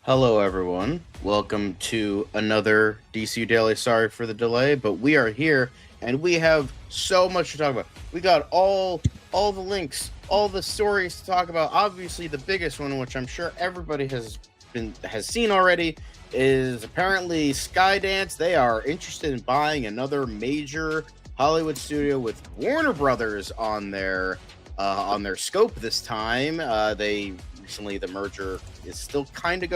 Hello, everyone. Welcome to another DCU Daily. Sorry for the delay, but we are here and we have so much to talk about. We got all the links, all the stories to talk about. Obviously, the biggest one, which I'm sure everybody has seen already, is apparently Skydance. They are interested in buying another major Hollywood studio with Warner Brothers on their scope this time. They recently, the merger is still kind of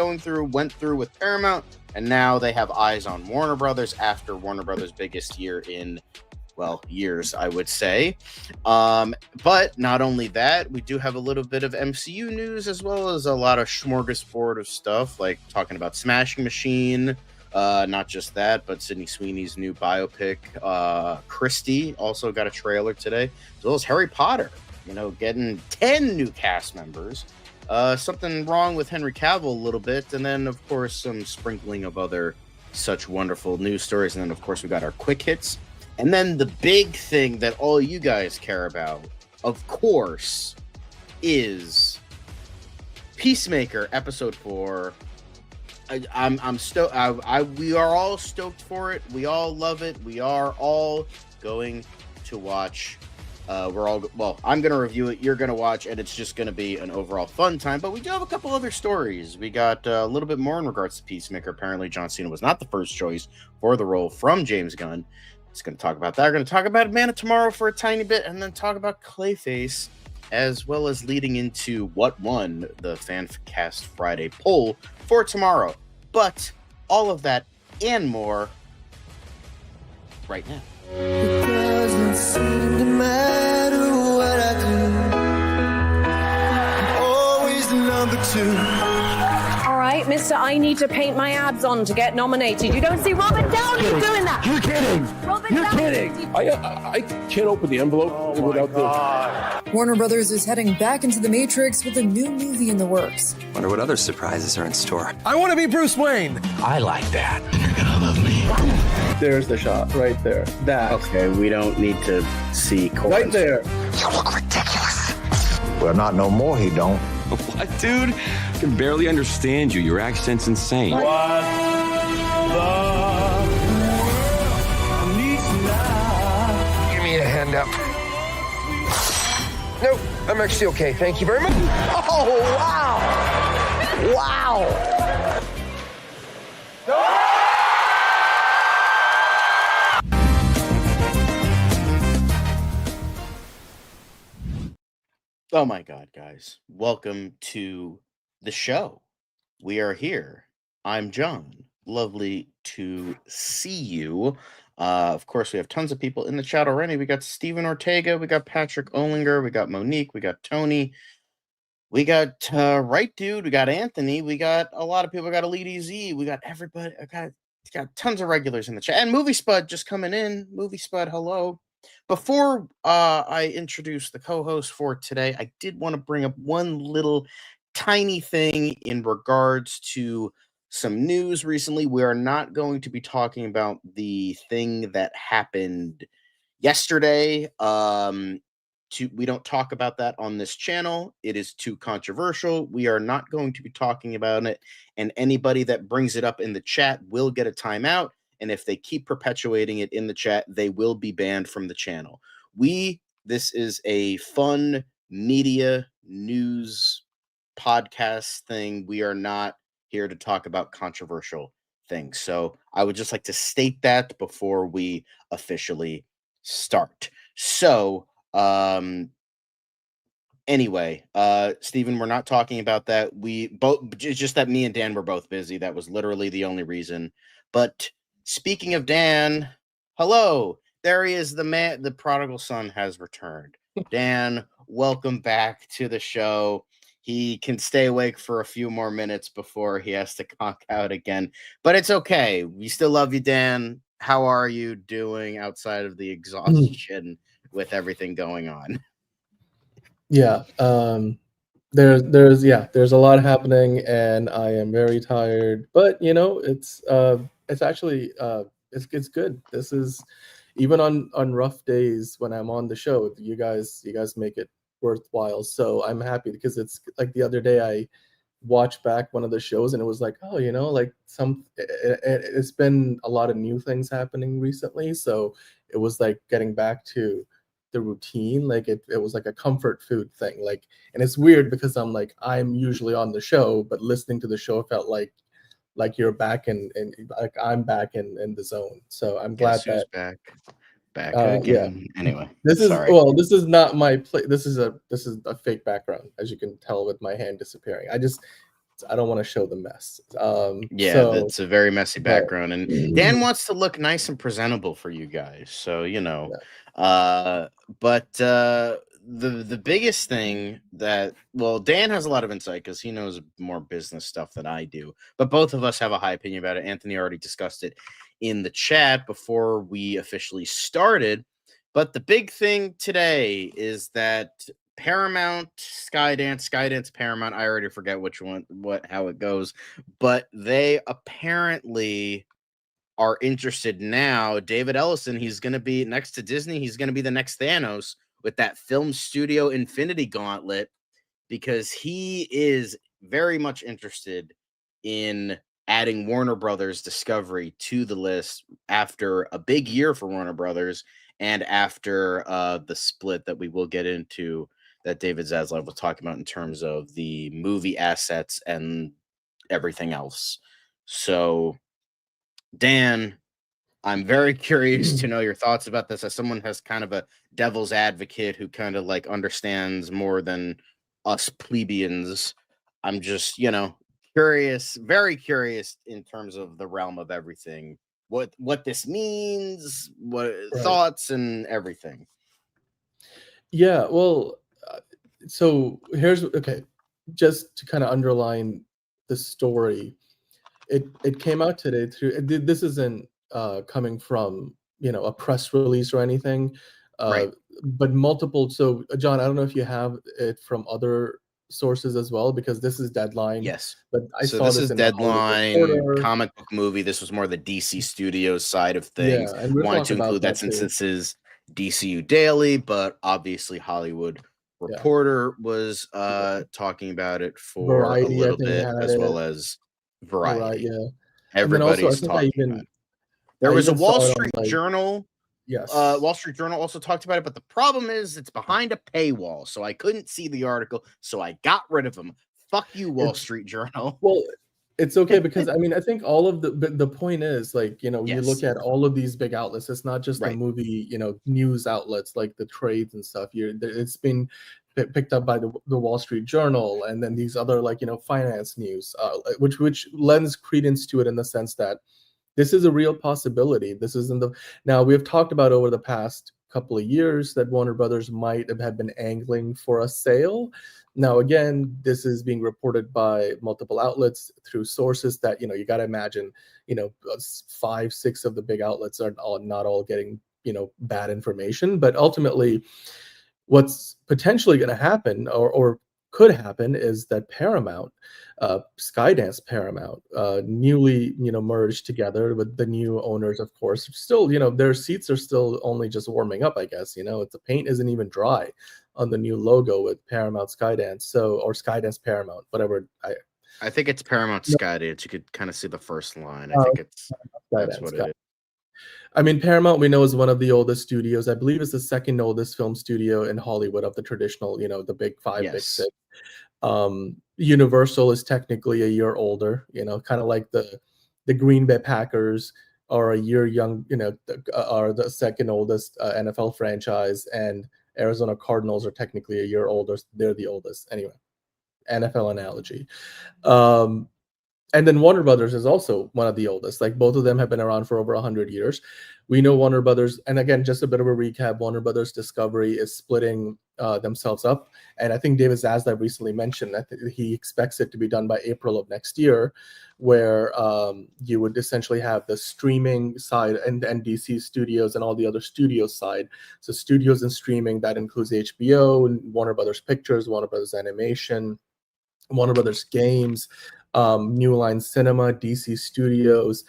went through with Paramount, and now they have eyes on Warner Brothers after Warner Brothers' biggest year in, well, years, I would say. But not only that, we do have a little bit of MCU news as well as a lot of smorgasbord of stuff, like talking about Smashing Machine. Not just that, but Sydney Sweeney's new biopic, Christie, also got a trailer today, as well as Harry Potter, getting 10 new cast members. Something wrong with Henry Cavill a little bit, and then, of course, some sprinkling of other such wonderful news stories. And then, of course, we got our quick hits. And then the big thing that all you guys care about, of course, is Peacemaker Episode 4. I'm stoked. We are all stoked for it. We all love it. We are all going to watch. I'm going to review it. You're going to watch, and it's just going to be an overall fun time. But we do have a couple other stories. We got a little bit more in regards to Peacemaker. Apparently, John Cena was not the first choice for the role from James Gunn. It's going to talk about that. We're going to talk about Man of Tomorrow for a tiny bit, and then talk about Clayface, as well as leading into what won the FanCast Friday poll for tomorrow. But all of that and more right now. It doesn't seem to matter what I do. I'm always the number two. All right, mister, I need to paint my abs on to get nominated. You don't see Robert Downey doing that. You're kidding. You're kidding. I can't open the envelope without the... Warner Brothers is heading back into the Matrix with a new movie in the works. Wonder what other surprises are in store. I want to be Bruce Wayne. I like that. You're gonna love me. There's the shot right there. That. Okay, we don't need to see right there. You look ridiculous. Well, not no more, he don't. What, dude? I can barely understand you. Your accent's insane. What the Give me a hand up. Nope, I'm actually okay. Thank you very much. Oh, wow. Wow. Oh my God, guys. Welcome to the show. We are here. I'm John. Lovely to see you. Of course, we have tons of people in the chat already. We got Steven Ortega, we got Patrick Olinger, we got Monique, we got Tony, we got Right Dude, we got Anthony, we got a lot of people, we got Elite Z, we got everybody, I got tons of regulars in the chat. And Movie Spud just coming in. Movie Spud, hello. Before I introduce the co-host for today, I did want to bring up one little tiny thing in regards to some news recently. We are not going to be talking about the thing that happened yesterday. We don't talk about that on this channel. It is too controversial. We are not going to be talking about it, and anybody that brings it up in the chat will get a timeout. And if they keep perpetuating it in the chat, they will be banned from the channel. This is a fun media news podcast thing. We are not here to talk about controversial things. So I would just like to state that before we officially start. So anyway, Steven, we're not talking about that. It's just that me and Dan were both busy. That was literally the only reason. But speaking of Dan, hello. There he is, the man. The prodigal son has returned. Dan, welcome back to the show. He can stay awake for a few more minutes before he has to conk out again. But it's okay. We still love you, Dan. How are you doing outside of the exhaustion with everything going on? Yeah. There's a lot happening, and I am very tired. But it's actually it's good. This is even on rough days when I'm on the show, you guys make it worthwhile. So I'm happy because it's like the other day I watched back one of the shows, and it was like, oh, like it's been a lot of new things happening recently, so it was like getting back to the routine. Like it was like a comfort food thing. Like, and it's weird because I'm usually on the show, but listening to the show felt like you're back and like I'm back in the zone. So I'm glad Guess who's that back yeah. again. Anyway, This is sorry. well, this is not my play. This is a fake background, as you can tell with my hand disappearing. I don't want to show the mess. Yeah, that's a very messy But background, and Dan wants to look nice and presentable for you guys. So yeah. The biggest thing that, well, Dan has a lot of insight because he knows more business stuff than I do. But both of us have a high opinion about it. Anthony already discussed it in the chat before we officially started. But the big thing today is that Paramount Skydance Paramount, I already forget which one, how it goes, but they apparently are interested now. David Ellison, he's going to be next to Disney. He's going to be the next Thanos with that film studio Infinity Gauntlet, because he is very much interested in adding Warner Brothers Discovery to the list after a big year for Warner Brothers and after the split that we will get into, that David Zaslav was talking about in terms of the movie assets and everything else. So, Dan, I'm very curious to know your thoughts about this as someone has kind of a devil's advocate who kind of like understands more than us plebeians. I'm just, curious, very curious in terms of the realm of everything. What this means, what thoughts and everything. Yeah, well, so here's okay, just to kind of underline the story. It came out today through this isn't coming from a press release or anything, Right. but multiple. So John, I don't know if you have it from other sources as well, because this is Deadline. Yes. But I So saw this this is in the Hollywood Deadline Reporter. comic book movie. This was more the DC Studios side of things. Yeah, and we'll Wanted talk to about include that that since too. this is DCU Daily, but obviously Hollywood Reporter was talking about it for a Variety, I little think, bit, had as it. well as Variety. Yeah. And then also, I Everybody's think I talking about even it. There was a saw Wall it on Street Journal. yes. Wall Street Journal also talked about it, but the problem is it's behind a paywall, so I couldn't see the article, so I got rid of them. Fuck you, Wall Street Journal. Well, it's okay because I mean, I think all of the point is like, you look at all of these big outlets. It's not just the movie, news outlets like the trades and stuff. It's been picked up by the Wall Street Journal, and then these other like finance news, which lends credence to it in the sense that this is a real possibility. This isn't now we've talked about over the past couple of years that Warner Brothers might have been angling for a sale. Now, again, this is being reported by multiple outlets through sources that, you got to imagine, 5, 6 of the big outlets are not all getting, bad information. But ultimately, what's potentially going to happen or could happen is that Paramount, Skydance Paramount, newly merged together with the new owners, of course. Still, their seats are still only just warming up, I guess. The paint isn't even dry on the new logo with Paramount Skydance, or Skydance Paramount, whatever. I think it's Paramount Skydance. You could kind of see the first line. I think that's what it is. I mean, Paramount, we know, is one of the oldest studios. I believe it's the second oldest film studio in Hollywood of the traditional, the big 5, big 6. Universal is technically a year older, kind of like the Green Bay Packers are a year young, are the second oldest NFL franchise, and Arizona Cardinals are technically a year older. They're the oldest. Anyway, NFL analogy. And then Warner Brothers is also one of the oldest. Like, both of them have been around for over 100 years. We know Warner Brothers, and again, just a bit of a recap, Warner Brothers Discovery is splitting themselves up. And I think David Zaslav recently mentioned that he expects it to be done by April of next year, where you would essentially have the streaming side and DC Studios and all the other studios side. So studios and streaming, that includes HBO, Warner Brothers Pictures, Warner Brothers Animation, Warner Brothers Games, New Line Cinema, DC Studios,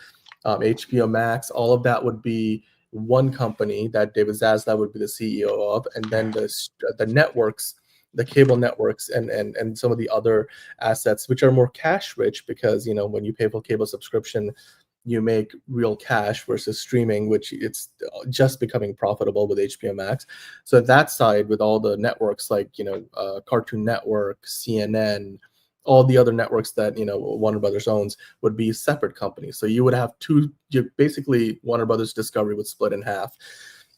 HBO Max. All of that would be one company that David Zaslav would be the CEO of, and then the networks the cable networks and some of the other assets, which are more cash rich, because when you pay for cable subscription, you make real cash versus streaming, which it's just becoming profitable with HBO Max. So that side, with all the networks like Cartoon Network, CNN, all the other networks that Warner Brothers owns, would be separate companies. So you would have basically Warner Brothers Discovery would split in half.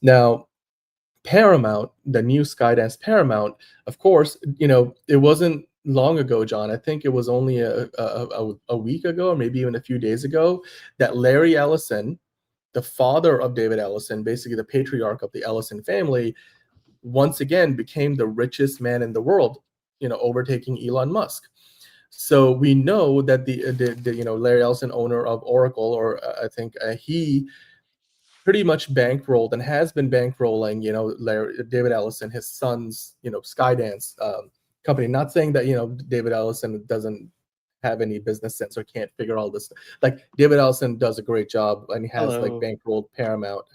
Now, Paramount, the new Skydance Paramount, of course, it wasn't long ago, John. I think it was only a week ago, or maybe even a few days ago, that Larry Ellison, the father of David Ellison, basically the patriarch of the Ellison family, once again became the richest man in the world, overtaking Elon Musk. So we know that the Larry Ellison, owner of Oracle, or I think he pretty much bankrolled and has been bankrolling, David Ellison, his son's, Skydance company. Not saying that, David Ellison doesn't have any business sense or can't figure all this. Like, David Ellison does a great job, and he has like bankrolled Paramount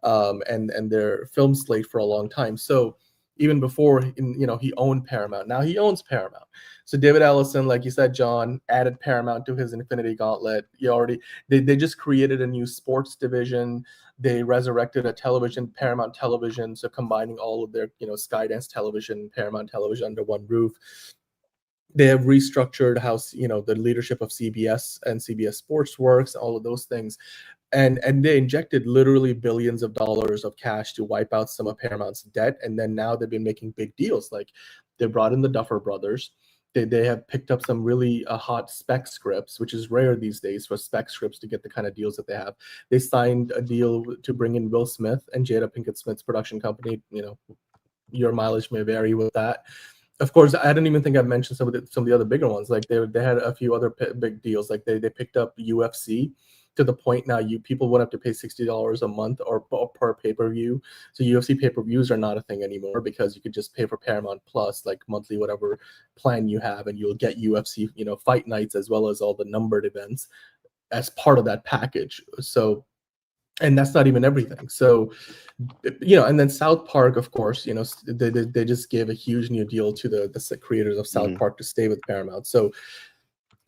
and their film slate for a long time. So even before, he owned Paramount. Now he owns Paramount. So David Ellison, like you said, John, added Paramount to his Infinity Gauntlet. They just created a new sports division. They resurrected a Paramount Television. So combining all of their, Skydance Television, Paramount Television under one roof. They have restructured how, the leadership of CBS and CBS Sports works, all of those things. And they injected literally billions of dollars of cash to wipe out some of Paramount's debt. And then now they've been making big deals. Like, they brought in the Duffer Brothers. They have picked up some really hot spec scripts, which is rare these days for spec scripts to get the kind of deals that they have. They signed a deal to bring in Will Smith and Jada Pinkett Smith's production company. Your mileage may vary with that. Of course, I don't even think I've mentioned some of the other bigger ones. Like, they had a few other big deals. Like, they picked up UFC, to the point now people won't have to pay $60 a month or per pay-per-view. So UFC pay-per-views are not a thing anymore, because you could just pay for Paramount Plus, like monthly, whatever plan you have, and you'll get UFC, fight nights, as well as all the numbered events as part of that package. So, and that's not even everything. So, and then South Park, of course, they just gave a huge new deal to the creators of South Park to stay with Paramount. So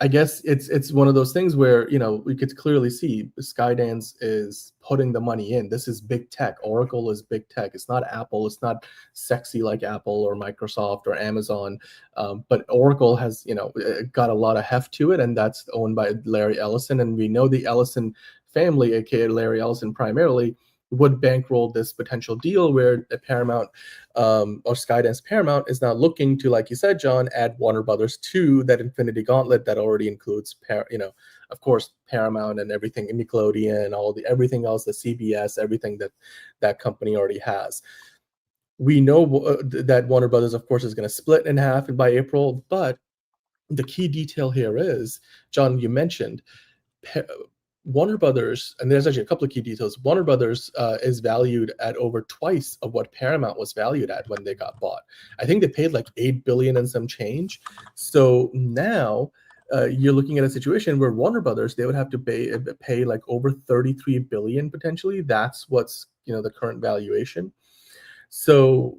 I guess it's one of those things where, we could clearly see Skydance is putting the money in. This is big tech. Oracle is big tech. It's not Apple. It's not sexy like Apple or Microsoft or Amazon. But Oracle has, got a lot of heft to it, and that's owned by Larry Ellison. And we know the Ellison family, aka Larry Ellison primarily, would bankroll this potential deal where a Paramount or Skydance Paramount is now looking to, like you said, John, add Warner Brothers to that Infinity Gauntlet that already includes, of course, Paramount and everything, Nickelodeon, everything else, the CBS, everything that company already has. We know that Warner Brothers, of course, is going to split in half by April, but the key detail here is, John, you mentioned Warner Brothers, and there's actually a couple of key details. Warner Brothers is valued at over twice of what Paramount was valued at when they got bought. I think they paid like $8 billion and some change. So now you're looking at a situation where Warner Brothers, they would have to pay like over $33 billion potentially. That's what's the current valuation. So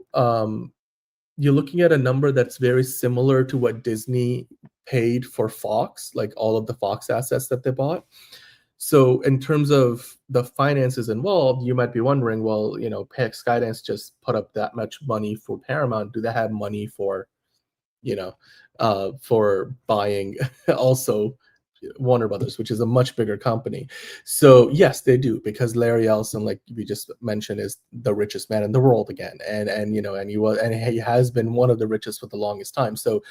you're looking at a number that's very similar to what Disney paid for Fox, like all of the Fox assets that they bought. So in terms of the finances involved, you might be wondering, well, Skydance just put up that much money for Paramount. Do they have money for buying also Warner Brothers, which is a much bigger company? So yes, they do, because Larry Ellison, like we just mentioned, is the richest man in the world again, and he has been one of the richest for the longest time. So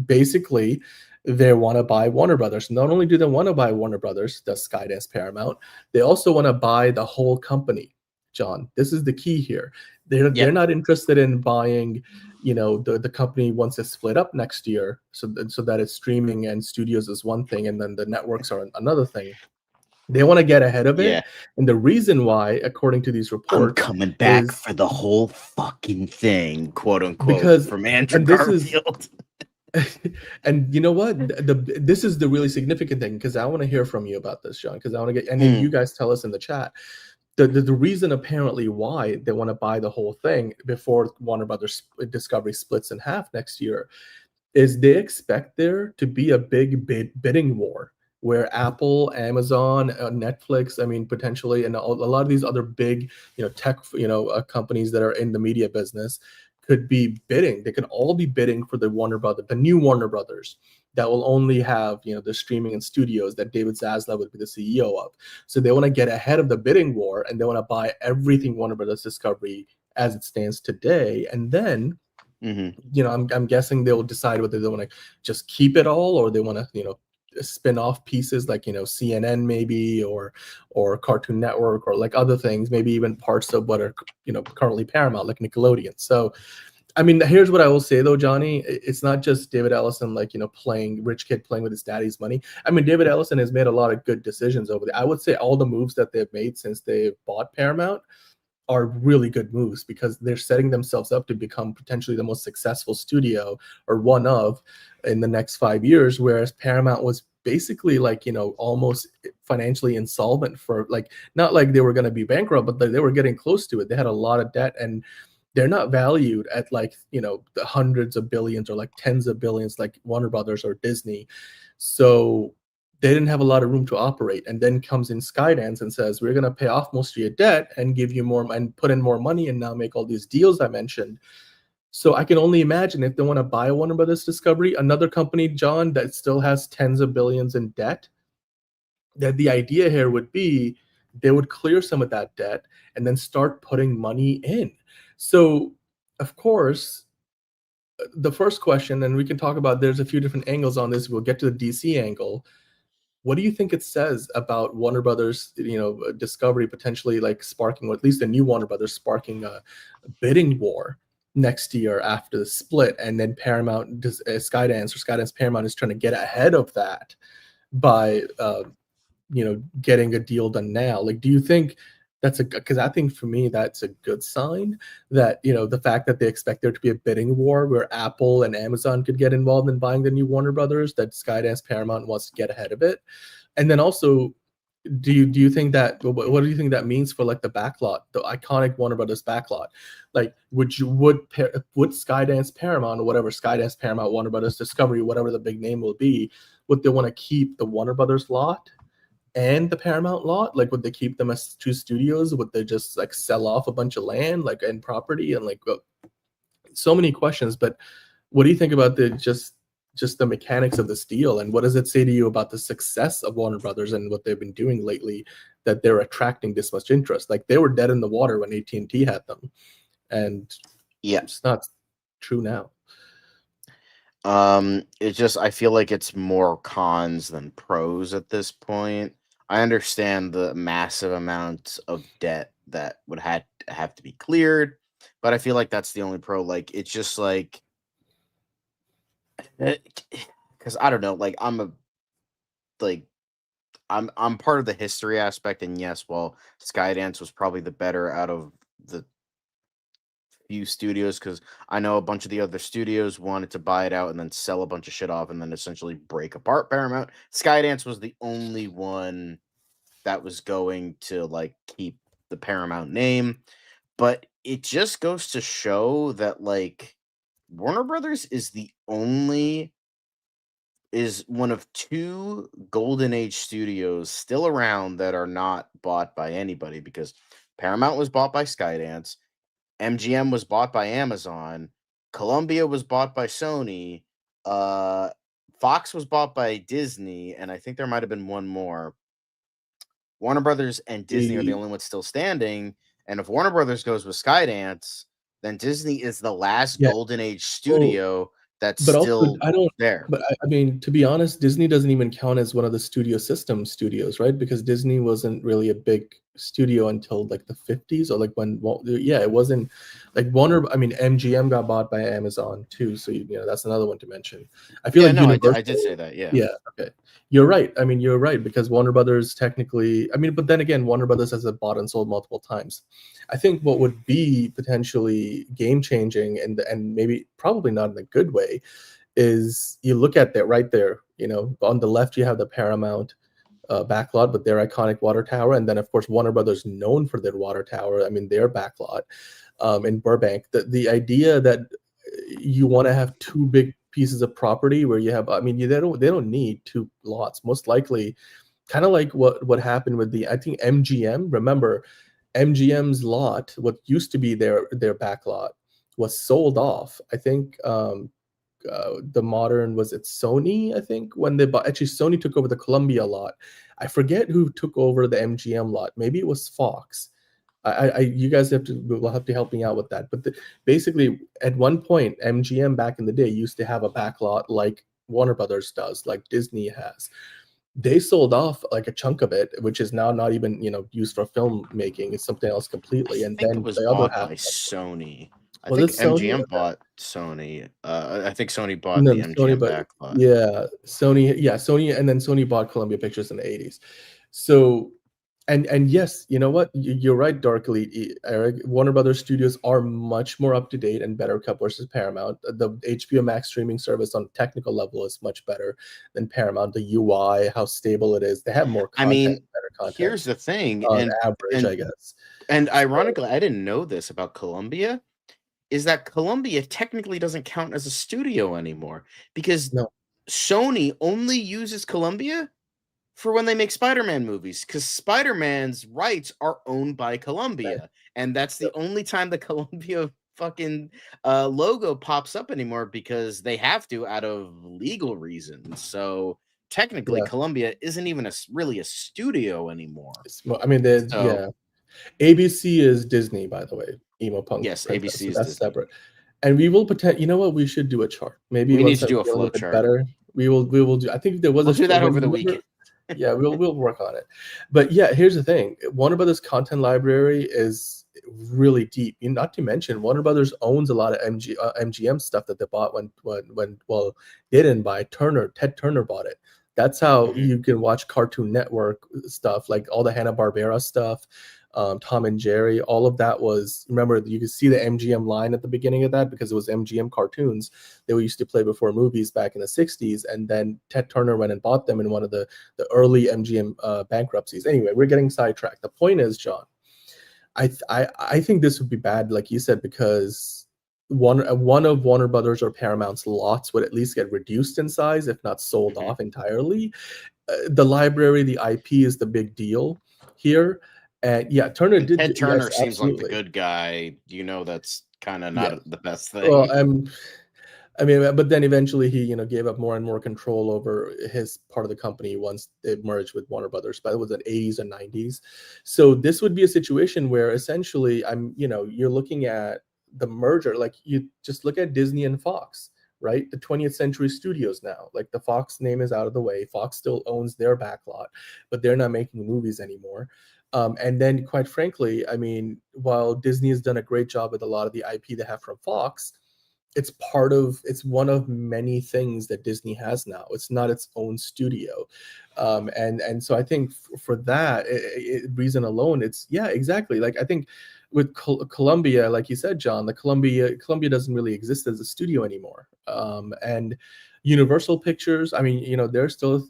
basically, they want to buy Warner Brothers. Not only do they want to buy Warner Brothers, the Skydance Paramount, they also want to buy the whole company. John, this is the key here. They're not interested in buying, the company once it's split up next year, so that it's streaming and studios is one thing, and then the networks are another thing. They want to get ahead of it, and the reason why, according to these reports, I'm coming back for the whole fucking thing, quote unquote, because from Andrew Garfield. And you know what? This is the really significant thing, because I want to hear from you about this, John, because I want to get any of you guys tell us in the chat. the reason apparently why they want to buy the whole thing before Warner Brothers Discovery splits in half next year is they expect there to be a big bidding war where Apple, Amazon, Netflix, I mean, potentially, and a lot of these other big, tech, companies that are in the media business could be bidding. They could all be bidding for the new Warner Brothers that will only have, the streaming and studios that David Zaslav would be the CEO of. So they want to get ahead of the bidding war and they want to buy everything Warner Brothers Discovery as it stands today. And then, I'm guessing they'll decide whether they want to just keep it all or they want to, spin off pieces like, CNN maybe or Cartoon Network or like other things, maybe even parts of what are, currently Paramount, like Nickelodeon. So, I mean, here's what I will say though, Johnny. It's not just David Ellison, like, playing rich kid playing with his daddy's money. I mean, David Ellison has made a lot of good decisions over there. I would say all the moves that they've made since they've bought Paramount are really good moves because they're setting themselves up to become potentially the most successful studio or one of in the next 5 years, whereas Paramount was basically like, almost financially insolvent for like, not like they were going to be bankrupt, but they were getting close to it. They had a lot of debt and they're not valued at like, the hundreds of billions or like tens of billions like Warner Brothers or Disney. So they didn't have a lot of room to operate. And then comes in Skydance and says, we're going to pay off most of your debt and give you more and put in more money and now make all these deals I mentioned. So I can only imagine if they want to buy Warner Brothers Discovery, another company, John, that still has tens of billions in debt, that the idea here would be they would clear some of that debt and then start putting money in. So, of course, the first question, and we can talk about, there's a few different angles on this. We'll get to the DC angle. What do you think it says about Warner Brothers, Discovery potentially like sparking, or at least the new Warner Brothers sparking a bidding war next year after the split, and then Paramount, Skydance Paramount is trying to get ahead of that by, getting a deal done now? Like, do you think because I think for me that's a good sign that the fact that they expect there to be a bidding war where Apple and Amazon could get involved in buying the new Warner Brothers, that Skydance Paramount wants to get ahead of it. And then also, do you think that, what do you think that means for like the backlot, the iconic Warner Brothers backlot? Like, would Skydance Paramount or whatever, Skydance Paramount, Warner Brothers Discovery, whatever the big name will be, would they want to keep the Warner Brothers lot and the Paramount lot? Like, would they keep them as two studios? Would they just like sell off a bunch of land, like, and property, and like, so many questions. But what do you think about just the mechanics of this deal, and what does it say to you about the success of Warner Brothers and what they've been doing lately that they're attracting this much interest? Like, they were dead in the water when AT&T had them, and it's not true now. I feel like it's more cons than pros at this point. I understand the massive amount of debt that would have to be cleared, but I feel like that's the only pro. Like, it's just like, because I don't know, like I'm part of the history aspect, and yes, well, Skydance was probably the better out of the few studios, because I know a bunch of the other studios wanted to buy it out and then sell a bunch of shit off and then essentially break apart Paramount. Skydance was the only one that was going to like keep the Paramount name, but it just goes to show that like Warner Brothers is one of two golden age studios still around that are not bought by anybody, because Paramount was bought by Skydance, MGM was bought by Amazon, Columbia was bought by Sony, Fox was bought by Disney, and I think there might have been one more. Warner Brothers and Disney are the only ones still standing, and if Warner Brothers goes with Skydance, then Disney is the last golden age studio that's still there. But I mean, to be honest, Disney doesn't even count as one of the studio system studios, right? Because Disney wasn't really a big studio until like the 50s, or like when, it wasn't like MGM got bought by Amazon too. So, that's another one to mention. I feel like I did say that. Yeah. Yeah. Okay. You're right. I mean, you're right, because Warner Brothers technically, but then again, Warner Brothers has bought and sold multiple times. I think what would be potentially game changing and maybe probably not in a good way is you look at that right there, on the left, you have the Paramount backlot, but their iconic water tower, and then of course Warner Brothers known for their water tower. I mean their backlot in Burbank. The idea that you want to have two big pieces of property where you have, I mean, they don't need two lots. Most likely, kind of like what happened with I think MGM. Remember, MGM's lot, what used to be their back lot, was sold off. I think the modern, was it Sony? I think when they bought, actually Sony took over the Columbia lot. I forget who took over the MGM lot. Maybe it was Fox. You guys will have to help me out with that. But basically, at one point, MGM back in the day used to have a backlot like Warner Brothers does, like Disney has. They sold off like a chunk of it, which is now not even used for filmmaking. It's something else completely. And then it was the other bought half by Sony. I was think it Sony? MGM bought Sony. I think Sony bought No, the Sony, MGM but backlot. Sony, and then Sony bought Columbia Pictures in the 80s. So, and yes, you know what? You're right, Darkly, Eric. Warner Brothers Studios are much more up to date and better cut versus Paramount. The HBO Max streaming service on technical level is much better than Paramount. The UI, how stable it is, they have more content, I mean, better content. here's the thing, on average, I guess. And ironically, I didn't know this about Columbia, is that Columbia technically doesn't count as a studio anymore because No. Sony only uses Columbia for when they make Spider-Man movies, because Spider-Man's rights are owned by Columbia, and that's the only time the Columbia fucking logo pops up anymore, because they have to out of legal reasons. So technically, Columbia isn't even really a studio anymore. I mean, ABC is Disney, by the way. Emo Punk. Yes, Princess, ABC so is that's Disney. separate. And we will pretend. You know what? We should do a chart. Maybe We once need to do I a feel flow bit chart. better. We will do. I think there was We'll do that over the weekend. Yeah, we'll work on it. But yeah, here's the thing: Warner Brothers content library is really deep. Not to mention, Warner Brothers owns a lot of MGM stuff that they bought when they didn't buy Turner. Ted Turner bought it. That's how you can watch Cartoon Network stuff, like all the Hanna-Barbera stuff, Tom and Jerry. All of that was, remember, you could see the MGM line at the beginning of that because it was MGM cartoons they used to play before movies back in the 60s. And then Ted Turner went and bought them in one of the early MGM bankruptcies. Anyway, we're getting sidetracked. The point is, John, I think this would be bad, like you said, because one of Warner Brothers or Paramount's lots would at least get reduced in size, if not sold off entirely. The library, the IP is the big deal here. And yeah, Turner did. Ted Turner seems absolutely. like the good guy. That's kind of not the best thing. Well, I mean, but then eventually he, gave up more and more control over his part of the company once they merged with Warner Brothers. But it was in the 80s and 90s. So this would be a situation where essentially you're looking at the merger. Like, you just look at Disney and Fox, right? The 20th Century Studios now, like the Fox name is out of the way. Fox still owns their backlot, but they're not making movies anymore. And then, quite frankly, I mean, while Disney has done a great job with a lot of the IP they have from Fox, it's one of many things that Disney has now. It's not its own studio. And so I think for that reason alone, it's, yeah, exactly. Like, I think with Columbia, like you said, John, Columbia doesn't really exist as a studio anymore. And Universal Pictures, I mean, they're still,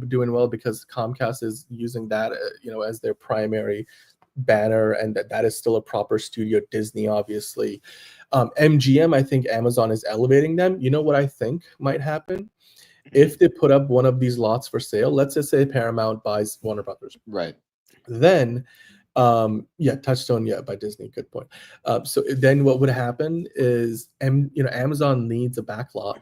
doing well because Comcast is using that, as their primary banner, and that is still a proper studio. Disney, obviously. MGM, I think Amazon is elevating them. You know what I think might happen? If they put up one of these lots for sale, let's just say Paramount buys Warner Brothers. Right. Then, Touchstone, by Disney. Good point. So then what would happen is, Amazon needs a backlot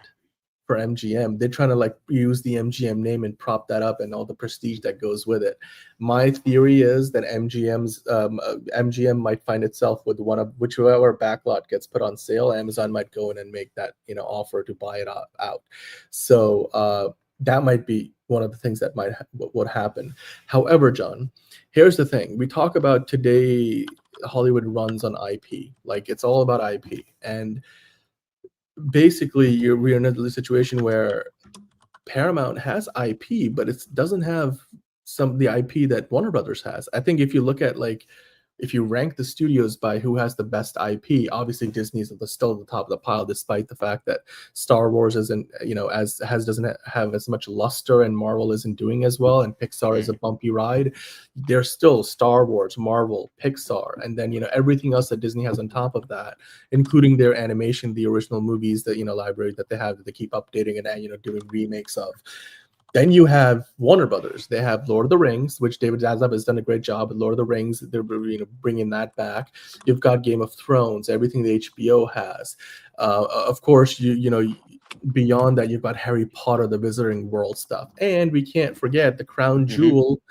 for MGM. They're trying to use the MGM name and prop that up and all the prestige that goes with it. My theory is that MGM might find itself with whichever backlot gets put on sale. Amazon might go in and make that offer to buy it out. So that might be one of the things that would happen. However, John, here's the thing: we talk about today Hollywood runs on IP. Like, it's all about IP, and basically we're in a situation where Paramount has IP, but it doesn't have the IP that Warner Brothers has. I think if you look at if you rank the studios by who has the best IP, obviously Disney's still at the top of the pile, despite the fact that Star Wars isn't, doesn't have as much luster, and Marvel isn't doing as well, and Pixar is a bumpy ride. There's still Star Wars, Marvel, Pixar, and then everything else that Disney has on top of that, including their animation, the original movies that library that they have that they keep updating and doing remakes of. Then you have Warner Brothers. They have Lord of the Rings, which David Zaslav has done a great job with. Lord of the Rings, they're bringing that back. You've got Game of Thrones, everything the HBO has. Of course, beyond that, you've got Harry Potter, the Wizarding World stuff, and we can't forget the crown jewel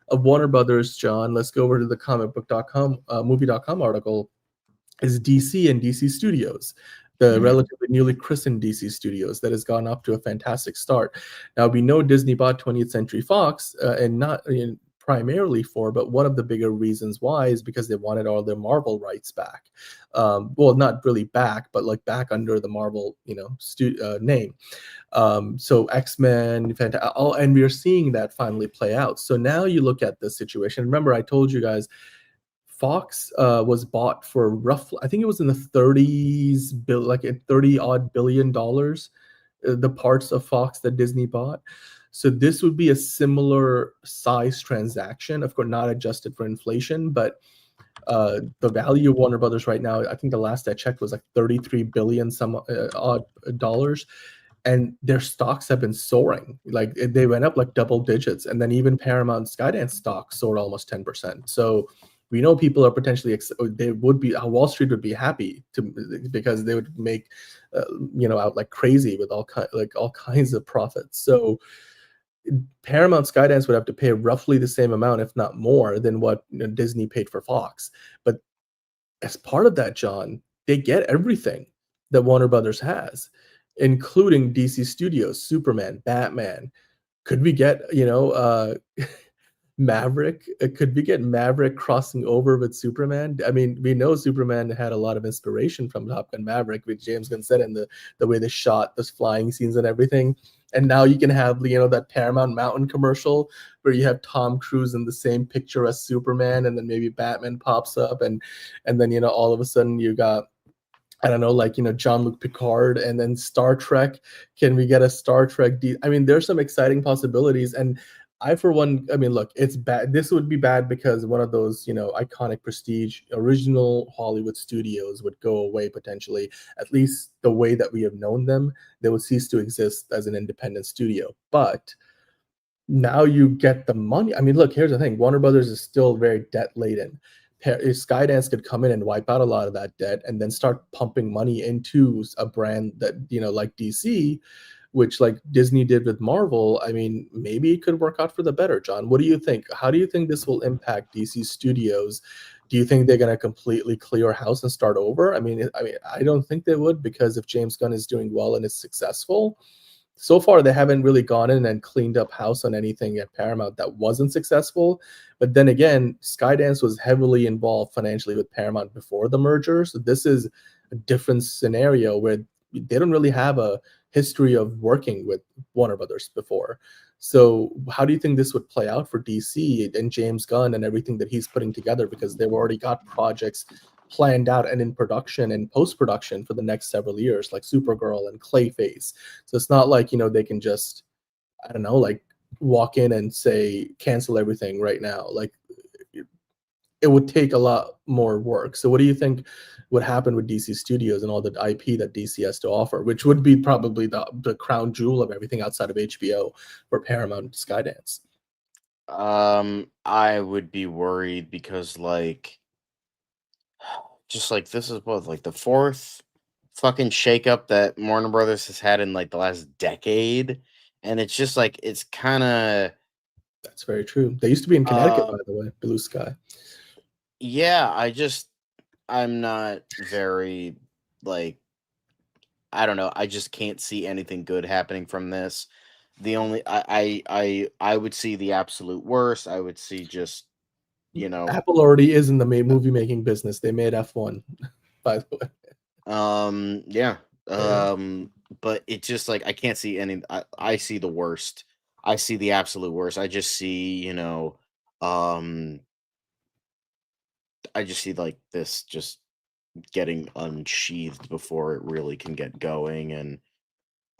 of Warner Brothers. John, let's go over to the comicbook.com, movie.com article. Is DC and DC Studios, the relatively newly christened DC Studios that has gone up to a fantastic start. Now, we know Disney bought 20th Century Fox, and not primarily for, but one of the bigger reasons why is because they wanted all their Marvel rights back. Well, not really back, but like back under the Marvel, name. So X-Men, and we're seeing that finally play out. So now you look at this situation. Remember, I told you guys, Fox was bought for roughly, I think it was in the 30s, like $30 billion, the parts of Fox that Disney bought. So this would be a similar size transaction, of course, not adjusted for inflation, but the value of Warner Brothers right now, I think the last I checked was like 33 billion some odd dollars. And their stocks have been soaring. Like they went up like double digits. And then even Paramount Skydance stock soared almost 10%. So we know people are potentially, Wall Street would be happy because they would make, out like crazy with all kinds of profits. So Paramount Skydance would have to pay roughly the same amount, if not more, than what Disney paid for Fox. But as part of that, John, they get everything that Warner Brothers has, including DC Studios, Superman, Batman. Could we get, Maverick? Could we get Maverick crossing over with Superman? I mean, we know Superman had a lot of inspiration from Top Gun Maverick, which James Gunn said, and the way they shot those flying scenes and everything. And now you can have, that Paramount Mountain commercial where you have Tom Cruise in the same picture as Superman, and then maybe Batman pops up, and then all of a sudden you got, I don't know, Jean-Luc Picard, and then Star Trek. Can we get a Star Trek? I mean, there's some exciting possibilities. And I, for one, I mean, look, it's bad. This would be bad because one of those, iconic prestige original Hollywood studios would go away potentially, at least the way that we have known them. They would cease to exist as an independent studio. But now you get the money. I mean, look, here's the thing. Warner Brothers is still very debt laden. Skydance could come in and wipe out a lot of that debt and then start pumping money into a brand that, like DC, which like Disney did with Marvel. I mean, maybe it could work out for the better, John. What do you think? How do you think this will impact DC Studios? Do you think they're going to completely clear house and start over? I mean, I don't think they would, because if James Gunn is doing well and is successful, so far they haven't really gone in and cleaned up house on anything at Paramount that wasn't successful. But then again, Skydance was heavily involved financially with Paramount before the merger. So this is a different scenario where they don't really have a history of working with Warner Brothers before. So how do you think this would play out for DC and James Gunn and everything that he's putting together? Because they've already got projects planned out and in production and post-production for the next several years, like Supergirl and Clayface. So it's not like, they can just, I don't know, like walk in and say, cancel everything right now. Like it would take a lot more work. So what do you think would happen with DC Studios and all the IP that DC has to offer, which would be probably the crown jewel of everything outside of HBO for Paramount Skydance? I would be worried because just like this is what, like the fourth fucking shakeup that Warner Brothers has had in like the last decade, and it's just like it's kind of. That's very true. They used to be in Connecticut, by the way, Blue Sky. Yeah, I'm not very I don't know. I just can't see anything good happening from this. The only I would see the absolute worst. I would see just Apple already is in the movie making business. They made F1, by the way. Yeah. But it just I can't see any. I see the worst. I see the absolute worst. I just see I just see like this just getting unsheathed before it really can get going,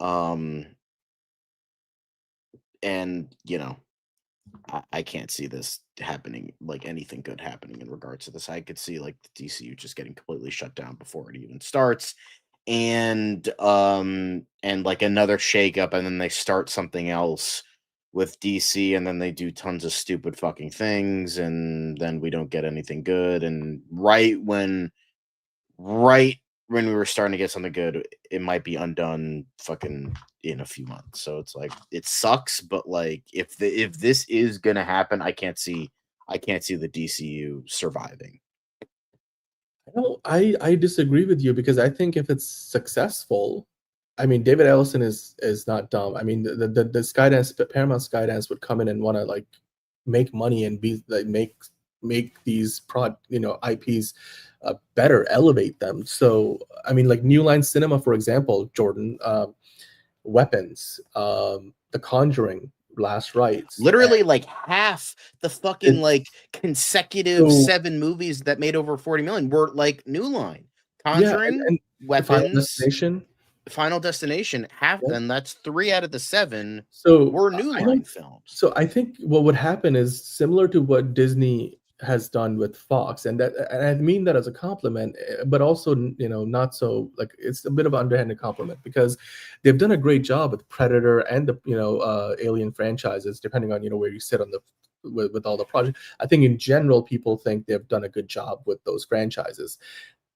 um and I can't see this happening, like anything good happening in regards to this. I could see like the DCU just getting completely shut down before it even starts, and like another shakeup, and then they start something else with DC, and then they do tons of stupid fucking things, and then we don't get anything good. And right when we were starting to get something good, it might be undone fucking in a few months. So it's like it sucks, but like if this is gonna happen, I can't see the DCU surviving. No, I disagree with you because I think if it's successful, I mean David Ellison is not dumb. I mean the Skydance Paramount Skydance would come in and want to like make money and be like make these IPs better, elevate them. So I mean like New Line Cinema, for example, Jordan, Weapons, The Conjuring, Last Rites, Literally like half the fucking like consecutive so 7 movies that made over 40 million were like New Line, yeah, Conjuring, and Final Weapons, Destination. Final Destination, half Yeah. then that's 3 out of the 7 So were New I Line don't. films. So I think what would happen is similar to what Disney has done with Fox, and I mean that as a compliment, but also not so like it's a bit of an underhanded compliment because they've done a great job with Predator and the Alien franchises, depending on where you sit on the with all the projects. I think in general people think they've done a good job with those franchises.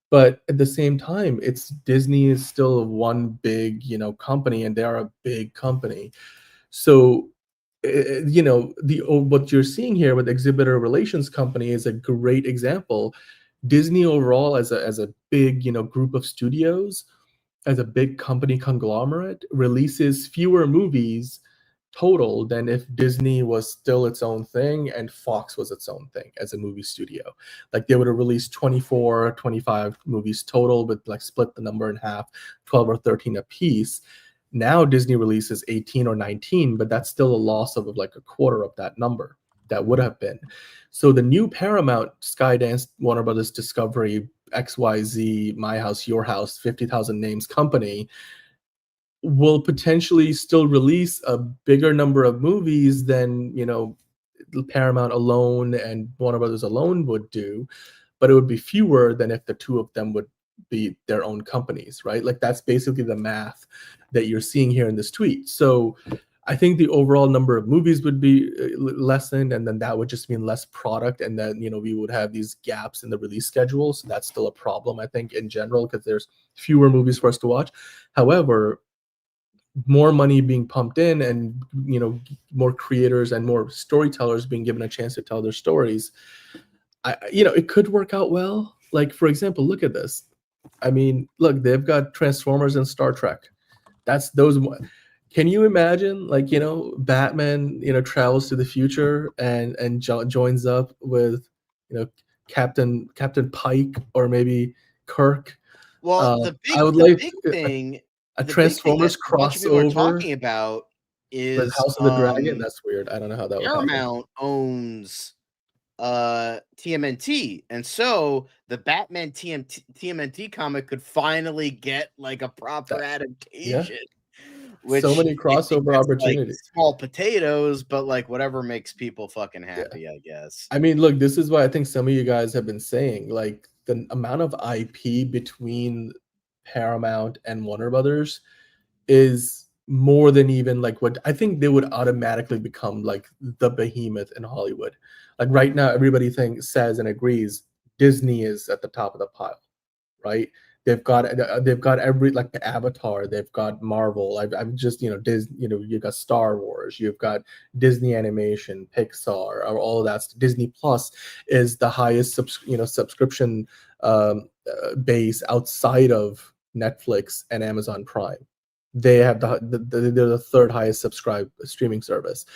But at the same time, it's Disney is still one big, company, and they are a big company. So, what you're seeing here with Exhibitor Relations Company is a great example. Disney overall, as a big, group of studios, as a big company conglomerate, releases fewer movies total than if Disney was still its own thing and Fox was its own thing as a movie studio. Like they would have released 24, 25 movies total, but like split the number in half, 12 or 13 a piece. Now Disney releases 18 or 19, but that's still a loss of like a quarter of that number that would have been. So the new Paramount, Skydance, Warner Brothers Discovery, XYZ, My House, Your House, 50,000 Names company will potentially still release a bigger number of movies than Paramount alone and Warner Brothers alone would do, but it would be fewer than if the two of them would be their own companies, right? Like that's basically the math that you're seeing here in this tweet. So I think the overall number of movies would be lessened, and then that would just mean less product, and then we would have these gaps in the release schedule. So that's still a problem, I think, in general, because there's fewer movies for us to watch. However, more money being pumped in, and more creators and more storytellers being given a chance to tell their stories, it could work out well. Like, for example, look at this. I mean, look, they've got Transformers and Star Trek. That's those. Can you imagine, like, Batman, travels to the future and joins up with, Captain Pike or maybe Kirk. Well, I would the like big thing a the big thing that Transformers a bunch of people are crossover talking about with is House of the Dragon. That's weird. I don't know how that would happen. Paramount owns TMNT, and so the Batman TMNT comic could finally get like a proper adaptation. Which So many crossover opportunities. Like small potatoes, but like whatever makes people fucking happy, I guess. I mean, look, this is why I think some of you guys have been saying, like, the amount of IP between Paramount and Warner Brothers is more than even like what I think they would automatically become, like the behemoth in Hollywood. Like right now, everybody says and agrees Disney is at the top of the pile, right? They've got every, like, Avatar, they've got Marvel. I've just Disney, you've got Star Wars, you've got Disney Animation, Pixar, or all of that. Disney Plus is the highest subscription base outside of Netflix and Amazon Prime. They have they're the third highest subscribed streaming service.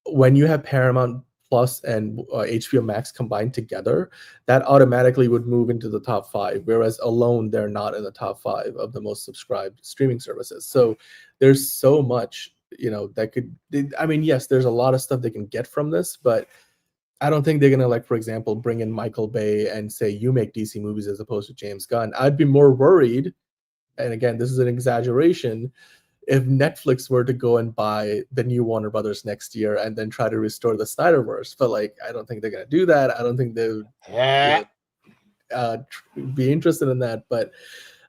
When you have Paramount Plus and HBO Max combined together, that automatically would move into the top 5, whereas alone they're not in the top 5 of the most subscribed streaming services. So there's so much that could, I mean, yes, there's a lot of stuff they can get from this, but I don't think they're gonna, like, for example, bring in Michael Bay and say you make DC movies as opposed to James Gunn. I'd be more worried, and again, this is an exaggeration, if Netflix were to go and buy the new Warner Brothers next year and then try to restore the Snyderverse. But like, I don't think they're gonna do that. I don't think they would be interested in that. But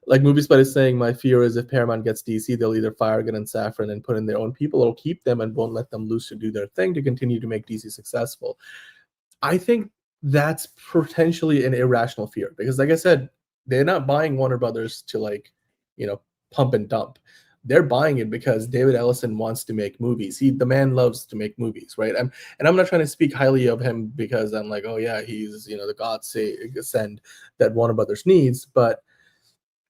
like MovieSpot is saying, my fear is if Paramount gets DC, they'll either fire Gunn and Safran and put in their own people, or keep them and won't let them loose to do their thing to continue to make DC successful. I think that's potentially an irrational fear because, like I said, they're not buying Warner Brothers to, like, pump and dump. They're buying it because David Ellison wants to make movies. The man loves to make movies, right? And I'm not trying to speak highly of him because I'm like, oh yeah, he's the God send that Warner Brothers needs. But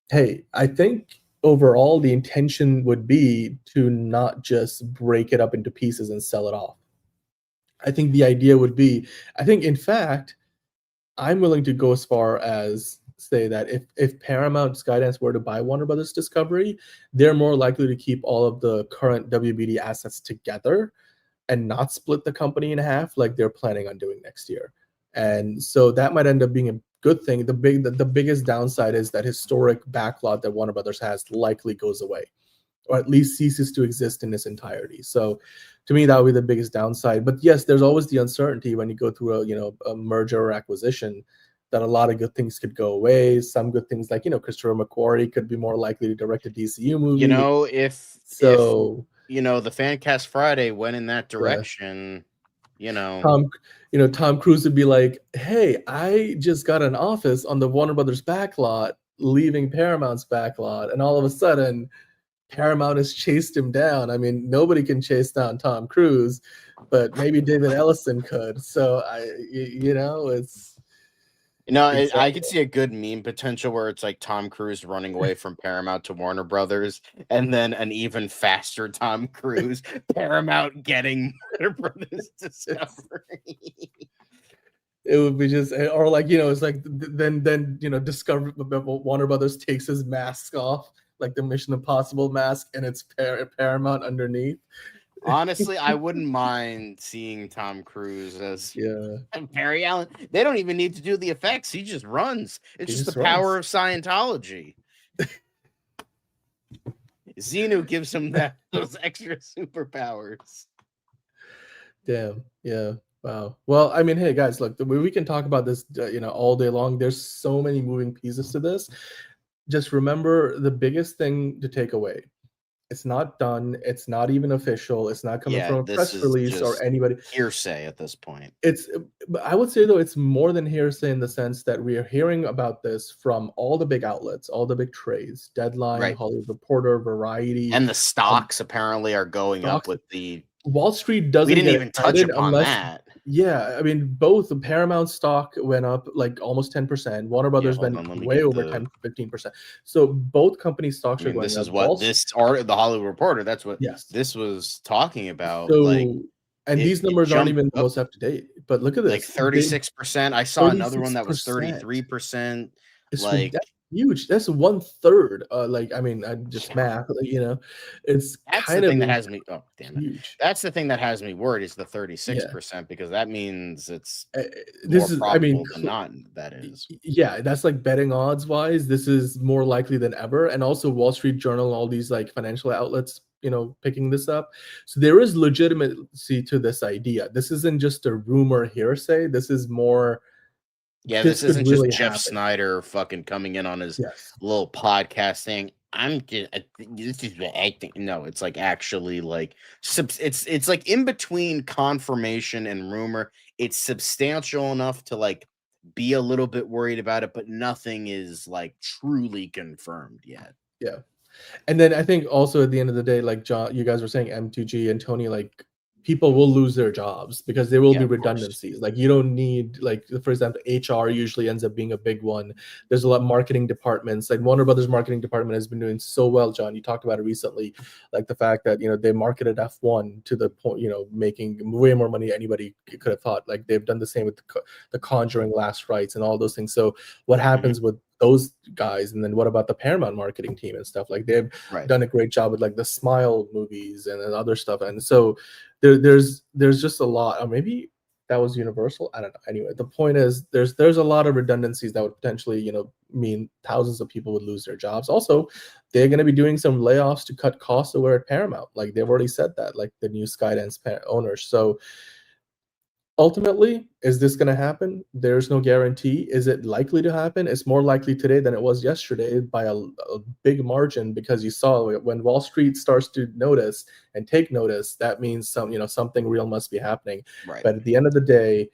hey, I think overall the intention would be to not just break it up into pieces and sell it off. I think the idea would be, in fact, I'm willing to go as far as say that if Paramount Skydance were to buy Warner Brothers Discovery, they're more likely to keep all of the current WBD assets together and not split the company in half like they're planning on doing next year. And so that might end up being a good thing. The biggest downside is that historic backlot that Warner Brothers has likely goes away, or at least ceases to exist in its entirety. So to me, that would be the biggest downside. But yes, there's always the uncertainty when you go through a merger or acquisition, that a lot of good things could go away. Some good things, like Christopher McQuarrie could be more likely to direct a DCU movie. If the Fan Cast Friday went in that direction, Tom Cruise would be like, hey, I just got an office on the Warner Brothers backlot, leaving Paramount's backlot, and all of a sudden Paramount has chased him down. I mean, nobody can chase down Tom Cruise, but maybe David Ellison could. So it's exactly. I could see a good meme potential where it's like Tom Cruise running away from Paramount to Warner Brothers, and then an even faster Tom Cruise, Paramount getting Warner Brothers Discovery. It would be just, or like it's like then Discovery, Warner Brothers takes his mask off, like the Mission Impossible mask, and it's Paramount underneath. Honestly, I wouldn't mind seeing Tom Cruise as Barry Allen. They don't even need to do the effects. He just runs. It's just the power of Scientology. Xenu gives him those extra superpowers. Damn. Yeah. Wow. Well, I mean, hey guys, look, we can talk about this, all day long. There's so many moving pieces to this. Just remember the biggest thing to take away. It's not done. It's not even official. It's not coming from a press release or anybody. Hearsay at this point. I would say though, it's more than hearsay in the sense that we are hearing about this from all the big outlets, all the big trades, Deadline, Hollywood Reporter, Variety, and the stocks apparently are going up with the Wall Street. Doesn't we didn't even touch upon that. Yeah, I mean, both the Paramount stock went up like almost 10%. Warner Brothers went way over 10-15%. So both company stocks are going up. This is what the Hollywood Reporter, that's what this was talking about. So, and these numbers aren't even the most up to date. But look at this. Like 36%. I saw another one that was 33%. That's huge. That's 1/3. I mean, I just math. It's that's kind the of thing that has me. Oh, damn it! Huge. That's the thing that has me worried is the 36% because that means it's this is. I mean, than not. That is. Yeah, that's like betting odds wise. This is more likely than ever, and also Wall Street Journal, all these like financial outlets, picking this up. So there is legitimacy to this idea. This isn't just a rumor hearsay. This is more. Yeah, this isn't really just Jeff Snyder fucking coming in on his little podcast saying, this is what I think. No, it's like actually like it's like in between confirmation and rumor. It's substantial enough to like be a little bit worried about it, but nothing is like truly confirmed yet. Yeah. And then I think also at the end of the day, like John, you guys were saying M2G and Tony, like people will lose their jobs because there will be redundancies. Like you don't need, like, for example, HR usually ends up being a big one. There's a lot of marketing departments. Like Warner Brothers marketing department has been doing so well, John. You talked about it recently, like the fact that, they marketed F1 to the point, making way more money than anybody could have thought. Like they've done the same with the Conjuring Last Rites and all those things. So what happens with those guys, and then what about the Paramount marketing team and stuff? Like they've done a great job with like the Smile movies and other stuff. And so there's just a lot, or maybe that was Universal. I don't know. Anyway, the point is there's a lot of redundancies that would potentially mean thousands of people would lose their jobs. Also, they're going to be doing some layoffs to cut costs over at Paramount. Like they've already said that, like the new Skydance owners. So ultimately, is this going to happen? There's no guarantee. Is it likely to happen? It's more likely today than it was yesterday by a big margin, because you saw when Wall Street starts to notice and take notice, that means something real must be happening. Right. But at the end of the day,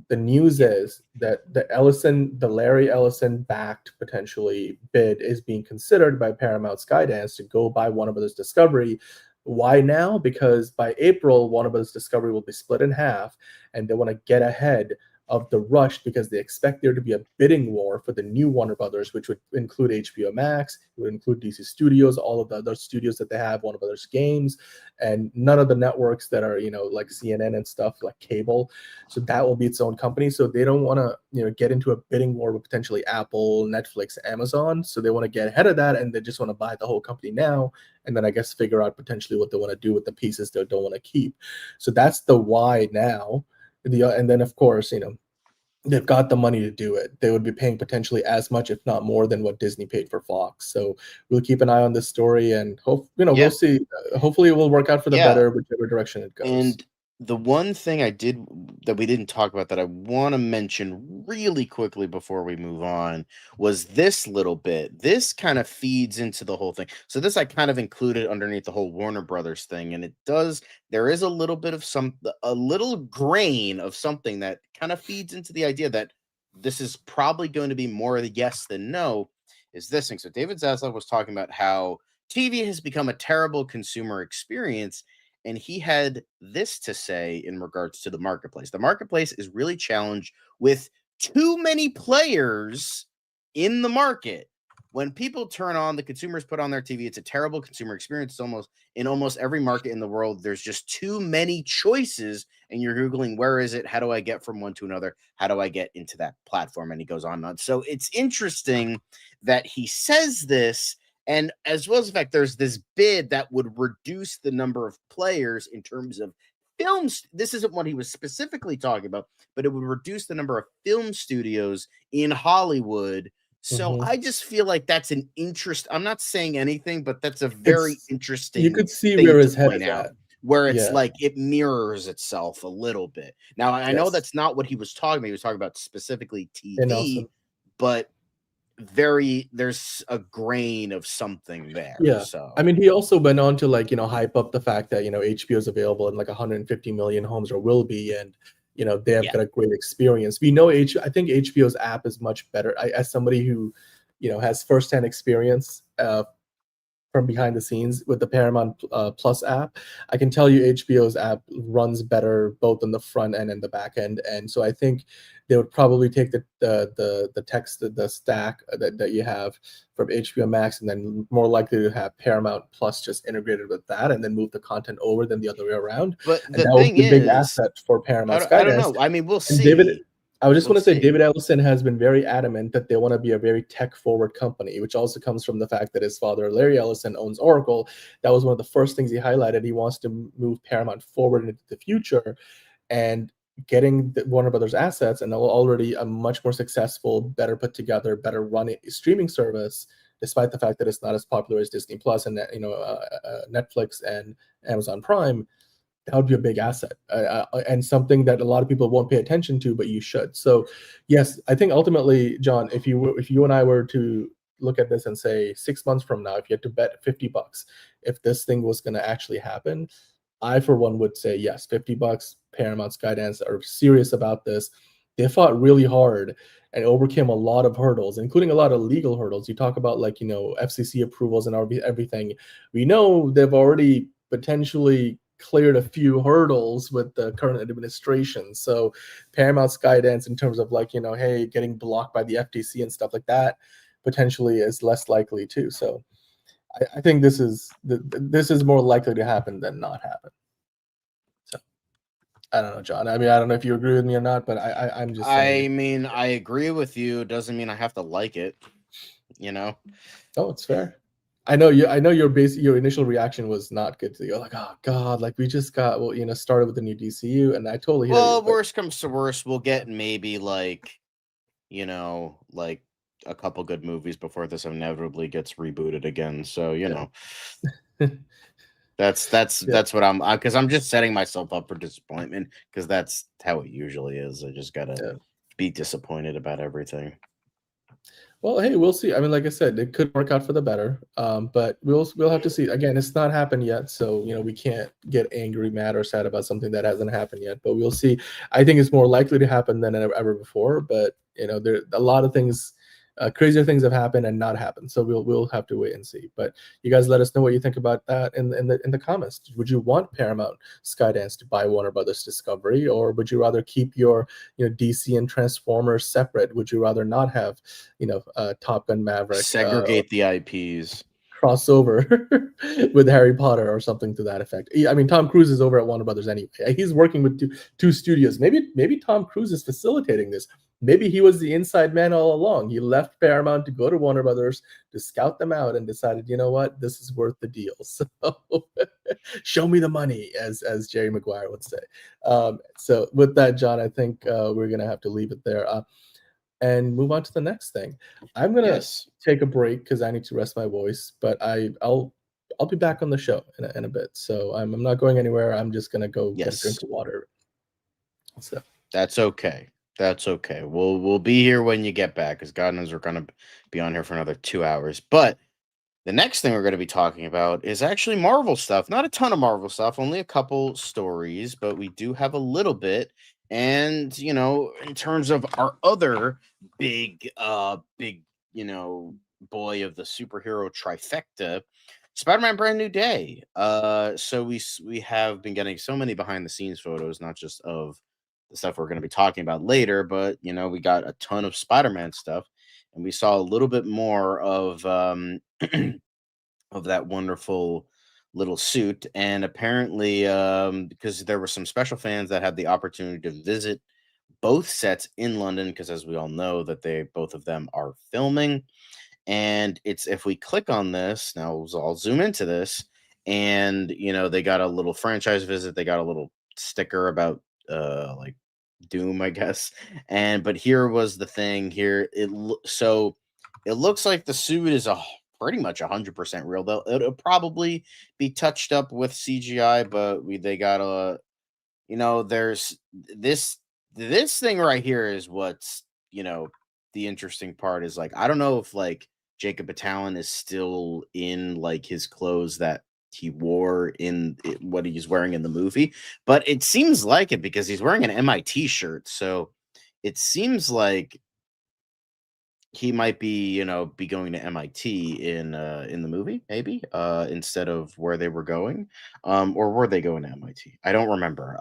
the news is that the Larry Ellison backed potentially bid is being considered by Paramount Skydance to go buy Warner Brothers Discovery. Why now? Because by April, Warner Brothers Discovery will be split in half, and they want to get ahead of the rush because they expect there to be a bidding war for the new Warner Brothers, which would include HBO Max, it would include DC Studios, all of the other studios that they have, Warner Brothers Games, and none of the networks that are, like CNN and stuff, like cable. So that will be its own company. So they don't want to, get into a bidding war with potentially Apple, Netflix, Amazon. So they want to get ahead of that, and they just want to buy the whole company now, and then I guess figure out potentially what they want to do with the pieces they don't want to keep. So that's the why now. And then of course, they've got the money to do it. They would be paying potentially as much, if not more, than what Disney paid for Fox. So we'll keep an eye on this story, and we'll see. Hopefully, it will work out for the better, whichever direction it goes. And the one thing that we didn't talk about that I want to mention really quickly before we move on was this little bit. This kind of feeds into the whole thing. So this I kind of included underneath the whole Warner Brothers thing, and there is a little bit of a little grain of something that kind of feeds into the idea that this is probably going to be more of the yes than no, is this thing. So David Zaslav was talking about how TV has become a terrible consumer experience, and he had this to say in regards to the marketplace. The marketplace is really challenged with too many players in the market. When people turn on, the consumers put on their TV, it's a terrible consumer experience. It's in almost every market in the world, there's just too many choices, and you're Googling, where is it? How do I get from one to another? How do I get into that platform? And he goes on and on. So it's interesting that he says this, and as well as the fact there's this bid that would reduce the number of players in terms of films. This isn't what he was specifically talking about, but it would reduce the number of film studios in Hollywood. So I just feel like that's an interest. I'm not saying anything, but that's a very interesting. You could see where his head is at. Where it's like it mirrors itself a little bit. Now, I know that's not what he was talking about. He was talking about specifically TV, but there's a grain of something there. Yeah. So I mean, he also went on to hype up the fact that HBO is available in 150 million homes, or will be, and they have got a great experience. We know I think HBO's app is much better. As somebody who has firsthand experience from behind the scenes with the Paramount Plus app, I can tell you HBO's app runs better both on the front end and the back end. And so I think they would probably take the stack that you have from HBO Max, and then more likely to have Paramount Plus just integrated with that, and then move the content over than the other way around. But and the that thing would be a big is, asset for Paramount Skydance. I don't know. I mean, we'll see. I just want to say David Ellison has been very adamant that they want to be a very tech-forward company, which also comes from the fact that his father, Larry Ellison, owns Oracle. That was one of the first things he highlighted. He wants to move Paramount forward into the future, and getting the Warner Brothers assets and already a much more successful, better put together, better run streaming service, despite the fact that it's not as popular as Disney Plus and Netflix and Amazon Prime. That would be a big asset and something that a lot of people won't pay attention to, but you should. So yes, I think ultimately, John, if you and I were to look at this and say 6 months from now, if you had to bet $50, if this thing was going to actually happen, I, for one, would say yes, $50. Paramount Skydance are serious about this. They fought really hard and overcame a lot of hurdles, including a lot of legal hurdles. You talk about FCC approvals and everything. We know they've already potentially cleared a few hurdles with the current administration. So Paramount Skydance, in terms of hey, getting blocked by the FTC and stuff like that, potentially is less likely too. So I think this is more likely to happen than not happen. So I don't know, John. I mean, I don't know if you agree with me or not, but I'm just saying. I mean, I agree with you. It doesn't mean I have to like it, Oh, it's fair. I know you. I know your initial reaction was not good. You're like, oh God, like we just got started with the new DCU, and I totally hear you. Well, But worst comes to worst, we'll get maybe like, like a couple good movies before this inevitably gets rebooted again. So, yeah, that's what I'm because I'm just setting myself up for disappointment because that's how it usually is. I just gotta yeah. be disappointed about everything. Well, hey, we'll see. I mean, like I said, it could work out for the better. But we'll have to see. Again, it's not happened yet, so we can't get angry, mad, or sad about something that hasn't happened yet. But we'll see. I think it's more likely to happen than ever before. But there a lot of things, crazier things have happened and not happened. So we'll have to wait and see. But you guys, let us know what you think about that in the comments. Would you want Paramount Skydance to buy Warner Brothers Discovery, or would you rather keep your DC and Transformers separate? Would you rather not have Top Gun Maverick Segregate the IPs. crossover with Harry Potter or something to that effect? I mean, Tom Cruise is over at Warner Brothers anyway. He's working with two studios. Maybe Tom Cruise is facilitating this. Maybe he was the inside man all along. He left Paramount to go to Warner Brothers to scout them out and decided, you know what, this is worth the deal. So show me the money, as Jerry Maguire would say. So with that, John, I think we're gonna have to leave it there. And move on to the next thing. I'm gonna take a break because I need to rest my voice, but I'll be back on the show in a bit. So I'm not going anywhere. I'm just gonna go get a drink of water. So that's okay. That's okay. We'll be here when you get back, because God knows we're gonna be on here for another 2 hours. But the next thing we're going to be talking about is actually Marvel stuff. Not a ton of Marvel stuff, only a couple stories, but we do have a little bit. And, in terms of our other big, boy of the superhero trifecta, Spider-Man Brand New Day. So we have been getting so many behind the scenes photos, not just of the stuff we're going to be talking about later, but, we got a ton of Spider-Man stuff. And we saw a little bit more of of that wonderful little suit. And apparently, because there were some special fans that had the opportunity to visit both sets in London, because as we all know, that both of them are filming. And it's, if we click on this now, I'll zoom into this, and they got a little franchise visit. They got a little sticker about like Doom, I guess. But here was the thing. Here so it looks like the suit is pretty much 100% real. It'll probably be touched up with CGI, but they got there's this thing right here is what's the interesting part is, like, I don't know if like Jacob Batalon is still in like his clothes that he wore in what he's wearing in the movie, but it seems like it because he's wearing an MIT shirt. So it seems like he might be, be going to MIT in the movie, maybe, instead of where they were going, or were they going to MIT? I don't remember.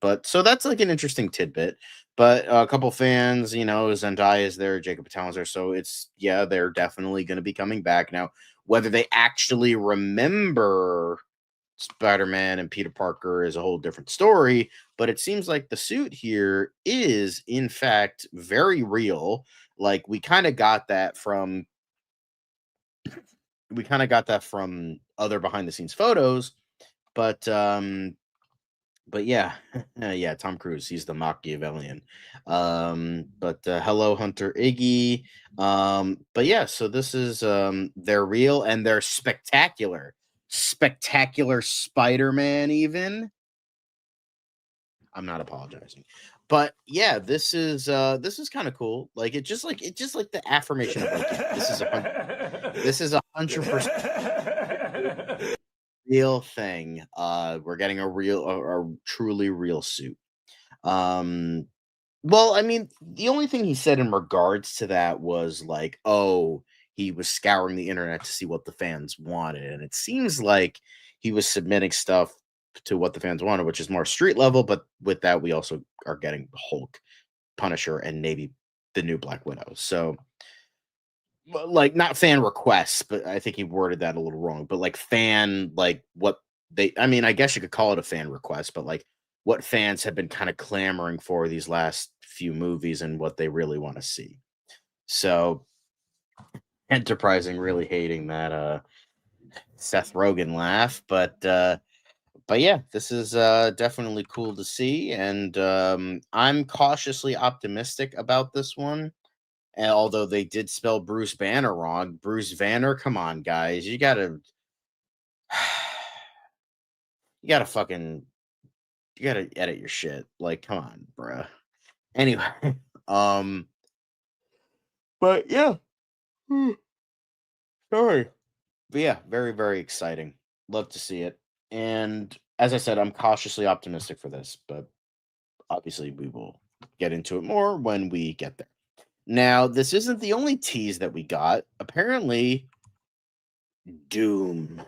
But so that's like an interesting tidbit. But a couple fans, Zendaya is there, Jacob Batalon's there, so they're definitely going to be coming back now. Whether they actually remember Spider-Man and Peter Parker is a whole different story, but it seems like the suit here is in fact very real. Like we kind of got that from other behind the scenes photos, but yeah, yeah, Tom Cruise, he's the Machiavellian. But hello, Hunter Iggy. But yeah, so this is they're real and they're spectacular Spider-Man. Even I'm not apologizing, but yeah, this is kind of cool. Like it's just like the affirmation of like this is 100% real thing. We're getting a truly real suit. Well, I mean, the only thing he said in regards to that was like, oh, he was scouring the internet to see what the fans wanted. And it seems like he was submitting stuff to what the fans wanted, which is more street level. But with that, we also are getting Hulk, Punisher, and maybe the new Black Widow. So, like, not fan requests, but I think he worded that a little wrong. But like fan, like what I mean, I guess you could call it a fan request, but like what fans have been kind of clamoring for these last few movies and what they really want to see. So Enterprising really hating that Seth Rogen laugh, but yeah, this is definitely cool to see, and I'm cautiously optimistic about this one. And although they did spell Bruce Banner wrong, Bruce Banner, come on, guys, you gotta fucking you gotta edit your shit. Like, come on, bruh. Anyway, um, but yeah, sorry. But yeah, very, very exciting. Love to see it. And as I said, I'm cautiously optimistic for this, but obviously we will get into it more when we get there. Now, this isn't the only tease that we got. Apparently, Doom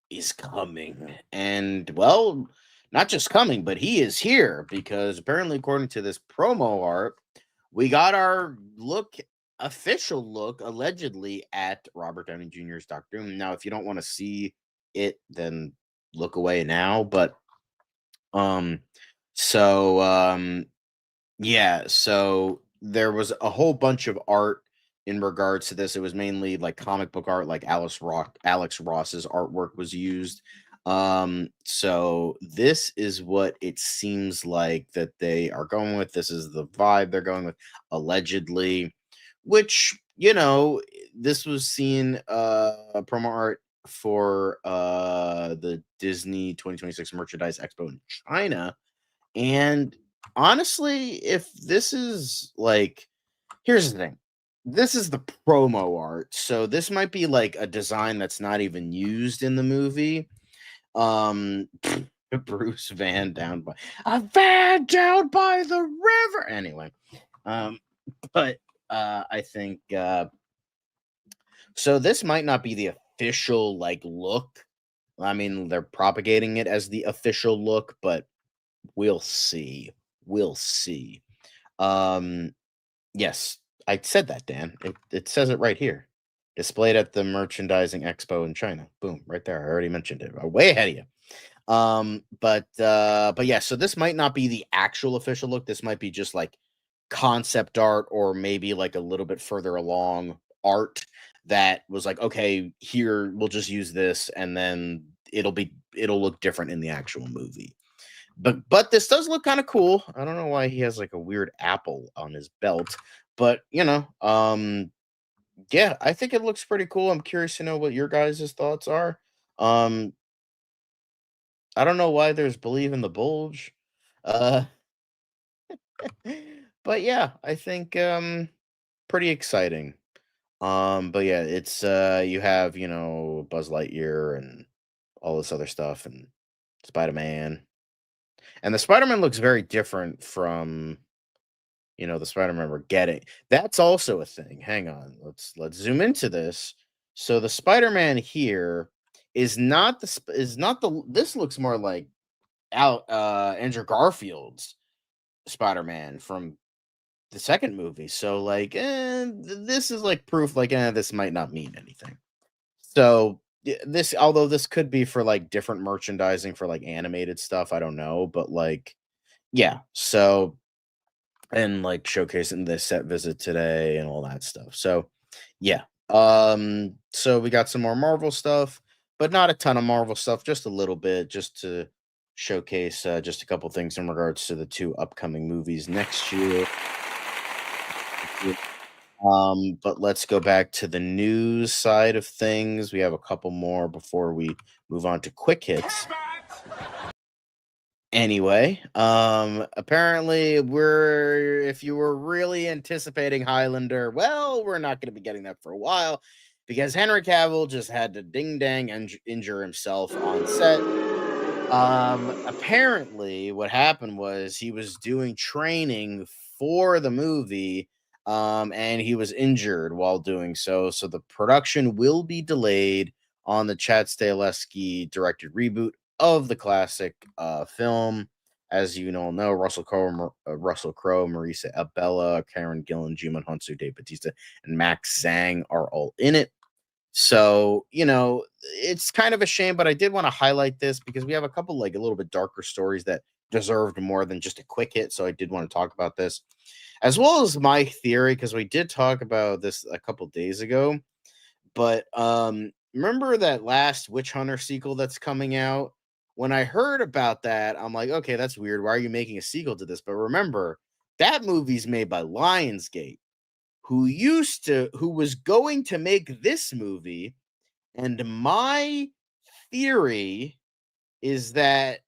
is coming. And, well, not just coming, but he is here because apparently, according to this promo art, we got our official look, allegedly, at Robert Downey Jr.'s Doctor Doom. Now, if you don't want to see it, then look away now. But, yeah, so there was a whole bunch of art in regards to this. It was mainly like comic book art, like Alex Ross's artwork was used. So this is what it seems like that they are going with. This is the vibe they're going with, allegedly, which, this was seen promo art for the Disney 2026 Merchandise Expo in China. And honestly, if this is like, here's the thing. This is the promo art. So this might be like a design that's not even used in the movie. Bruce Van down by a van down by the river. Anyway, but I think so this might not be the official like look. I mean, they're propagating it as the official look, but we'll see. We'll see. Yes, I said that, Dan. It says it right here. Displayed at the Merchandising Expo in China. Boom, right there. I already mentioned it. Way ahead of you. But yeah, so this might not be the actual official look. This might be just like concept art, or maybe like a little bit further along art that was like, okay, here we'll just use this, and then it'll look different in the actual movie. But this does look kind of cool. I don't know why he has like a weird apple on his belt, but yeah, I think it looks pretty cool. I'm curious to know what your guys' thoughts are. I don't know why there's Believe in the Bulge. Uh but yeah, I think pretty exciting. But yeah, it's you have, Buzz Lightyear and all this other stuff, and Spider-Man. And the Spider-Man looks very different from, the Spider-Man we're getting. That's also a thing. Hang on. Let's zoom into this. So the Spider-Man here is not this looks more like Andrew Garfield's Spider-Man from the second movie. So like this is like proof like this might not mean anything. So although this could be for like different merchandising for like animated stuff, I don't know, but like yeah, so and like showcasing the set visit today and all that stuff. So yeah. So we got some more Marvel stuff, but not a ton of Marvel stuff, just a little bit, just to showcase just a couple things in regards to the two upcoming movies next year. But let's go back to the news side of things. We have a couple more before we move on to quick hits. Anyway, apparently if you were really anticipating Highlander, well, we're not going to be getting that for a while because Henry Cavill just had to ding dang and injure himself on set. Apparently what happened was he was doing training for the movie, and he was injured while doing so. So the production will be delayed on the Chad Stahelski directed reboot of the classic film. As you all know, Russell Crowe, Marisa Abella, Karen Gillan, Jimon Hunsu, Dave Bautista, and Max Zhang are all in it. So, it's kind of a shame, but I did want to highlight this because we have a couple like a little bit darker stories that deserved more than just a quick hit. So I did want to talk about this, as well as my theory, because we did talk about this a couple days ago. But remember that last Witch Hunter sequel that's coming out? When I heard about that, I'm like, okay, that's weird. Why are you making a sequel to this? But remember, that movie's made by Lionsgate, who was going to make this movie. And my theory is that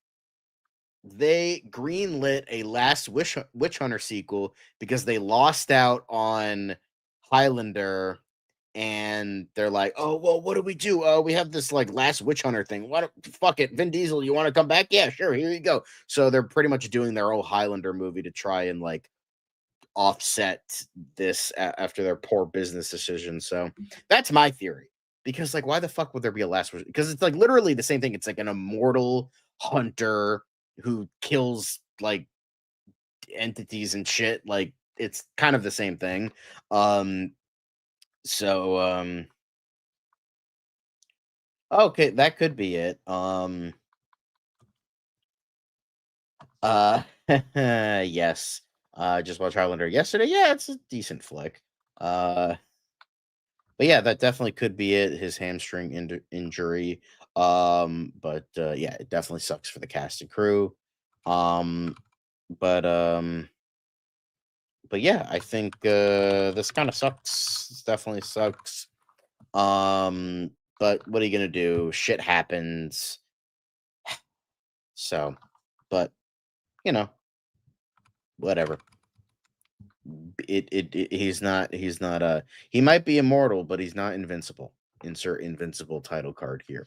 they greenlit a last Witch Hunter sequel because they lost out on Highlander, and they're like, oh well, what do we do? Oh, we have this like last Witch Hunter thing. What? Fuck it, Vin Diesel, you want to come back? Yeah, sure. Here you go. So they're pretty much doing their own Highlander movie to try and like offset this after their poor business decision. So that's my theory. Because like, why the fuck would there be a last? Because it's like literally the same thing. It's like an immortal hunter who kills like entities and shit. Like it's kind of the same thing. So okay, that could be it. Yes. Just watched Highlander yesterday. Yeah, it's a decent flick. But yeah, that definitely could be it. His hamstring injury. But yeah, it definitely sucks for the cast and crew. But yeah, I think this kind of sucks. This definitely sucks. But what are you gonna do? Shit happens. So, but you know, whatever. He's not he might be immortal, but he's not invincible. Insert invincible title card here.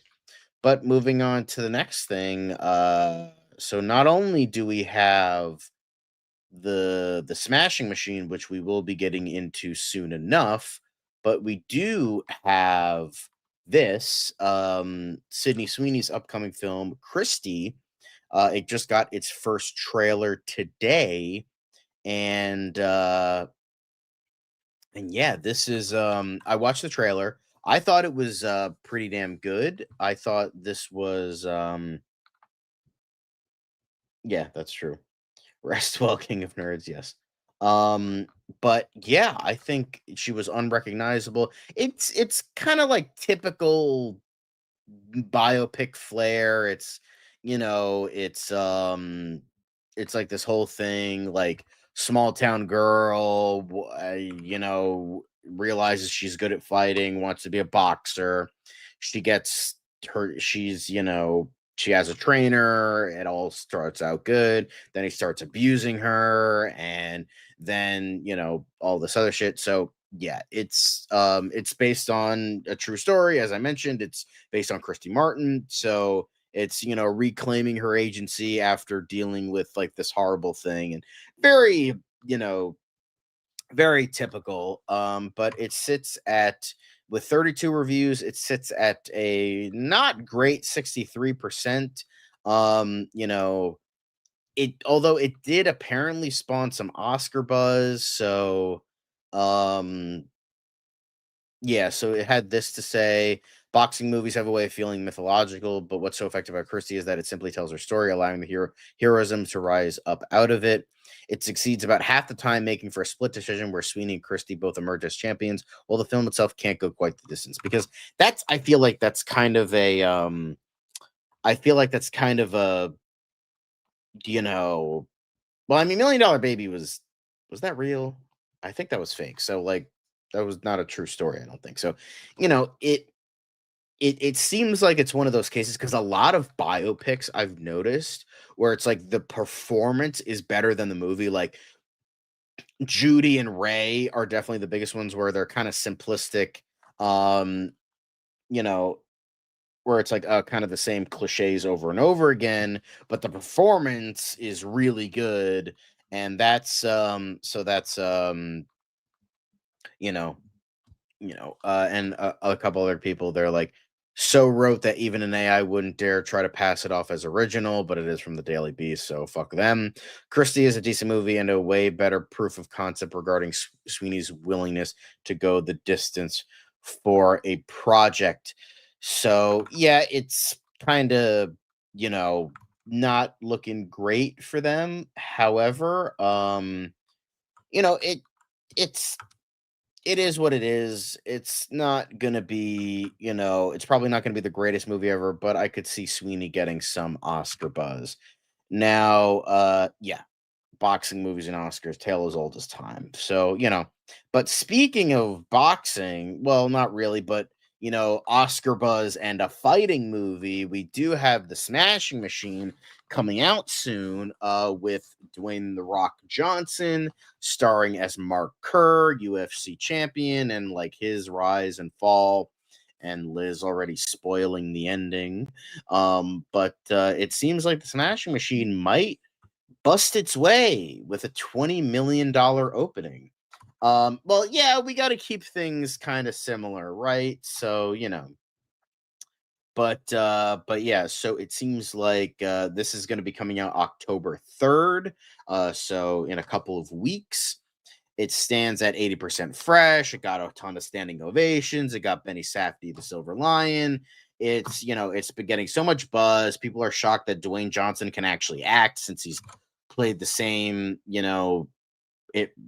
But moving on to the next thing, so not only do we have the smashing machine, which we will be getting into soon enough, but we do have this Sydney Sweeney's upcoming film Christie. It just got its first trailer today, and yeah, this is I watched the trailer. I thought it was pretty damn good. I thought this was yeah, that's true. Rest well, King of Nerds, yes. But yeah, I think she was unrecognizable. It's kind of like typical biopic flair. It's it's like this whole thing like small town girl realizes she's good at fighting, wants to be a boxer. She gets her she's she has a trainer. It all starts out good, then he starts abusing her, and then all this other shit. So yeah, it's based on a true story. As I mentioned, it's based on Christy Martin. So it's, reclaiming her agency after dealing with like this horrible thing, and very, very typical. But it sits at, with 32 reviews, it sits at a not great 63%. Although it did apparently spawn some Oscar buzz. So, yeah, so it had this to say: boxing movies have a way of feeling mythological, but what's so effective about Christie is that it simply tells her story, allowing the heroism to rise up out of it. It succeeds about half the time, making for a split decision where Sweeney and Christie both emerge as champions, while the film itself can't go quite the distance. Because I feel like that's kind of a well, I mean, $1 Million Baby was that real? I think that was fake. So like that was not a true story, I don't think. So, it seems like it's one of those cases, because a lot of biopics I've noticed where it's like the performance is better than the movie. Like Judy and Ray are definitely the biggest ones, where they're kind of simplistic, you know, where it's like kind of the same cliches over and over again, but the performance is really good. And that's you know, and a couple other people, they're like, so wrote that even an AI wouldn't dare try to pass it off as original, but it is from the Daily Beast, so fuck them. Christie is a decent movie and a way better proof of concept regarding Sweeney's willingness to go the distance for a project. So yeah, it's kind of not looking great for them. However, it's it is what it is. It's not gonna be, it's probably not gonna be the greatest movie ever, but I could see Sweeney getting some Oscar buzz. Now, yeah, boxing movies and Oscars, tale as old as time. So, but speaking of boxing, well, not really, but Oscar buzz and a fighting movie, we do have The Smashing Machine coming out soon, with Dwayne The Rock Johnson starring as Mark Kerr, UFC champion, and like his rise and fall. And Liz already spoiling the ending. But it seems like The Smashing Machine might bust its way with a $20 million opening. Well, yeah, we got to keep things kind of similar, right? So, but yeah, so it seems like this is going to be coming out October 3rd, so in a couple of weeks. It stands at 80% fresh. It got a ton of standing ovations. It got Benny Safdie, the Silver Lion. It's been getting so much buzz. People are shocked that Dwayne Johnson can actually act, since he's played the same, the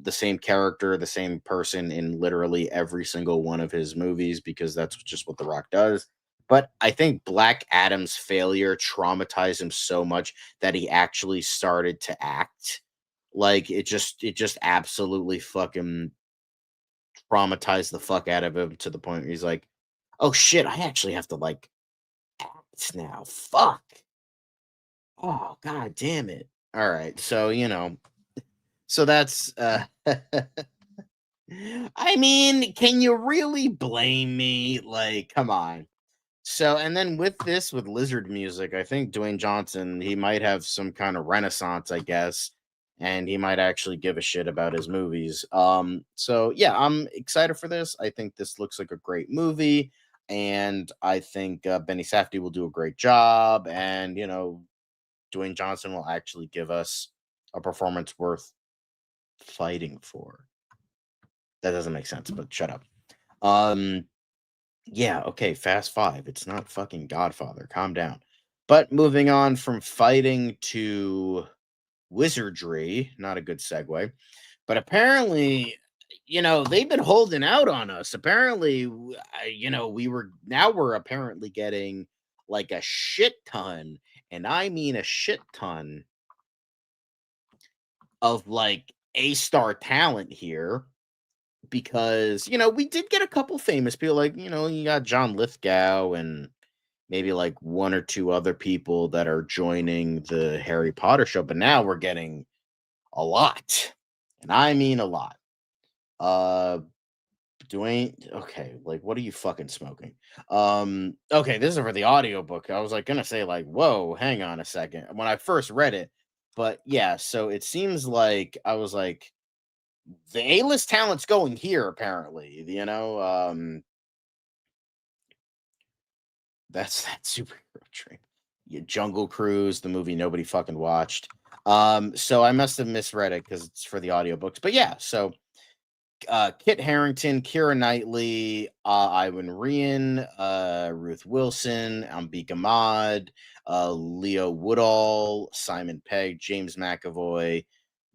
same character, the same person in literally every single one of his movies, because that's just what The Rock does. But I think Black Adam's failure traumatized him so much that he actually started to act. Like it just absolutely fucking traumatized the fuck out of him, to the point where he's like, "Oh shit, I actually have to like act now. Fuck. Oh god damn it." All right. So, so that's I mean, can you really blame me? Like, come on. So, and then with Lizard music, I think Dwayne Johnson, he might have some kind of renaissance, I guess, and he might actually give a shit about his movies. So yeah, I'm excited for this. I think this looks like a great movie, and I think Benny Safdie will do a great job, and Dwayne Johnson will actually give us a performance worth fighting for. That doesn't make sense, but shut up. Yeah, okay, Fast Five. It's not fucking Godfather. Calm down. But moving on from fighting to wizardry, not a good segue. But apparently, they've been holding out on us. Apparently, we're apparently getting like a shit ton, and I mean a shit ton of like A-star talent here. Because we did get a couple famous people, like you got John Lithgow and maybe like one or two other people that are joining the Harry Potter show, but now we're getting a lot, and I mean a lot. Dwayne, okay, like what are you fucking smoking? Okay, this is for the audiobook. I was like gonna say like, whoa, hang on a second, when I first read it, but yeah, so it seems like I was like, the A-list talent's going here, apparently. That's that superhero train. Yeah, Jungle Cruise, the movie nobody fucking watched. So I must have misread it because it's for the audiobooks. But yeah, so Kit Harington, Keira Knightley, Ivan Ryan, Ruth Wilson, Ambika Ahmad, Leo Woodall, Simon Pegg, James McAvoy,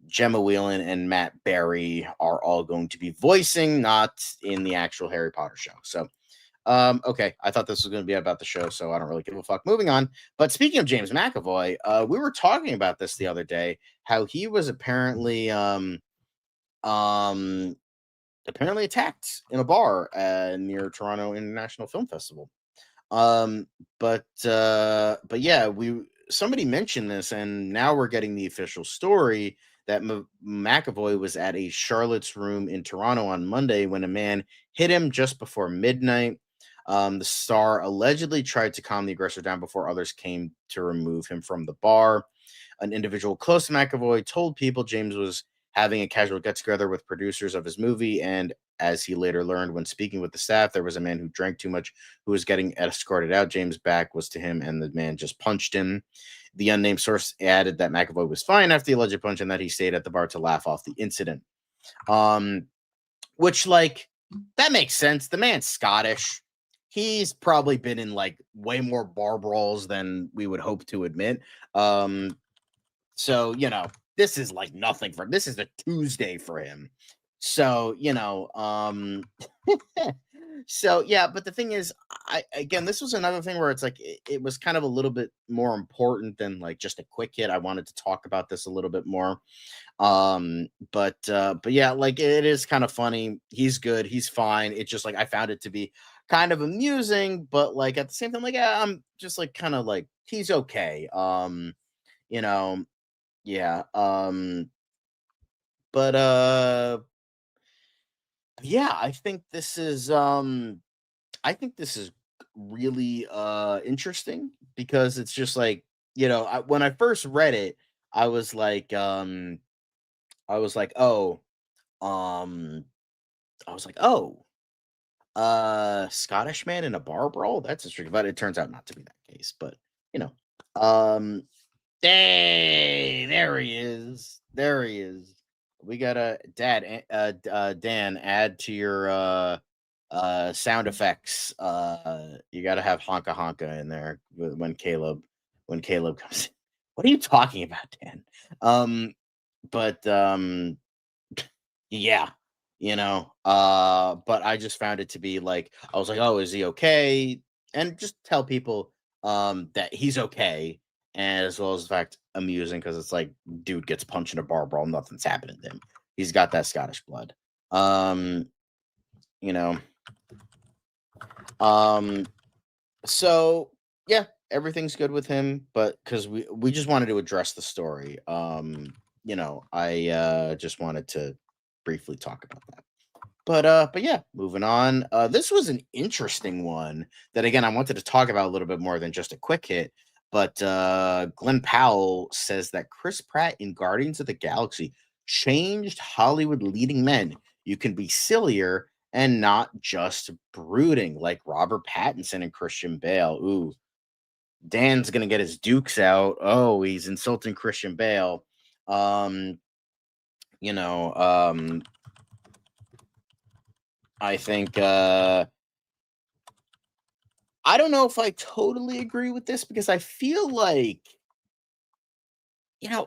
Gemma Whelan, and Matt Berry are all going to be voicing, not in the actual Harry Potter show. So, okay, I thought this was going to be about the show, so I don't really give a fuck. Moving on. But speaking of James McAvoy, we were talking about this the other day, how he was apparently attacked in a bar near Toronto International Film Festival. But yeah, somebody mentioned this, and now we're getting the official story that McAvoy was at a Charlotte's Room in Toronto on Monday when a man hit him just before midnight. The star allegedly tried to calm the aggressor down before others came to remove him from the bar. An individual close to McAvoy told People James was having a casual get-together with producers of his movie, and as he later learned when speaking with the staff, there was a man who drank too much who was getting escorted out. James' back was to him, and the man just punched him. The unnamed source added that McAvoy was fine after the alleged punch and that he stayed at the bar to laugh off the incident. Which, like, that makes sense. The man's Scottish. He's probably been in, like, way more bar brawls than we would hope to admit. So, this is, like, nothing for him. This is a Tuesday for him. So, so yeah, but the thing is, this was another thing where it's like it was kind of a little bit more important than like just a quick hit. I wanted to talk about this a little bit more. But yeah, like it is kind of funny. He's good, he's fine. It's just like I found it to be kind of amusing, but like at the same time, like yeah, I'm just like kind of like he's okay. You know, yeah. But yeah, I think this is really interesting because it's just like, when I first read it, I was like I was like, "Oh, um I was like, "Oh, Scottish man in a bar brawl? That's interesting." But it turns out not to be that case, but you know. Um Hey, there he is. There he is. We got a Dan, add to your sound effects. You got to have honka honka in there when Caleb comes in. What are you talking about, Dan? But yeah, but I just found it to be like I was like, "Oh, is he okay?" And just tell people that he's okay, and as well as the fact amusing because it's like dude gets punched in a bar brawl, nothing's happening to him. He's got that Scottish blood. You know. Um so yeah, everything's good with him, but because we just wanted to address the story. I just wanted to briefly talk about that. But yeah, moving on. This was an interesting one that again I wanted to talk about a little bit more than just a quick hit. But Glenn Powell says that Chris Pratt in Guardians of the Galaxy changed Hollywood leading men. You can be sillier and not just brooding like Robert Pattinson and Christian Bale. Ooh, Dan's gonna get his dukes out. Oh, he's insulting Christian Bale. Um, you know, I think I don't know if I totally agree with this because I feel like,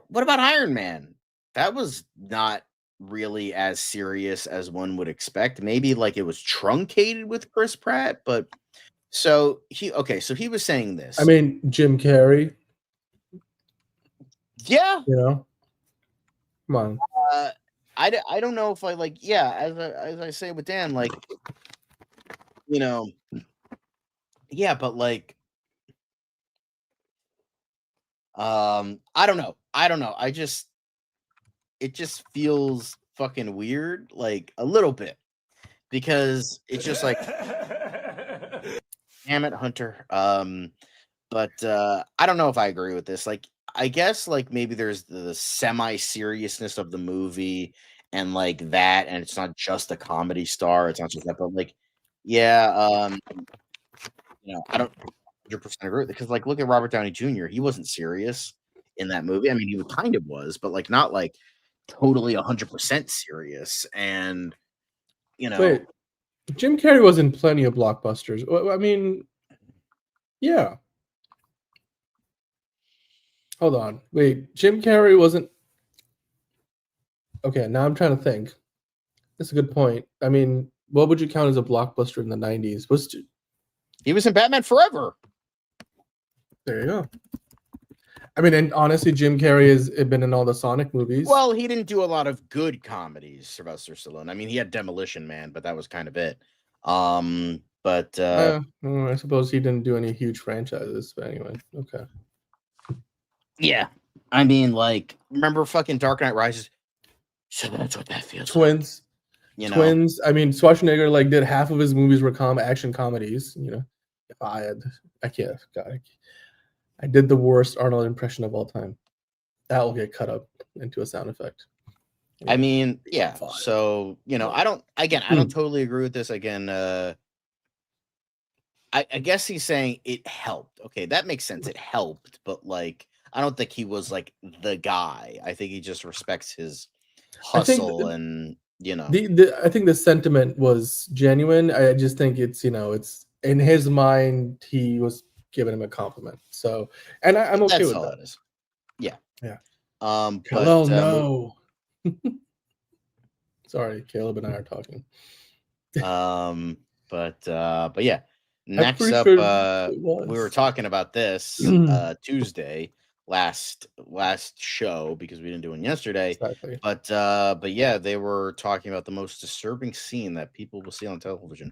what about Iron Man? That was not really as serious as one would expect. Maybe like it was truncated with Chris Pratt, but so he was saying I this. mean, Jim Carrey, Yeah. Come on. I don't know if I like, yeah, as I say with Dan, like, yeah, but like, I don't know. It just feels fucking weird, like a little bit, because it's just like, damn it, Hunter. But I don't know if I agree with this. Like, I guess like maybe there's the semi seriousness of the movie and like that, and it's not just a comedy star. It's not just that, but like, yeah, I don't 100% agree with it because like look at Robert Downey Jr. He wasn't serious in that movie. I mean, he kind of was, but like not like totally 100% serious. And Wait, Jim Carrey was in plenty of blockbusters. I mean, yeah. Hold on. Wait, Jim Carrey wasn't. Okay, now I'm trying to think. That's a good point. I mean, what would you count as a blockbuster in the 90s? he was in Batman Forever. There you go. I mean, and honestly, Jim Carrey has been in all the Sonic movies. Well, he didn't do a lot of good comedies, Sylvester Stallone. I mean, he had Demolition Man, but that was kind of it. But I suppose he didn't do any huge franchises, but anyway, okay. Yeah. I mean, like, remember fucking Dark Knight Rises? So that's what that feels Twins. like. Twins. I mean, Schwarzenegger like did half of his movies were action comedies. I can't. God, I did the worst Arnold impression of all time. That will get cut up into a sound effect. I mean, yeah. So I don't totally agree with this. Again, I guess he's saying it helped. Okay, that makes sense. It helped, but like, I don't think he was like the guy. I think he just respects his hustle and. I think the sentiment was genuine. I just think it's in his mind he was giving him a compliment. So, and I'm okay with that. It is. Yeah. Yeah. But no. Sorry, Caleb and I are talking. But yeah. I'm Next pretty up, sure it was. we were talking about this Tuesday, last show, because we didn't do one yesterday. Exactly. But yeah, they were talking about the most disturbing scene that people will see on television.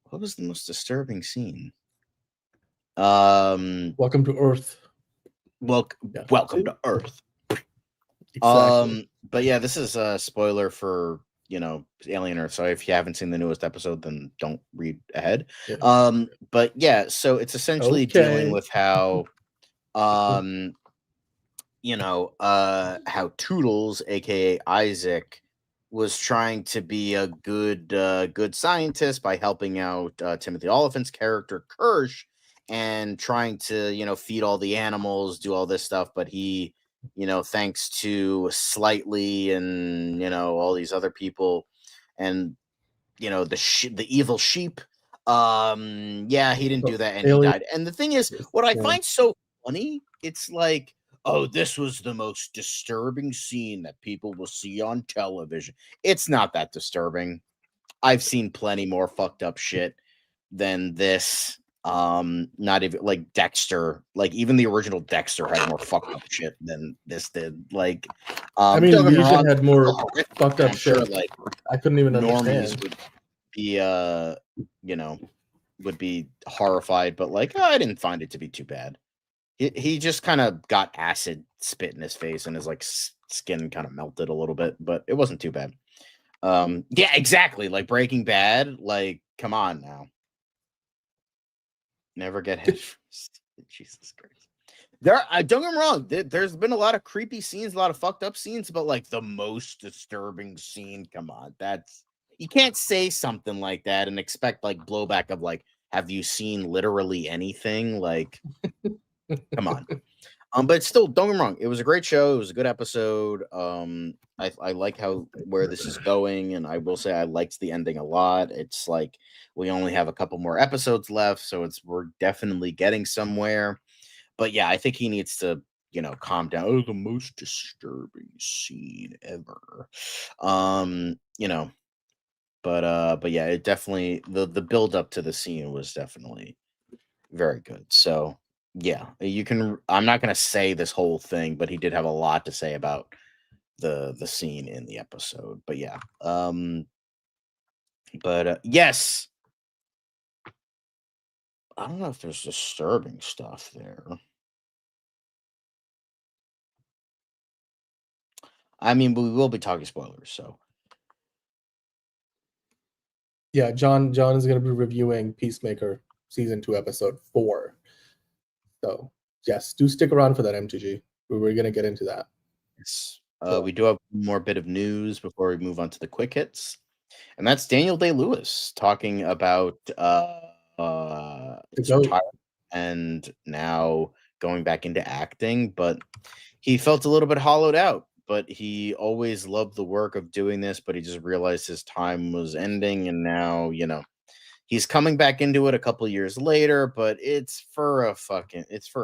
What was the most disturbing scene? Welcome to Earth. Welcome to Earth. Exactly. But yeah, this is a spoiler for, Alien Earth. So if you haven't seen the newest episode, then don't read ahead. Yeah. But yeah, so it's essentially dealing with how how Toodles, aka Isaac, was trying to be a good scientist by helping out Timothy Oliphant's character Kirsch, and trying to feed all the animals, do all this stuff, but he, thanks to Slightly and all these other people, and the evil sheep, yeah, he didn't do that, and he died. And the thing is, what I find so funny, it's like, oh, this was the most disturbing scene that people will see on television. It's not that disturbing. I've seen plenty more fucked up shit than this. Not even like Dexter, like even the original Dexter had more fucked up shit than this did. Like, I mean, Legion had more fucked up shit. Sure, like, I couldn't even normies understand. Would be horrified, but like, I didn't find it to be too bad. He just kind of got acid spit in his face, and his like skin kind of melted a little bit, but it wasn't too bad. Yeah, exactly. Like Breaking Bad. Like, come on now. Never get hit first. Jesus Christ. Don't get me wrong. There's been a lot of creepy scenes, a lot of fucked up scenes, but like the most disturbing scene, come on. You can't say something like that and expect like blowback of like, have you seen literally anything? Like, come on. But still, don't get me wrong. It was a great show. It was a good episode. I like where this is going, and I will say I liked the ending a lot. It's like we only have a couple more episodes left, so we're definitely getting somewhere. But yeah, I think he needs to, calm down. Oh, the most disturbing scene ever. But yeah, it definitely the build up to the scene was definitely very good. So yeah, I'm not gonna say this whole thing, but he did have a lot to say about the scene in the episode. But yeah, yes, I don't know if there's disturbing stuff there. I mean, we will be talking spoilers, so yeah. John is going to be reviewing Peacemaker season 2, episode 4. So yes, do stick around for that, MTG. We're going to get into that. Yes. We do have one more bit of news before we move on to the quick hits, and that's Daniel Day-Lewis talking about his retirement and now going back into acting, but he felt a little bit hollowed out. But he always loved the work of doing this, but he just realized his time was ending, and now he's coming back into it a couple years later. But it's for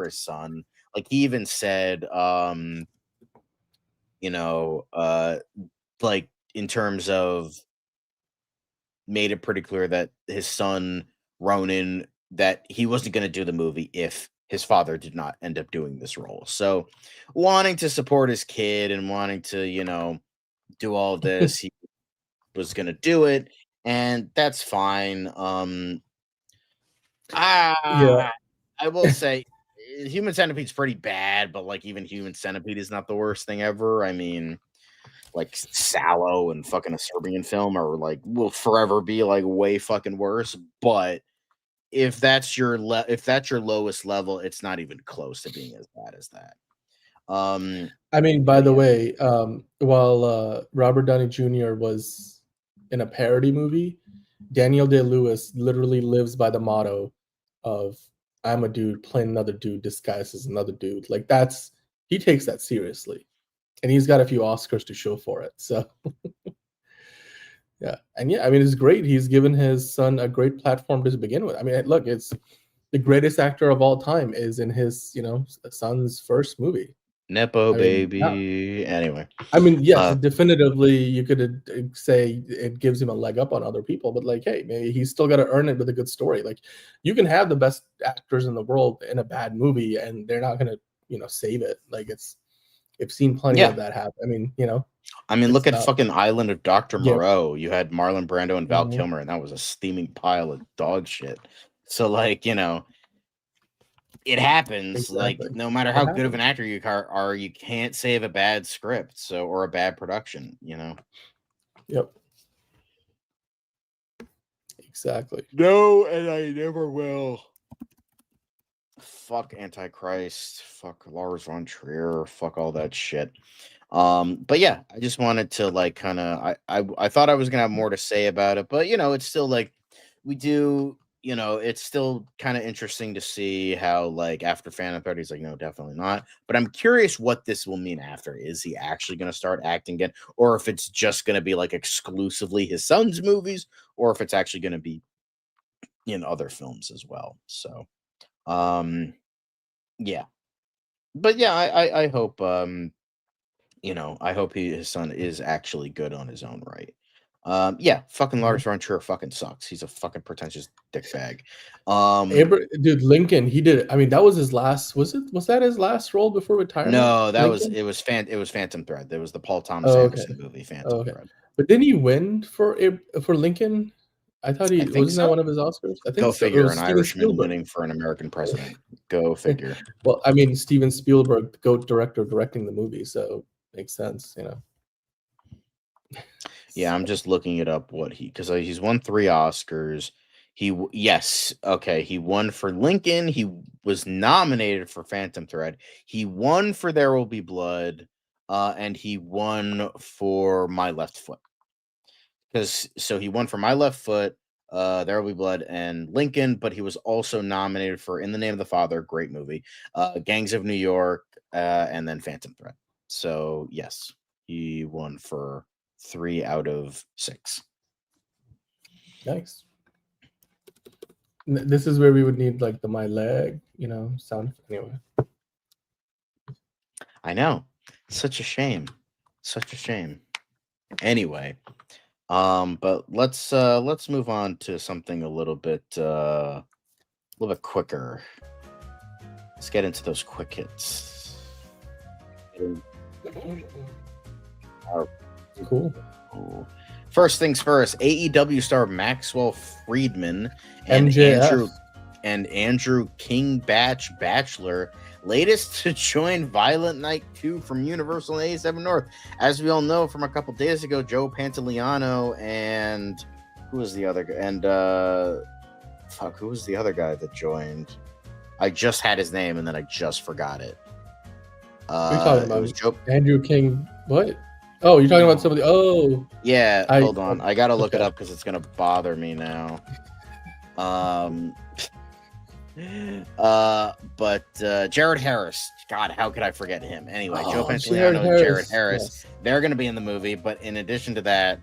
his son. Like he even said, like in terms of made it pretty clear that his son Ronan, that he wasn't going to do the movie if his father did not end up doing this role. So wanting to support his kid and wanting to, do all of this, he was going to do it, and that's fine. Yeah. I will say Human Centipede's pretty bad, but like even Human Centipede is not the worst thing ever. I mean, like Sallow and fucking a Serbian film are like will forever be like way fucking worse. But if that's your lowest level, it's not even close to being as bad as that. I mean, by the way, while Robert Downey Jr. was in a parody movie, Daniel Day-Lewis literally lives by the motto of "I'm a dude playing another dude disguised as another dude." Like he takes that seriously, and he's got a few Oscars to show for it. So. Yeah, and yeah, I mean, it's great. He's given his son a great platform to begin with. I mean, look, it's the greatest actor of all time is in his, son's first movie. Nepo I mean, baby. Anyway, I mean, yes, Uh, definitively, you could say it gives him a leg up on other people, but like, hey, maybe he's still got to earn it with a good story. Like, you can have the best actors in the world in a bad movie, and they're not gonna, save it. Like, I've seen plenty yeah. of that happen. I mean, I mean, it's look at not. fucking Island of Dr. Yeah. Moreau. You had Marlon Brando and Val Mhm. Kilmer, and that was a steaming pile of dog shit. So, like, it happens. Exactly. Like, no matter It how good of happens. an actor you are, you can't save a bad script, or a bad production. Yep. Exactly. No, and I never will. Fuck Antichrist. Fuck Lars von Trier. Fuck all that shit. But yeah, I just wanted to like kind of I thought I was gonna have more to say about it, but it's still like we do. It's still kind of interesting to see how like after Phantom Thread, he's like, no, definitely not. But I'm curious what this will mean after. Is he actually gonna start acting again, or if it's just gonna be like exclusively his son's movies, or if it's actually gonna be in other films as well. So, yeah, but yeah, I hope I hope his son is actually good on his own right. Yeah, fucking Lars von Trier fucking sucks. He's a fucking pretentious dickbag. Dude, Lincoln, he did. I mean, that was his last. Was that his last role before retirement? No, Lincoln. it was Phantom Thread. There was the Paul Thomas Oh, okay. Anderson movie, Oh, Phantom okay. Thread. But didn't he win for Lincoln? I thought I think wasn't so. that one of his Oscars? I think Go so. It figure. was An Steven Irishman Spielberg. winning for an American president. Go figure. Well, I mean, Steven Spielberg, the GOAT director, directing the movie, so makes sense, Yeah, I'm just looking it up because he's won 3 Oscars. Yes, okay, he won for Lincoln. He was nominated for Phantom Thread. He won for There Will Be Blood, and he won for My Left Foot. So he won for My Left Foot, There Will Be Blood, and Lincoln, but he was also nominated for In the Name of the Father, great movie, Gangs of New York, and then Phantom Thread. So yes, he won for 3 out of 6. Nice. This is where we would need like the my leg, sound. Anyway, I know. Such a shame. Such a shame. Anyway, but let's move on to something a little bit quicker. Let's get into those quick hits. cool. First things first, AEW star Maxwell Friedman and MJF. Andrew King Bachelor, latest to join Violent Night 2 from Universal and 87 North. As we all know from a couple days ago, Joe Pantoliano and who was the other guy? And who was the other guy that joined? I just had his name and then I just forgot it. What are you talking about? It was Joe. Andrew King. What? Oh, you're talking about somebody. Oh, yeah. Hold on, I gotta look it up because it's gonna bother me now. But Jared Harris. God, how could I forget him? Anyway, Joe Pantoliano and Jared Harris. Yes. They're gonna be in the movie, but in addition to that,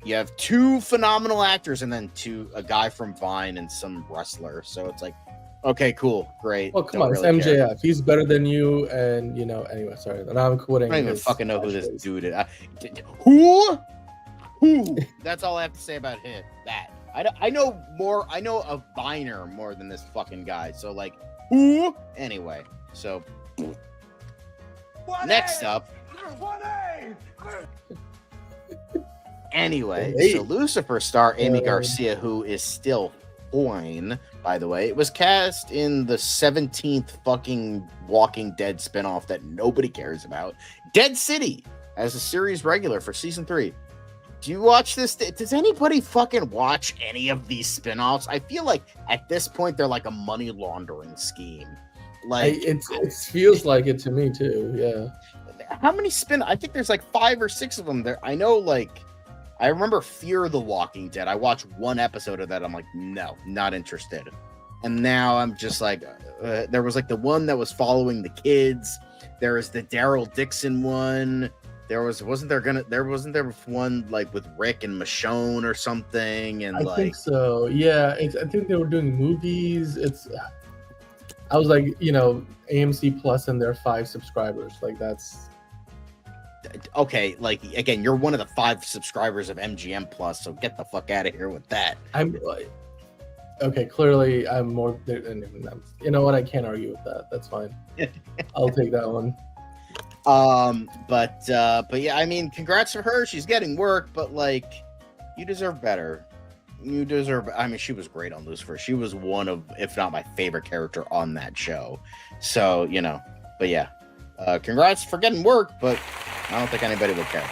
you have 2 phenomenal actors and then a guy from Vine and some wrestler. So it's like, okay, cool, great. Well, come on, it's MJF. Care. He's better than you, and anyway, sorry. Now I'm quitting. I don't even fucking know who this dude is. Who? That's all I have to say about him. I know more. I know a Viner more than this fucking guy. So like, who? Anyway, so next up. Anyway, so Lucifer star Amy Garcia, who is still fine, by the way, was cast in the 17th fucking Walking Dead spinoff that nobody cares about, Dead City, as a series regular for season 3. Do you watch this? Does anybody fucking watch any of these spinoffs? I feel like at this point they're like a money laundering scheme. Like it feels like it to me too. Yeah. How many I think there's like 5 or 6 of them there. I know, like, I remember Fear the Walking Dead. I watched 1 episode of that. I'm like, no, not interested. And now I'm just like, there was like the one that was following the kids. There was the Daryl Dixon one. Wasn't there one like with Rick and Michonne or something? And I think so. Yeah, I think they were doing movies. I was like, AMC Plus and their 5 subscribers. Like that's Okay, like again, you're one of the 5 subscribers of MGM Plus, so get the fuck out of here with that. I'm like, okay, clearly I'm more. You know what? I can't argue with that. That's fine. I'll take that one. But yeah, I mean, congrats to her. She's getting work, but like, you deserve better. You deserve. I mean, she was great on Lucifer. She was one of, if not my favorite character on that show. So but yeah, congrats for getting work, but I don't think anybody would care.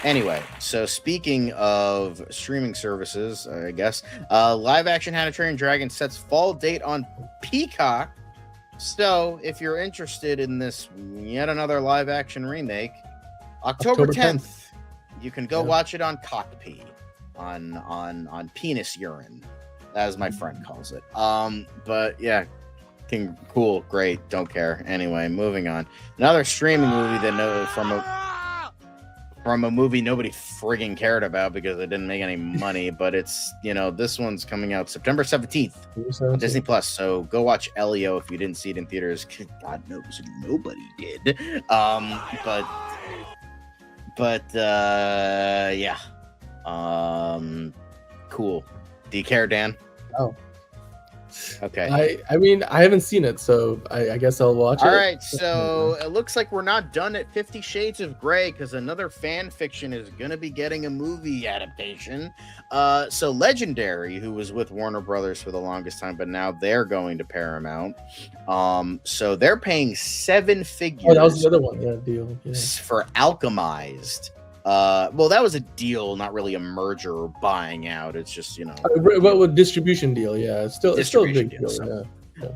Anyway, so speaking of streaming services, I guess live action How to Train Your Dragon sets fall date on Peacock. So if you're interested in this yet another live action remake, October 10th, you can go watch it on Cockpea, on penis urine, as my friend calls it. But yeah, cool, great, don't care. Anyway, moving on. Another streaming movie from a movie nobody frigging cared about because it didn't make any money, but it's this one's coming out September 17th on Disney Plus. So go watch Elio if you didn't see it in theaters. God knows nobody did. But yeah. Cool. Do you care, Dan? Oh. Okay. I mean, I haven't seen it, so I guess I'll watch it. All right, so it looks like we're not done at 50 Shades of Grey because another fan fiction is going to be getting a movie adaptation. So Legendary, who was with Warner Brothers for the longest time, but now they're going to Paramount. So they're paying 7 figures. Oh, that was the other one. Yeah, deal. Yeah. For Alchemized. Well, that was a deal, not really a merger or buying out. It's just well, with distribution deal, yeah, it's still a big deal. So, yeah.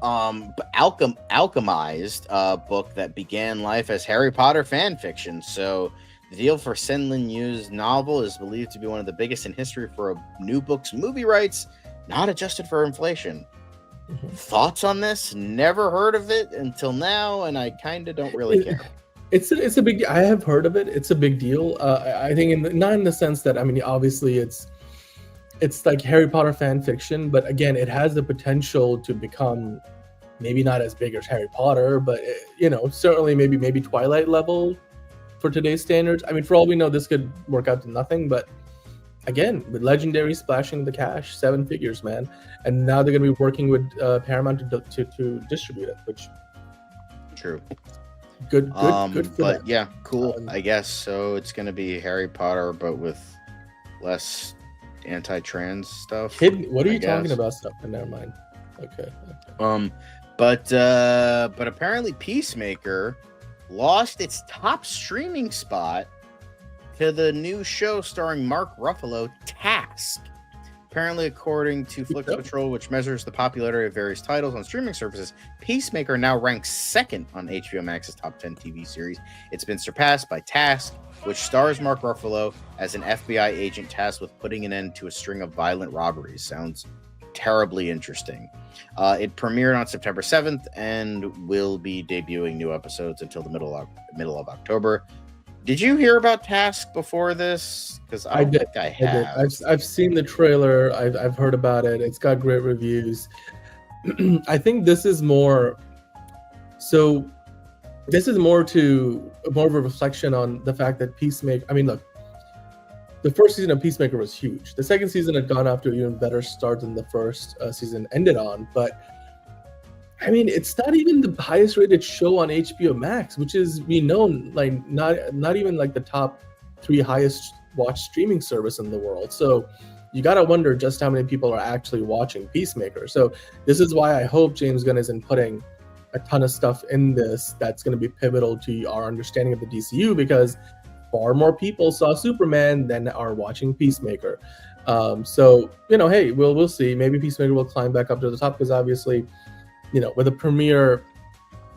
But Alchemized, book that began life as Harry Potter fan fiction. So the deal for Senlin Yu's novel is believed to be one of the biggest in history for a new book's movie rights, not adjusted for inflation. Mm-hmm. Thoughts on this? Never heard of it until now, and I kind of don't really care. It's a big. I have heard of it. It's a big deal. I think not in the sense that obviously it's like Harry Potter fan fiction, but again, it has the potential to become maybe not as big as Harry Potter, but certainly maybe Twilight level for today's standards. I mean, for all we know, this could work out to nothing. But again, with Legendary splashing the cash, 7 figures, man, and now they're going to be working with Paramount to distribute it, which true. Good for but them. Yeah, cool. I guess so. It's gonna be Harry Potter, but with less anti-trans stuff. What are you talking about? Stuff? Never mind. Okay. But apparently Peacemaker lost its top streaming spot to the new show starring Mark Ruffalo, Task. Apparently, according to Flix Patrol, which measures the popularity of various titles on streaming services, Peacemaker now ranks 2nd on HBO Max's top 10 TV series. It's been surpassed by Task, which stars Mark Ruffalo as an FBI agent tasked with putting an end to a string of violent robberies. Sounds terribly interesting. It premiered on September 7th and will be debuting new episodes until the middle of October. Did you hear about Task before this? Because I did. I have. I've seen the trailer. I've heard about it. It's got great reviews. I think this is more. So, this is more of a reflection on the fact that Peacemaker. I mean, look, the first season of Peacemaker was huge. The second season had gone off to an even better start than the first season ended on, but. I mean, it's not even the highest rated show on HBO Max, which is like not even like the top 3 highest watched streaming service in the world. So you gotta wonder just how many people are actually watching Peacemaker. So this is why I hope James Gunn isn't putting a ton of stuff in this that's going to be pivotal to our understanding of the DCU, because far more people saw Superman than are watching Peacemaker. So hey, we'll see. Maybe Peacemaker will climb back up to the top, because obviously. With a premiere,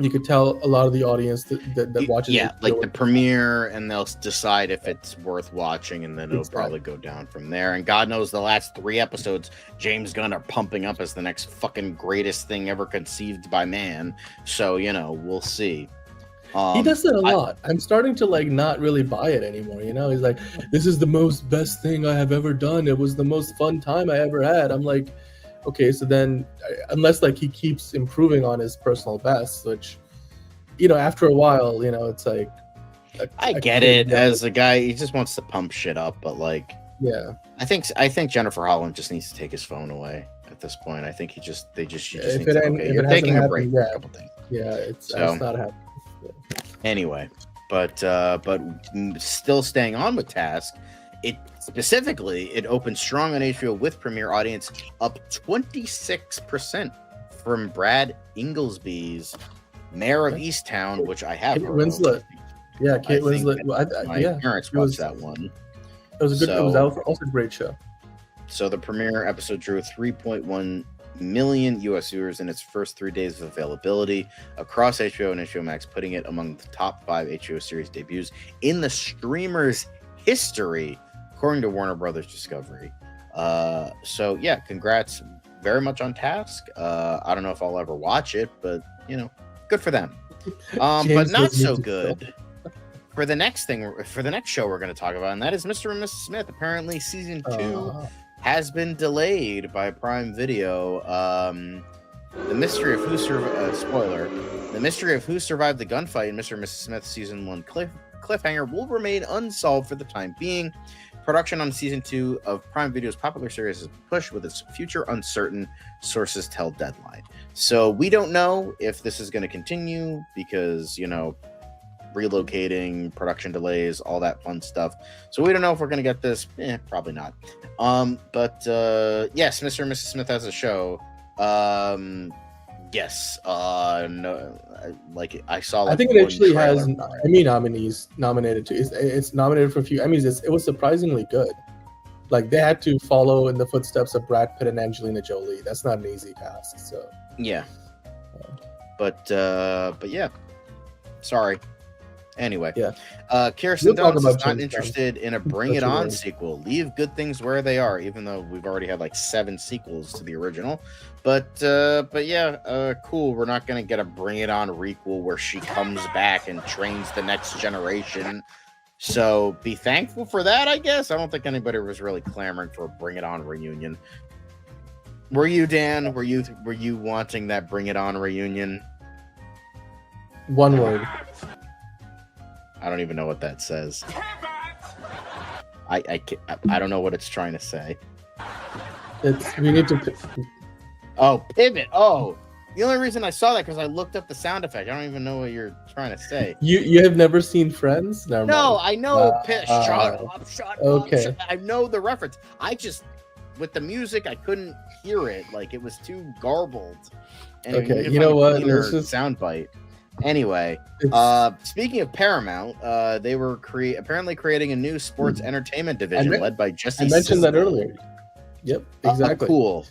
you could tell a lot of the audience that watches. Yeah, like the premiere, and they'll decide if it's worth watching, and then it'll probably go down from there. And God knows the last 3 episodes, James Gunn are pumping up as the next fucking greatest thing ever conceived by man. So, we'll see. He does that a lot. I'm starting to not really buy it anymore. He's like, this is the best thing I have ever done. It was the most fun time I ever had. I'm like, okay, so then unless like he keeps improving on his personal best, which, you know, after a while, you know, it's like I get it. As a guy, he just wants to pump shit up, but like, yeah, I think Jennifer Holland just needs to take his phone away at this point. I think she just if needs it to, ain't- okay, if you're it taking a hasn't break happened for a yet, couple things. yeah, it's So- not happening. Anyway, but still staying on with Task, it opened strong on HBO with premiere audience up 26% from Brad Inglesby's Mayor of Easttown, which I have Kate heard Winslet. of. Yeah, Kate I think Winslet. Well, My yeah, parents it was- watched that one. It was a good. It was So- also a great show. So the premiere episode drew 3.1 million US viewers in its first 3 days of availability across HBO and HBO Max, putting it among the top 5 HBO series debuts in the streamer's history, according to Warner Brothers Discovery. So yeah, congrats very much on Task. I don't know if I'll ever watch it, but you know, good for them. But James not doesn't so need to good for the next show we're going to talk about, and that is Mr. and Mrs. Smith. Apparently, season 2 has been delayed by Prime Video. The mystery of who spoiler: the mystery of who survived the gunfight in Mr. and Mrs. Smith season 1 cliffhanger will remain unsolved for the time being. Production on season 2 of Prime Video's popular series is pushed with its future uncertain, sources tell Deadline. So we don't know if this is going to continue because, you know, relocating, production delays, all that fun stuff. So we don't know if we're going to get this. Probably not. But yes, Mr. and Mrs. Smith has a show. Yes. No, like I saw. Like, I think it one actually trailer has for it. Emmy nominees nominated too. It's nominated for a few Emmys. It was surprisingly good. Like they had to follow in the footsteps of Brad Pitt and Angelina Jolie. That's not an easy task. So Yeah. But yeah. Sorry. Anyway, Yeah. Kirsten We'll talk Dunst about is not James interested in a Bring That's It On right. sequel. Leave good things where they are, even though we've already had like 7 sequels to the original. But yeah, cool. We're not gonna get a Bring It On requel where she comes back and trains the next generation. So be thankful for that, I guess. I don't think anybody was really clamoring for a Bring It On reunion. Were you, Dan? Were you wanting that Bring It On reunion? one word. I don't even know what that says. I don't know what it's trying to say. We need to. Oh, pivot. Oh, the only reason I saw that because I looked up the sound effect. I don't even know what you're trying to say. You have never seen Friends? Never No, mind. I know. Uh, Shut up. okay. I know the reference. I just, with the music, I couldn't hear it. Like it was too garbled. Anyway, we Okay, need to you find know a what? cleaner Let's just- soundbite. Anyway, It's- speaking of Paramount, they were apparently creating a new sports entertainment division me- led by Jesse. I mentioned that Siskel. earlier. Yep, exactly. Cool.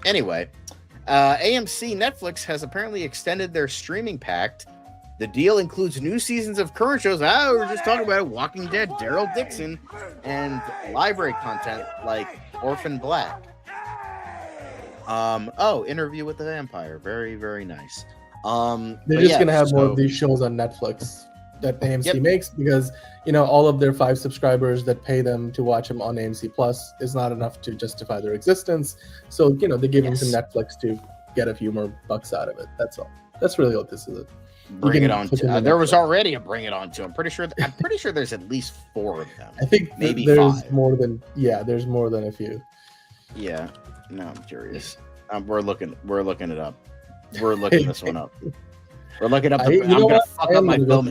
Anyway, AMC Netflix has apparently extended their streaming pact. The deal includes new seasons of current shows. We were just talking about it, Walking Dead, Daryl Dixon, and library content like Orphan Black. Interview with the Vampire. Very, very nice. They're just gonna have more of these shows on Netflix that AMC makes because all of their 5 subscribers that pay them to watch them on AMC Plus is not enough to justify their existence. So they give them to Netflix to get a few more bucks out of it. That's all. That's really what this is. Bring It On. click in the There was Netflix. already a Bring It On to. I'm pretty sure there's at least 4 of them. I think maybe there's 5. more than there's more than a few. Yeah. No, I'm curious. We're looking it up. We're looking this one up. We're looking up. I'm gonna fuck up my film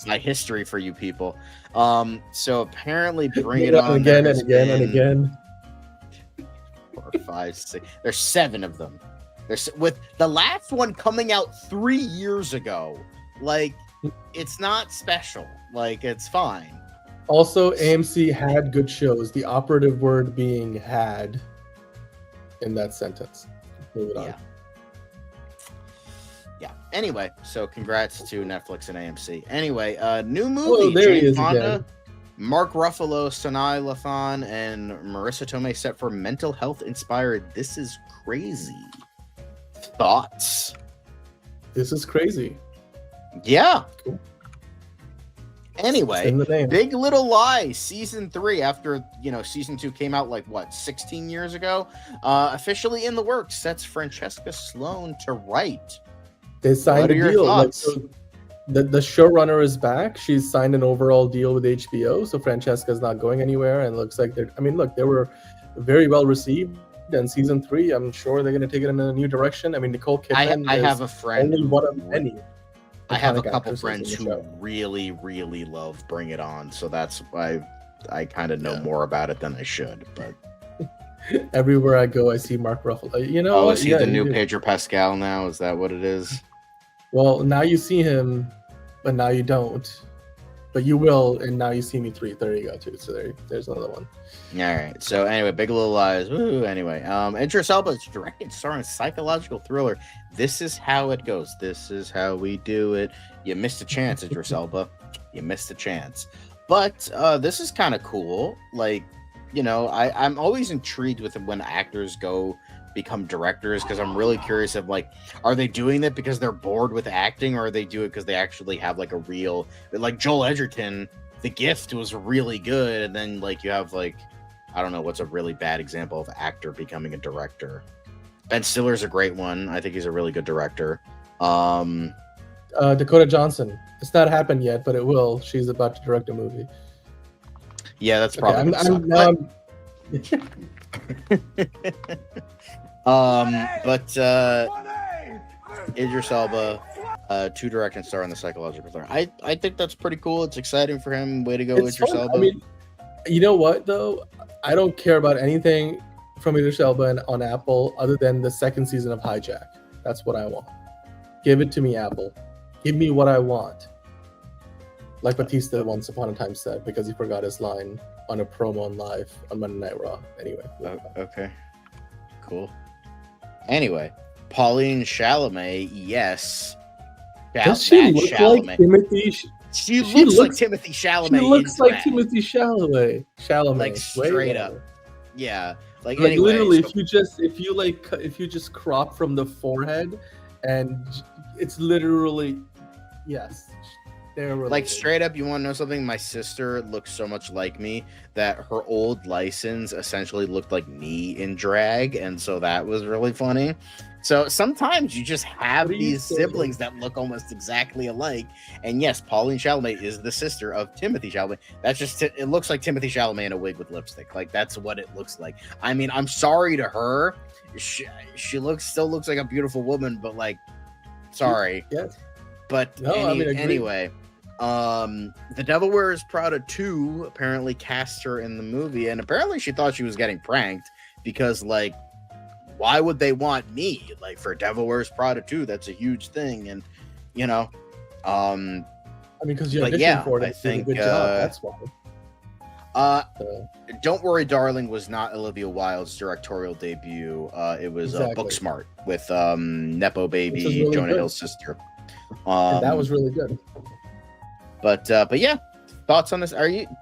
my history for you people. So apparently, Bring It On again there and has again and been again. 4, 5, 6. There's 7 of them. With the last one coming out 3 years ago. Like, it's not special. Like, it's fine. Also, AMC had good shows. The operative word being "had" in that sentence. Moving on. Yeah. Anyway, so congrats to Netflix and AMC. Anyway, new movie. Oh, there he Jane is Fonda, again. Mark Ruffalo, Sanaa Lathan, and Marissa Tomei set for mental health inspired This Is Crazy. Thoughts? This is crazy. Yeah. Cool. Anyway, in the name. Big Little Lies season 3, after season 2 came out like 16 years ago, officially in the works. Sets Francesca Sloan to write. They signed What a are your deal. thoughts? The showrunner is back. She's signed an overall deal with HBO, so Francesca's not going anywhere. And looks like they were very well received. And season 3, I'm sure they're going to take it in a new direction. I mean, Nicole Kidman. I have a friend. Only one of many. I have a iconic couple actresses friends in the who show. really, really love Bring It On, so that's why I kind of know more about it than I should. But Everywhere I go, I see Mark Ruffalo. oh, is he the new you- Pedro Pascal now? Is that what it is? Well, now you see him, but now you don't. But you will, and now you see me 3. There you go, too. So there's another one. All right. So anyway, Big Little Lies. Woo, anyway, Idris Elba is directing, starring a psychological thriller. This is how it goes. This is how we do it. You missed a chance, Idris Elba. You missed a chance. But this is kind of cool. Like, I'm always intrigued with when actors become directors, because I'm really curious of are they doing that because they're bored with acting, or are they do it because they actually have like a real, like Joel Edgerton, The Gift was really good, and then you have I don't know what's a really bad example of actor becoming a director. Ben Stiller's a great one. I think he's a really good director. Dakota Johnson. It's not happened yet, but it will. She's about to direct a movie. Yeah, that's probably Idris Elba, to direct and star in the psychological thriller. I think that's pretty cool. It's exciting for him. Way to go, Idris Elba. I mean, you know what though? I don't care about anything from Idris Elba on Apple other than the second season of Hijack. That's what I want. Give it to me, Apple. Give me what I want. Like Batista once upon a time said, because he forgot his line on a promo on live on Monday Night Raw. Anyway. Okay. Cool. Anyway, Pauline Chalamet, yes. Does she look Chalamet. like Timothy? She looks like Timothy Chalamet. She looks like Timothy Chalamet. Like straight up. Yeah. Like anyway, literally, so, if you just crop from the forehead, and it's literally, yes, they're related. Like straight up. You want to know something? My sister looks so much like me that her old license essentially looked like me in drag, and so that was really funny. So sometimes you just have these siblings that look almost exactly alike. And yes, Pauline Chalamet is the sister of Timothy Chalamet. That's just, it looks like Timothy Chalamet in a wig with lipstick. Like, that's what it looks like. I mean, I'm sorry to her. She still looks like a beautiful woman, but sorry. Yes. But no, anyway, The Devil Wears Prada 2 apparently cast her in the movie. And apparently she thought she was getting pranked because why would they want me for Devil Wears Prada 2? That's a huge thing. And because you auditioned for it, I think did a good job, that's why. Don't Worry Darling was not Olivia Wilde's directorial debut. It was Booksmart with Nepo Baby, really Jonah good. Hill's sister. And that was really good. But yeah, thoughts on this?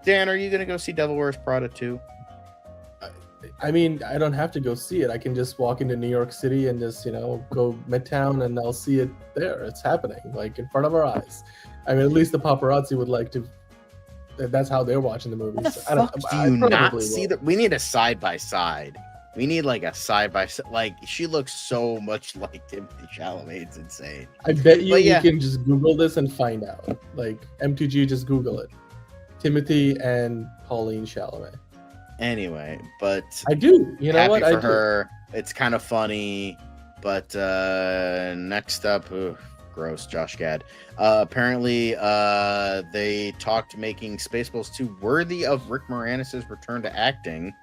Dan, are you gonna go see Devil Wears Prada 2? I mean, I don't have to go see it. I can just walk into New York City and just, go Midtown and I'll see it there. It's happening, in front of our eyes. I mean, at least the paparazzi would like to. That's how they're watching the movies. We need a side by side. We need a side by side. She looks so much like Timothy Chalamet. It's insane. I bet you can just Google this and find out. M2G, just Google it. Timothy and Pauline Chalamet. Anyway, but I do. You know what? I do. Her. It's kind of funny, but next up, gross, Josh Gad. Apparently, they talked making Spaceballs 2 worthy of Rick Moranis' return to acting.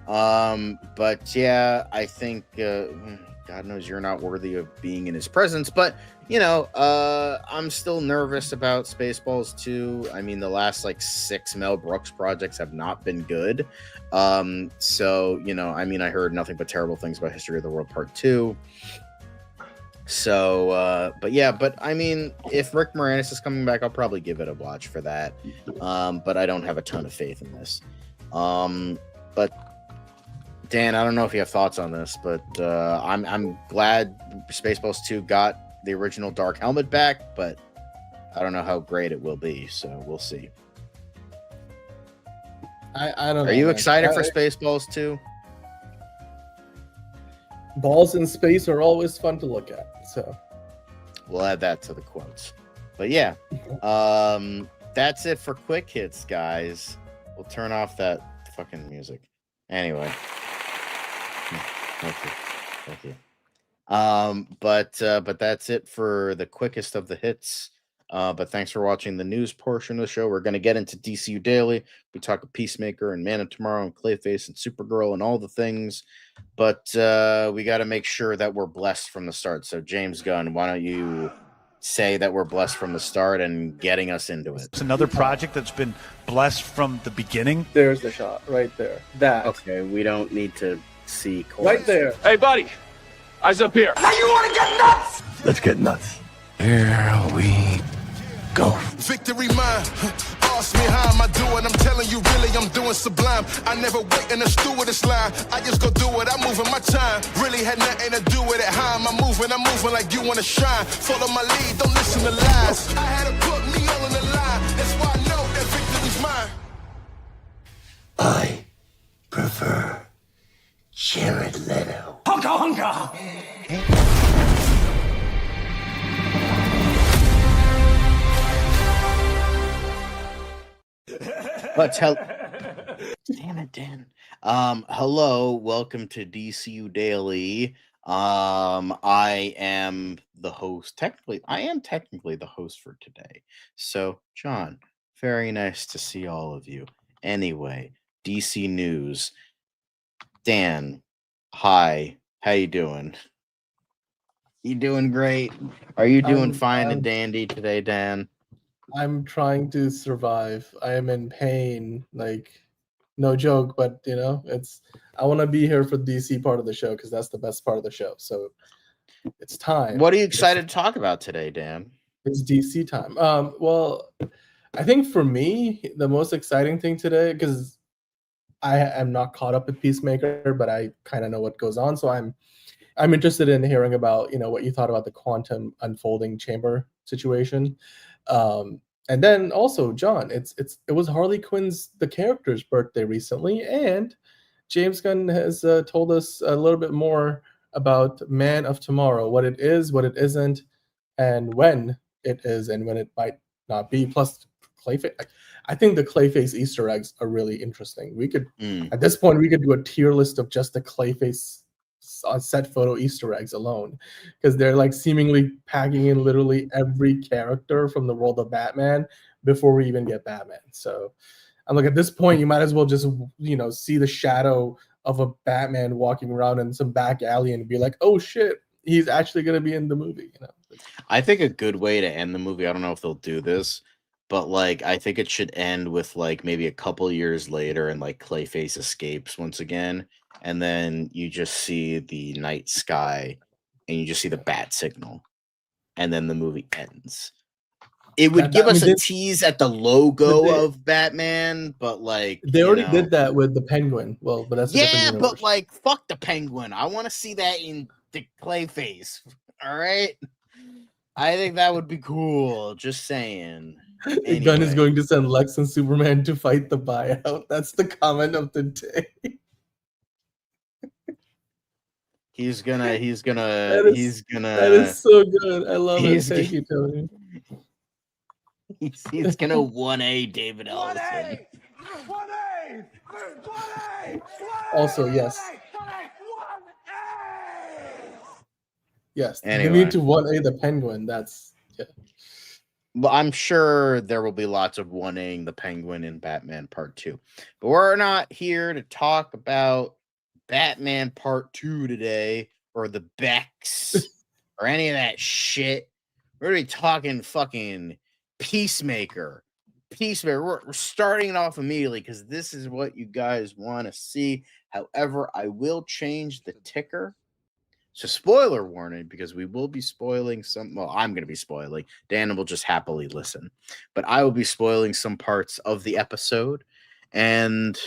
But yeah, I think God knows you're not worthy of being in his presence, but I'm still nervous about Spaceballs 2. I mean, the last 6 Mel Brooks projects have not been good. So, I heard nothing but terrible things about History of the World Part 2. So, but I mean, if Rick Moranis is coming back, I'll probably give it a watch for that. But I don't have a ton of faith in this. But Dan, I don't know if you have thoughts on this, but I'm glad Spaceballs 2 got the original Dark Helmet back, but I don't know how great it will be, so we'll see. I don't know. Are you man. excited for Spaceballs 2? Balls in space are always fun to look at. So we'll add that to the quotes. But yeah, that's it for quick hits, guys. We'll turn off that fucking music. Anyway, thank you. But that's it for the quickest of the hits. But thanks for watching the news portion of the show. We're going to get into DCU Daily. We talk of Peacemaker and Man of Tomorrow and Clayface and Supergirl and all the things. But we got to make sure that we're blessed from the start. So James Gunn, why don't you say that we're blessed from the start and getting us into it? It's another project that's been blessed from the beginning. there's the shot right there. That Okay, we don't need to see chorus. right there. Hey, buddy. Eyes up here. Now you want to get nuts? Let's get nuts. Here we go. Victory mine. Ask me how am I doing? I'm telling you, really, I'm doing sublime. I never wait in a stewardess line. I just go do it. I'm moving my time. Really had nothing to do with it. How am I moving? I'm moving like you want to shine. Follow my lead. Don't listen to lies. I had to put me all on the line. That's why I know that victory's mine. I prefer Jared Leto. But damn it, Dan. Hello, welcome to DCU Daily. I am the host. I am technically the host for today. So, John, very nice to see all of you. Anyway, DC News. Dan, hi. How you doing? You doing great? Are you doing fine and dandy today, Dan? I'm trying to survive. I am in pain, like no joke, but I want to be here for the DC part of the show because that's the best part of the show. So it's time. What are you excited to talk about today, Dan? It's DC time. Well, I think for me, the most exciting thing today, because I am not caught up with Peacemaker, but I kind of know what goes on. So I'm interested in hearing about, what you thought about the quantum unfolding chamber situation. And then also, John, it was Harley Quinn's the character's birthday recently, and James Gunn has told us a little bit more about Man of Tomorrow, what it is, what it isn't, and when it is, and when it might not be. Plus, Clayface. I think the Clayface Easter eggs are really interesting. We could, at this point, we could do a tier list of just the Clayface set photo Easter eggs alone, because they're like seemingly packing in literally every character from the world of Batman before we even get Batman. So I'm like, at this point, you might as well just see the shadow of a Batman walking around in some back alley and be like, oh shit, he's actually going to be in the movie. I think a good way to end the movie, I don't know if they'll do this, but like I think it should end with like maybe a couple years later and like Clayface escapes once again, and then you just see the night sky and you just see the bat signal, and then the movie ends. It would give us a tease at the logo of Batman, but like they already did that with the Penguin. Well, but that's a different universe. But like fuck the Penguin. I want to see that in the Clayface. All right, I think that would be cool. Just saying. Anyway. Gunn is going to send Lex and Superman to fight the buyout. That's the comment of the day. He's gonna. That is so good. I love it. Thank you, Tony. He's gonna 1A David Ellison. Also, yes. Yes. Anyway. You need to 1A the Penguin. That's Well, I'm sure there will be lots of 1Aing the Penguin in Batman Part 2. But we're not here to talk about Batman Part 2 today, or the Becks, or any of that shit. We're going to be talking fucking Peacemaker. We're starting it off immediately because this is what you guys want to see. However, I will change the ticker. So spoiler warning, because we will be spoiling some. Well, I'm going to be spoiling. Dan will just happily listen. But I will be spoiling some parts of the episode. And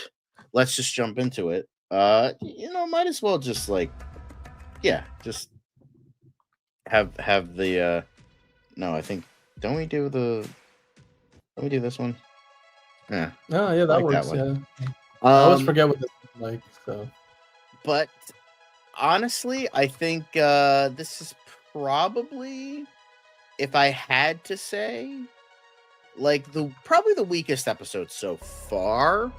let's just jump into it. Might as well just just have the no, I think Don't we do this one? Yeah. Oh, yeah, that like works. that one. Yeah. I always Um, forget what this is like. So but honestly, I think this is probably, if I had to say, like probably the weakest episode so far,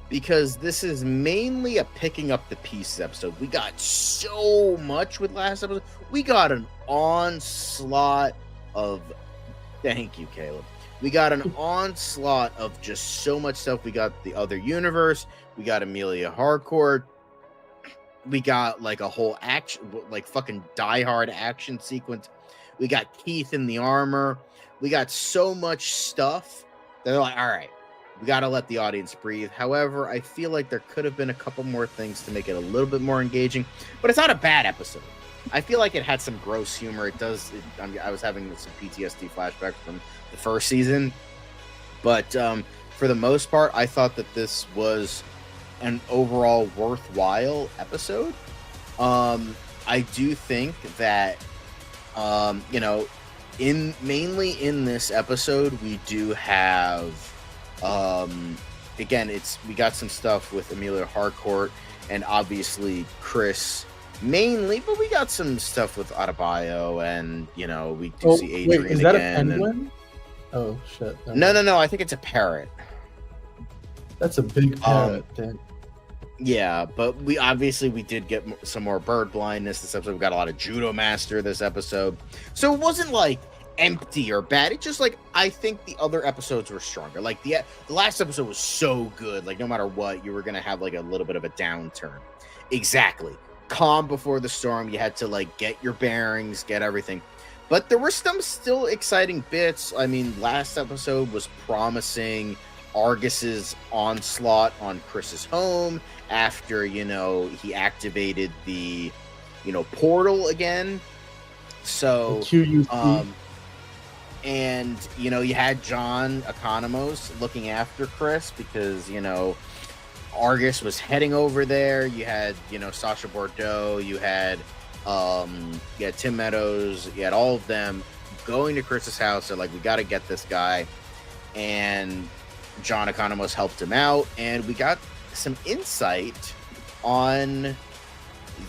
because this is mainly a picking up the pieces episode. We got so much with last episode. We got an onslaught of, thank you, Caleb. We got an onslaught of just so much stuff. We got the other universe. We got Amelia Harcourt. We got like a whole action, like fucking Die Hard action sequence. We got Keith in the armor. We got so much stuff. They're like, all right, we got to let the audience breathe. However, I feel like there could have been a couple more things to make it a little bit more engaging, but it's not a bad episode. I feel like it had some gross humor. It does. I was having some PTSD flashbacks from the first season, but for the most part, I thought that this was an overall worthwhile episode. I do think that, mainly in this episode, we do have, again, we got some stuff with Amelia Harcourt and obviously Chris mainly, but we got some stuff with Adebayo, and we do see Adrian wait, is that again. a penguin? Oh shit! No. I think it's a parrot. That's a big parrot. Damn. Yeah, but we did get some more bird blindness this episode. We got a lot of Judo Master this episode, so it wasn't like empty or bad. It's just like, I think the other episodes were stronger. Like the last episode was so good. Like no matter what, you were gonna have like a little bit of a downturn. Exactly. Calm before the storm. You had to like get your bearings, get everything. But there were some still exciting bits. I mean, last episode was promising Argus's onslaught on Chris's home after, he activated the, portal again. So, and, you had John Economos looking after Chris because, Argus was heading over there. You had, Sasha Bordeaux, you had Tim Meadows, you had all of them going to Chris's house. They're like, we got to get this guy. And John Economos helped him out. And we got some insight on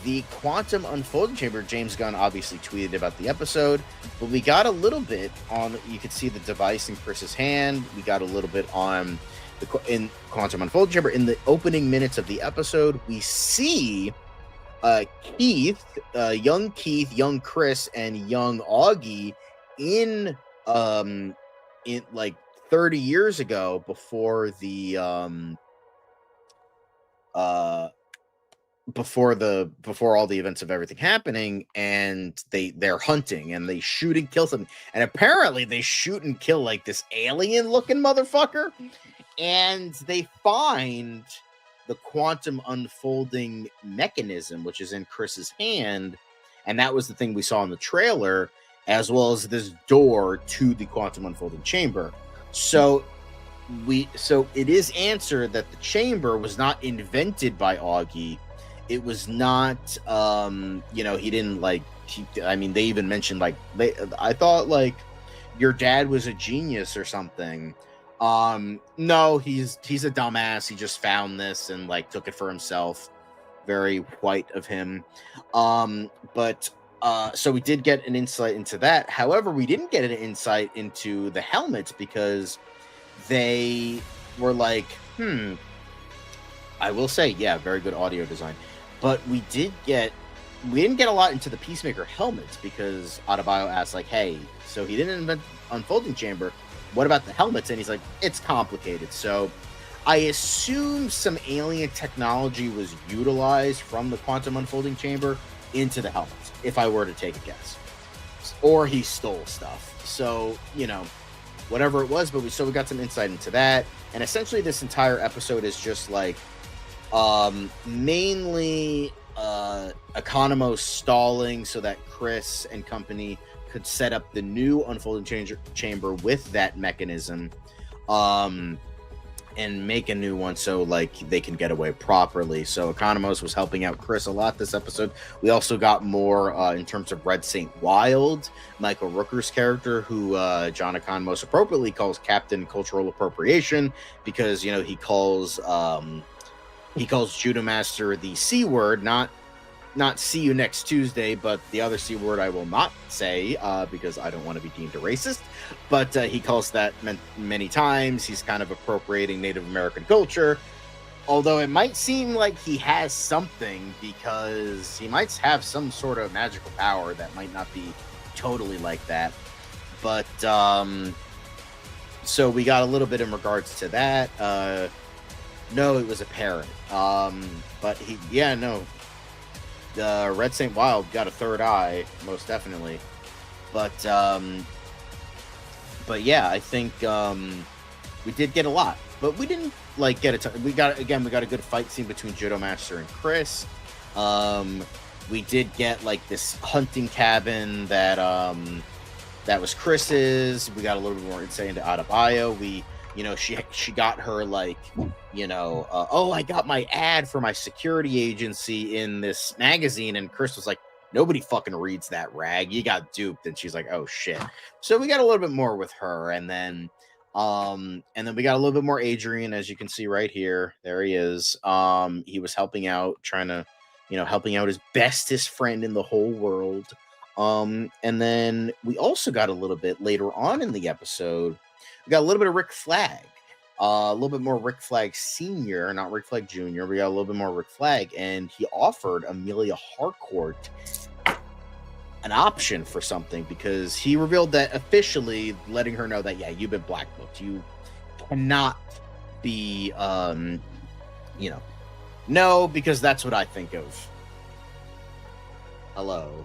the quantum unfolding chamber. James Gunn obviously tweeted about the episode, but we got a little bit on, you could see the device in Chris's hand. We got a little bit on in quantum unfolding chamber. In the opening minutes of the episode, we see Keith, young Chris, and young Augie in like 30 years ago, before all the events of everything happening, and they're hunting and they shoot and kill something, and apparently they shoot and kill like this alien looking motherfucker, and they find the quantum unfolding mechanism, which is in Chris's hand, and that was the thing we saw in the trailer, as well as this door to the quantum unfolding chamber. So it is answered that the chamber was not invented by Augie. It was not, he didn't they even mentioned I thought like your dad was a genius or something. No, he's a dumbass. He just found this and like took it for himself. Very white of him. So we did get an insight into that. However, we didn't get an insight into the helmets because they were like, I will say, yeah, very good audio design. But we didn't get a lot into the Peacemaker helmets because Adebayo asked like, hey, so he didn't invent unfolding chamber. What about the helmets? And he's like, it's complicated. So I assume some alien technology was utilized from the quantum unfolding chamber into the helmets, if I were to take a guess. Or he stole stuff. So, whatever it was, but we got some insight into that. And essentially this entire episode is just like mainly Economos stalling so that Chris and company could set up the new unfolding chamber with that mechanism. and make a new one so like they can get away properly. So Economos was helping out Chris a lot this episode. We also got more in terms of Red Saint Wild, Michael Rooker's character, who John Economos appropriately calls Captain Cultural Appropriation, because he calls Judo Master the C word, not see you next Tuesday, but the other C word I will not say because I don't want to be deemed a racist. But he calls that many times. He's kind of appropriating Native American culture, although it might seem like he has something, because he might have some sort of magical power that might not be totally like that. But so we got a little bit in regards to that. No, it was a parrot. But the Red Saint Wild got a third eye, most definitely. But yeah, I think we did get a lot, but we didn't like get a ton. We got a good fight scene between Judo Master and Chris. We did get like this hunting cabin that was Chris's. We got a little bit more insight into Adebayo. She got her like, I got my ad for my security agency in this magazine, and Chris was like, nobody fucking reads that rag. You got duped. And she's like, oh shit. So we got a little bit more with her, and then we got a little bit more Adrian, as you can see right here. There he is. He was helping out, trying to, helping out his bestest friend in the whole world. And then we also got a little bit later on in the episode. We got a little bit of Rick Flag, a little bit more Rick Flag Sr., not Rick Flag Jr. We got a little bit more Rick Flag, and he offered Amelia Harcourt an option for something, because he revealed that officially, letting her know that, yeah, you've been blackbooked. You cannot be, no, because that's what I think of. Hello.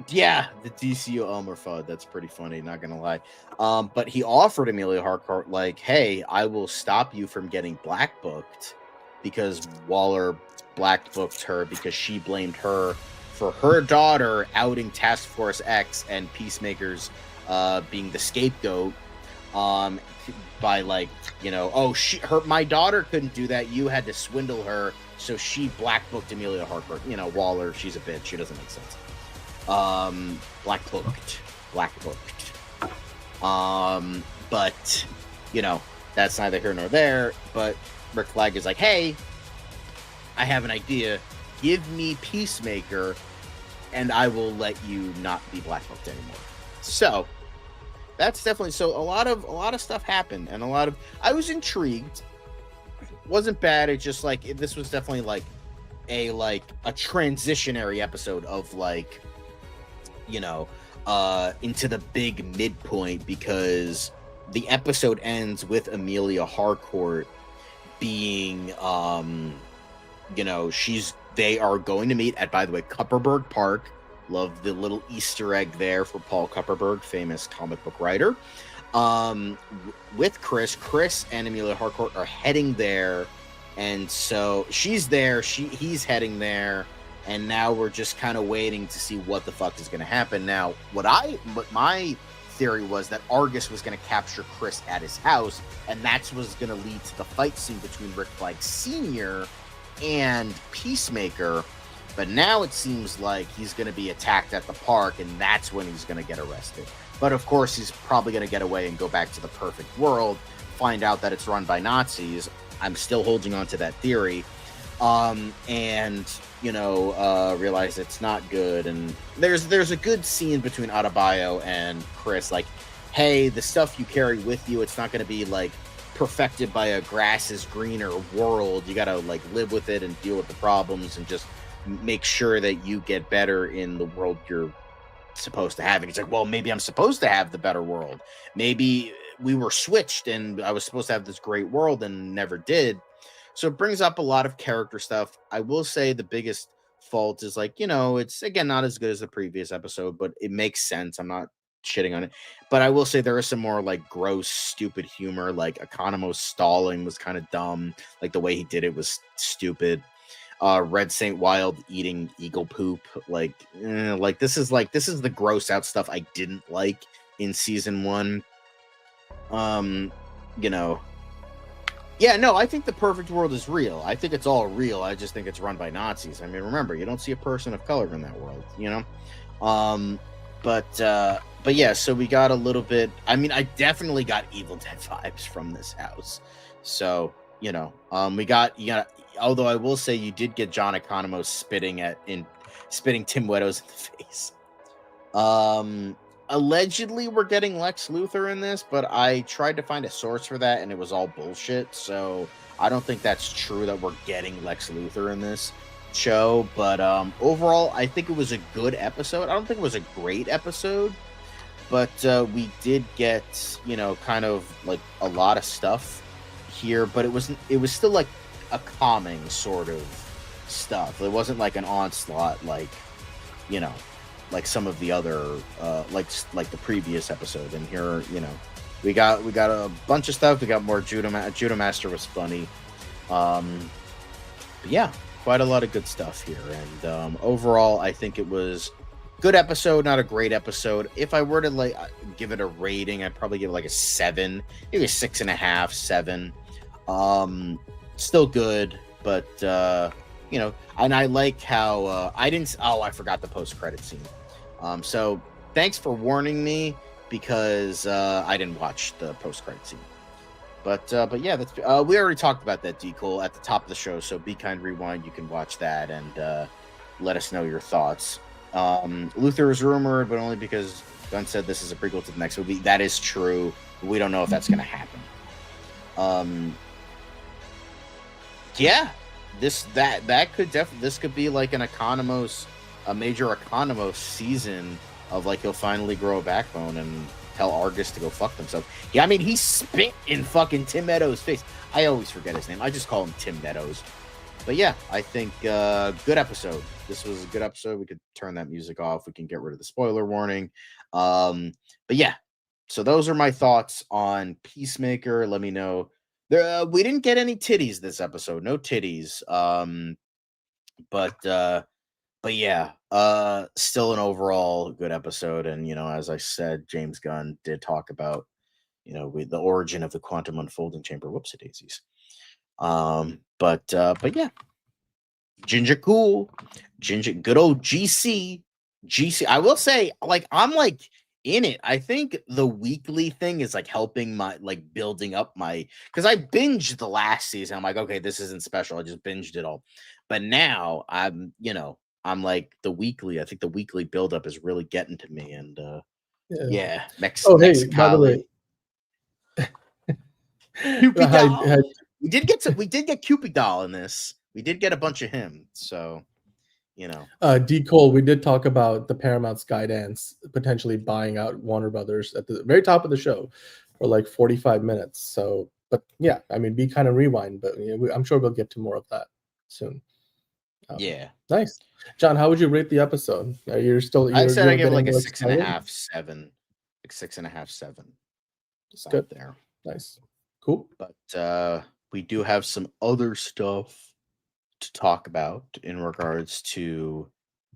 Yeah, the DCU Elmer Fudd. That's pretty funny, not gonna lie. But he offered Amelia Harcourt, like, hey, I will stop you from getting black booked, because Waller black booked her because she blamed her for her daughter outing Task Force X and Peacemaker's being the scapegoat. By like, my daughter couldn't do that. You had to swindle her, so she black booked Amelia Harcourt. Waller, she's a bitch. She doesn't make sense. Black booked. But that's neither here nor there. But Rick Flag is like, hey, I have an idea. Give me Peacemaker, and I will let you not be black booked anymore. So that's definitely, so a lot of stuff happened, and I was intrigued. Wasn't bad. It just like, this was definitely like a transitionary episode of like, into the big midpoint, because the episode ends with Amelia Harcourt being, they are going to meet at, by the way, Kupperberg Park. Love the little Easter egg there for Paul Kupperberg, famous comic book writer. With Chris and Amelia Harcourt are heading there, and so she's there, he's heading there. And now we're just kind of waiting to see what the fuck is going to happen. Now, what my theory was that Argus was going to capture Chris at his house, and that's what's going to lead to the fight scene between Rick Flag Sr. and Peacemaker. But now it seems like he's going to be attacked at the park, and that's when he's going to get arrested. But of course, he's probably going to get away and go back to the perfect world, find out that it's run by Nazis. I'm still holding on to that theory. Realize it's not good. And there's a good scene between Adebayo and Chris, like, hey, the stuff you carry with you, it's not going to be like perfected by a grass is greener world. You got to like live with it and deal with the problems and just make sure that you get better in the world you're supposed to have. And he's like, well, maybe I'm supposed to have the better world. Maybe we were switched and I was supposed to have this great world and never did. So it brings up a lot of character stuff. I will say the biggest fault is like, it's again not as good as the previous episode, but it makes sense. I'm not shitting on it. But I will say there is some more like gross, stupid humor. Like Economos stalling was kind of dumb. Like the way he did it was stupid. Red Saint Wild eating eagle poop. Like this is the gross out stuff I didn't like. in season 1. You know, yeah, no, I think the perfect world is real. I think it's all real. I just think it's run by Nazis. I mean, remember, you don't see a person of color in that world, you know? But yeah, so we got a little bit, I mean, I definitely got Evil Dead vibes from this house. So, you know, we got, although I will say you did get John Economos spitting Tim Meadows in the face. Allegedly we're getting Lex Luthor in this, but I tried to find a source for that and it was all bullshit. So I don't think that's true that we're getting Lex Luthor in this show. But overall, I think it was a good episode. I don't think it was a great episode, but we did get, you know, kind of like a lot of stuff here, but it was still like a calming sort of stuff. It wasn't like an onslaught, like, you know, like some of the other like the previous episode. And here, you know, we got a bunch of stuff. We got more Judo Master was funny. But yeah, quite a lot of good stuff here. And overall, I think it was good episode, not a great episode. If I were to like give it a rating, I'd probably give it like a 7, maybe a 6.5, 7. Still good, but you know, and I like how I forgot the post-credit scene. So thanks for warning me, because I didn't watch the post-credit scene. But yeah, that's we already talked about that, Decole, at the top of the show. So Be Kind Rewind, you can watch that and let us know your thoughts. Luthor is rumored, but only because Gunn said this is a prequel to the next movie. That is true. We don't know if that's going to happen. Yeah, this could be like an a major Economos season of like he'll finally grow a backbone and tell Argus to go fuck themselves. Yeah, I mean, he spit in fucking Tim Meadows' face. I always forget his name. I just call him Tim Meadows. But yeah, I think good episode. This was a good episode. We could turn that music off. We can get rid of the spoiler warning. But yeah, so those are my thoughts on Peacemaker. Let me know. We didn't get any titties this episode. No titties. But yeah, still an overall good episode. And, you know, as I said, James Gunn did talk about, you know, the origin of the quantum unfolding chamber. Whoopsie daisies. But yeah, Ginger cool. Good old GC. I will say, like, I'm like in it. I think the weekly thing is like helping my, like, building up my, because I binged the last season. I'm like, okay, this isn't special. I just binged it all. But now I'm, you know, I'm like I think the weekly buildup is really getting to me. And yeah. Hey, by the way, Cupid doll. We did get Cupid doll in this. We did get a bunch of him. So, you know, D. Cole, we did talk about the Paramount Skydance potentially buying out Warner Brothers at the very top of the show for like 45 minutes. So, but yeah, I mean, Be Kind of Rewind, but you know, I'm sure we'll get to more of that soon. Yeah, nice. John, how would you rate the episode? I said I give it like a 6.5, 7, like 6.5, 7. It's good there. Nice, cool. But we do have some other stuff to talk about in regards to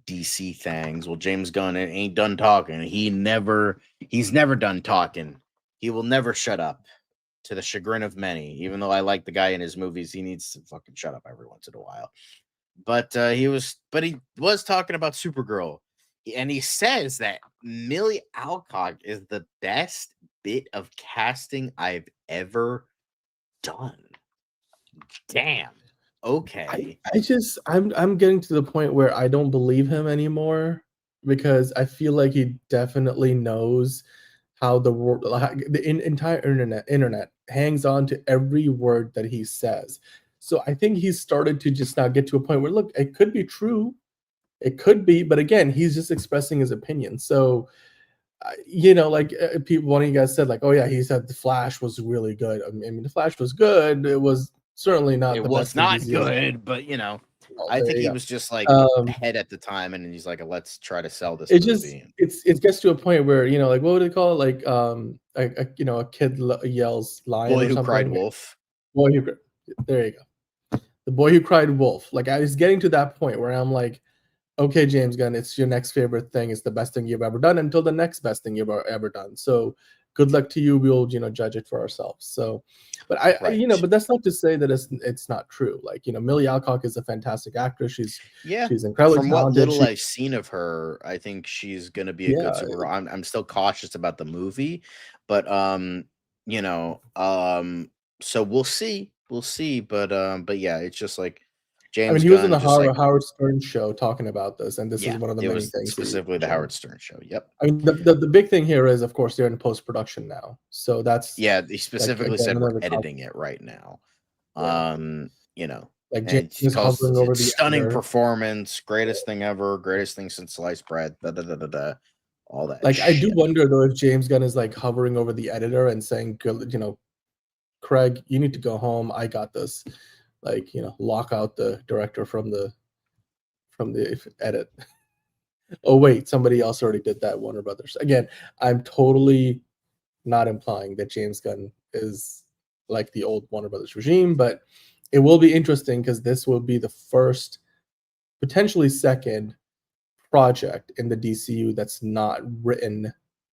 DC things. Well, James Gunn ain't done talking. He's never done talking. He will never shut up, to the chagrin of many. Even though I like the guy in his movies, he needs to fucking shut up every once in a while. But he was talking about Supergirl, and he says that Millie Alcock is the best bit of casting I've ever done. Damn. Okay. I'm getting to the point where I don't believe him anymore, because I feel like he definitely knows how the world, the entire internet hangs on to every word that he says. So I think he's started to just now get to a point where, look, it could be true, it could be, but again, he's just expressing his opinion. So, you know, like people, one of you guys said, like, oh yeah, he said the Flash was really good. I mean, the Flash was good. It was certainly not. It was not good, but you know, I think he was just like ahead at the time, and he's like, let's try to sell this movie. It gets to a point where, you know, like, what would they call it? Like, you know, a kid yells lion. Boy Who Cried Wolf. There you go. The Boy Who Cried Wolf. Like, I was getting to that point where I'm like, okay, James Gunn, it's your next favorite thing. It's the best thing you've ever done until the next best thing you've ever done. So good luck to you. We'll, judge it for ourselves. So, but Right. but that's not to say that it's not true. Like, Millie Alcock is a fantastic actress. She's incredibly From what talented. little I've seen of her, I think she's gonna be a good Yeah, Supergirl. I'm still cautious about the movie, but so we'll see. We'll see. But yeah, it's just like I mean, James he was in Gunn, the just like Howard Stern show talking about this, and this is yeah, one of the it many was things he specifically the mentioned. Howard Stern show. Yep. I mean, the big thing here is, of course, they're in post production now. So that's Yeah, they like specifically again said we're another editing it right now. yeah. You know, Like and James he is calls hovering it over the stunning editor. performance, greatest thing ever, greatest thing since sliced bread, da da da da da, all that Like I do shit. wonder though if James Gunn is like hovering over the editor and saying, Craig, you need to go home. I got this. Like, lock out the director from the edit. Oh wait, somebody else already did that, Warner Brothers. Again, I'm totally not implying that James Gunn is like the old Warner Brothers regime, but it will be interesting because this will be the first, potentially second project in the DCU that's not written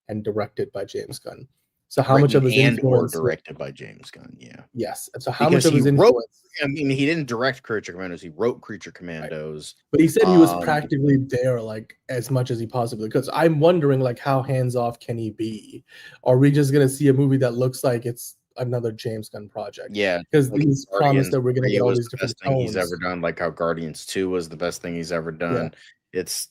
and directed by James Gunn. So how much Written of his and or influence? directed by James Gunn, yeah. Yes. So how much Because of he his wrote, influence? I mean, he didn't direct Creature Commandos. He wrote Creature Right. Commandos. But he said he was practically there, like as much as he possibly. Because I'm wondering, like, how hands off can he be? Are we just gonna see a movie that looks like it's another James Gunn project? Yeah, Because like these promise Guardians that we're gonna 3 get all was these the different best thing he's ever tones. done, like how Guardians 2 was the best thing he's ever Yeah, done. It's,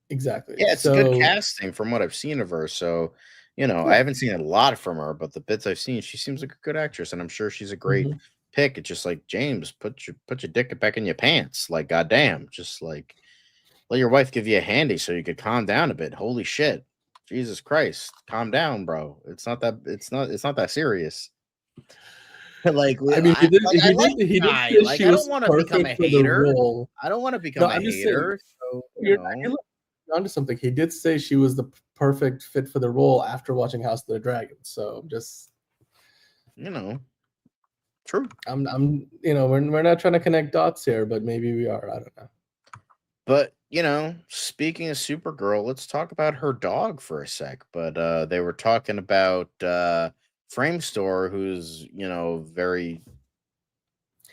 exactly. yeah, it's good So casting from what I've seen of her. So, I yeah. haven't seen a lot from her, but the bits I've seen, she seems like a good actress, and I'm sure she's a great Mhm. pick. It's just like James, put your dick back in your pants. Like, goddamn, just like let your wife give you a handy so you could calm down a bit. Holy shit. Jesus Christ. Calm down, bro. It's not that serious. Like I mean, he did I like the he did guy. say Like she I don't was want to become a perfect for the hater. role. I don't want to No, become a I'm just saying, hater. So, you're onto something. He did say she was the perfect fit for the role after watching House of the Dragon. So I'm just you know, true. we're not trying to connect dots here, but maybe we are. I don't know. But, speaking of Supergirl, let's talk about her dog for a sec. But they were talking about Framestore, who's, very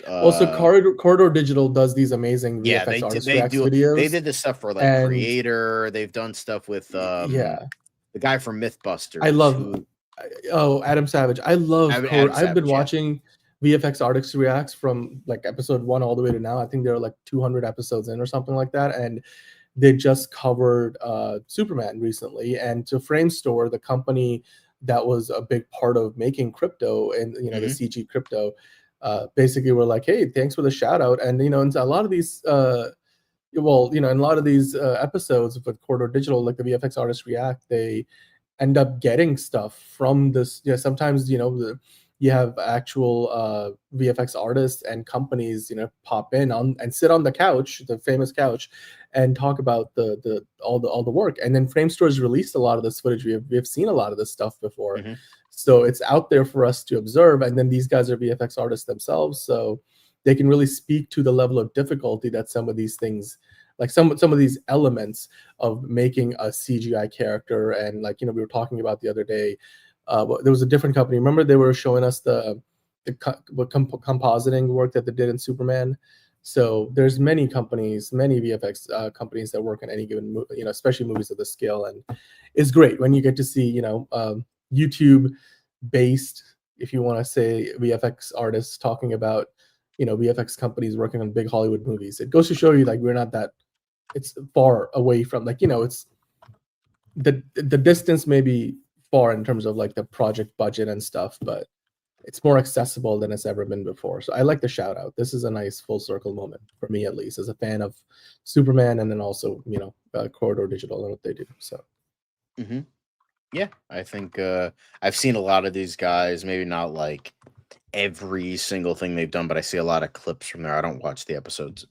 Also, uh Corridor Digital does these amazing yeah, VFX they did artist they reacts do they videos, did this stuff for like and Creator. They've done stuff with yeah, the guy from I Mythbusters love. who Adam Savage. I love. Adam I've been Savage, yeah. watching VFX artist reacts from like episode 1 all the way to now. I think there are like 200 episodes in or something like that, and they just covered Superman recently. And to Framestore, the company that was a big part of making crypto and the Mhm. CG crypto, basically were like, hey, thanks for the shout out. And and a lot of these in a lot of these episodes with Corridor Digital, like the VFX artists react, they end up getting stuff from this. Sometimes you have actual VFX artists and companies pop in on and sit on the couch, the famous couch, and talk about the all the work. And then Framestores released a lot of this footage. We have seen a lot of this stuff before, Mhm. so it's out there for us to observe. And then these guys are VFX artists themselves, so they can really speak to the level of difficulty that some of these things, like some of these elements of making a CGI character. And like we were talking about the other day, there was a different company. Remember they were showing us the compositing work that they did in Superman. So there's many companies, many VFX companies that work on any given movie, especially movies of this scale. And it's great when you get to see YouTube based, if you want to say, VFX artists talking about VFX companies working on big Hollywood movies. It goes to show you like we're not that, it's far away from, like it's the distance may be far in terms of like the project budget and stuff, but it's more accessible than it's ever been before. So I like the shout out. This is a nice full circle moment for me, at least as a fan of Superman, and then also Corridor Digital and what they do. So Mhm. Yeah, I think I've seen a lot of these guys, maybe not like every single thing they've done, but I see a lot of clips from there. I don't watch the episodes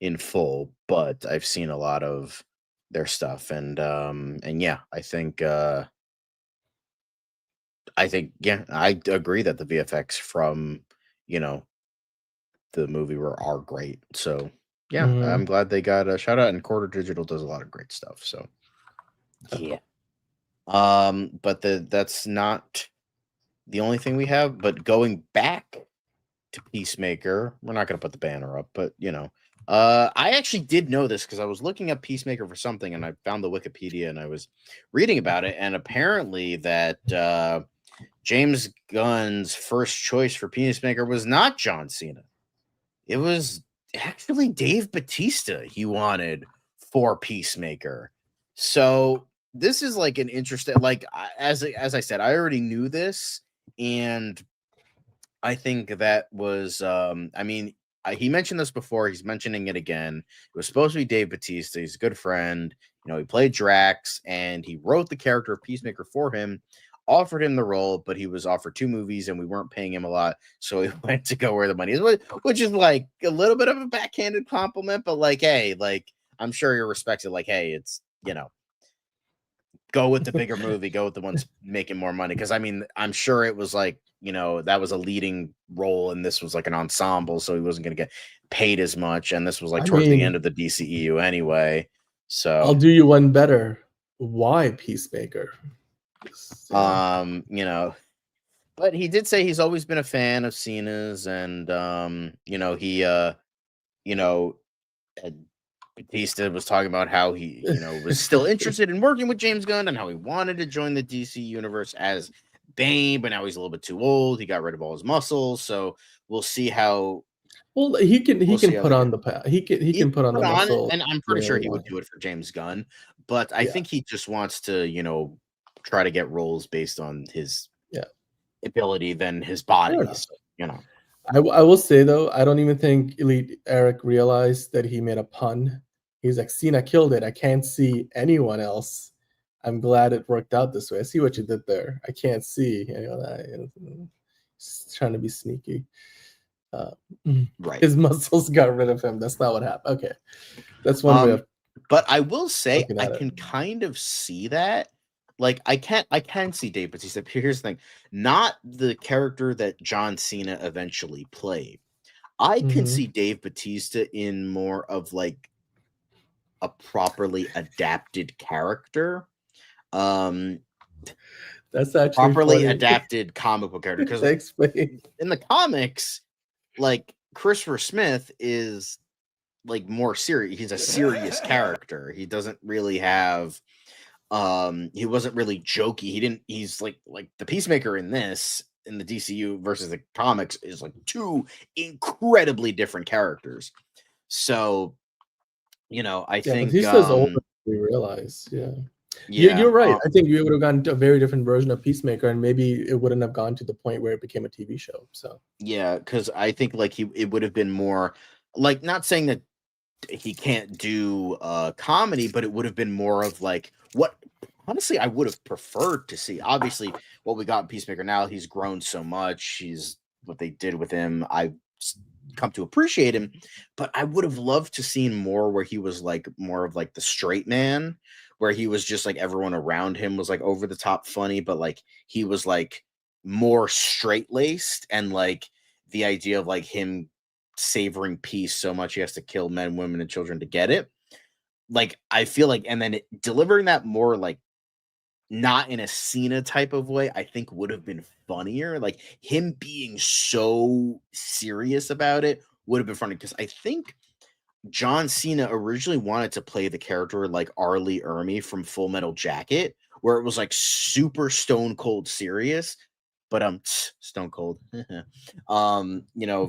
in full, but I've seen a lot of their stuff. And yeah, I think yeah, I agree that the VFX from, you know, the movie are great. So yeah, I'm glad they got a shout out, and Quarter Digital does a lot of great stuff. So yeah. But that's not the only thing we have. But going back to Peacemaker, we're not gonna put the banner up, but I actually did know this because I was looking up Peacemaker for something, and I found the Wikipedia, and I was reading about it, and apparently that James Gunn's first choice for Peacemaker was not John Cena. It was actually Dave Bautista he wanted for Peacemaker. So this is like an interesting, like as I said, I already knew this, and I think that was I mean, he mentioned this before, he's mentioning it again. It was supposed to be Dave Bautista. He's a good friend. He played Drax, and he wrote the character of Peacemaker for him, offered him the role, but he was offered 2 movies, and we weren't paying him a lot, so he went to go where the money is, which is like a little bit of a backhanded compliment, but like, hey, like, I'm sure you're respected. Like, hey, it's go with the bigger movie, go with the ones making more money. Because I mean, I'm sure it was like, that was a leading role, and this was like an ensemble, so he wasn't going to get paid as much. And this was like towards the end of the DCEU anyway. So I'll do you one better. Why Peacemaker? But he did say he's always been a fan of Cena's, and Batista was talking about how he, was still interested in working with James Gunn, and how he wanted to join the DC universe as Bane, but now he's a little bit too old. He got rid of all his muscles, so we'll see how. Well, he can put on the he can put on the muscle, and I'm pretty sure he would do it for James Gunn. But I think he just wants to, try to get roles based on his ability than his body. So, I will say though, I don't even think Elite Eric realized that he made a pun. He's like, Cena killed it. I can't see anyone else. I'm glad it worked out this way. I see what you did there. I can't see that. He's trying to be sneaky. Right. His muscles got rid of him. That's not what happened. Okay. That's one way of. But I will say I can kind of see that. Like, I can see Dave Bautista. Here's the thing. Not the character that John Cena eventually played. I can see Dave Bautista in more of like a properly adapted character. That's actually properly funny. Adapted comic book character. Because in the comics, like, Christopher Smith is like more serious. He's a serious character. He doesn't really have he wasn't really jokey. He's like the Peacemaker in the DCU versus the comics is like 2 incredibly different characters. So, I think he's older than we realize. You're right. I think we would have gotten to a very different version of Peacemaker, and maybe it wouldn't have gone to the point where it became a TV show. So because I think like it would have been more like, not saying that he can't do comedy, but it would have been more of like what honestly I would have preferred to see. Obviously, what we got in Peacemaker now, he's grown so much. What they did with him, I've come to appreciate him, but I would have loved to seen more where he was like more of like the straight man, where he was just like everyone around him was like over the top funny, but like he was like more straight laced, and like the idea of like him savoring peace so much he has to kill men, women, and children to get it. Like, I feel like, and then delivering that more like not in a Cena type of way, I think would have been funnier. Like, him being so serious about it would have been funny, because I think John Cena originally wanted to play the character like Arlie Ermy from Full Metal Jacket, where it was like super stone cold serious, but stone cold,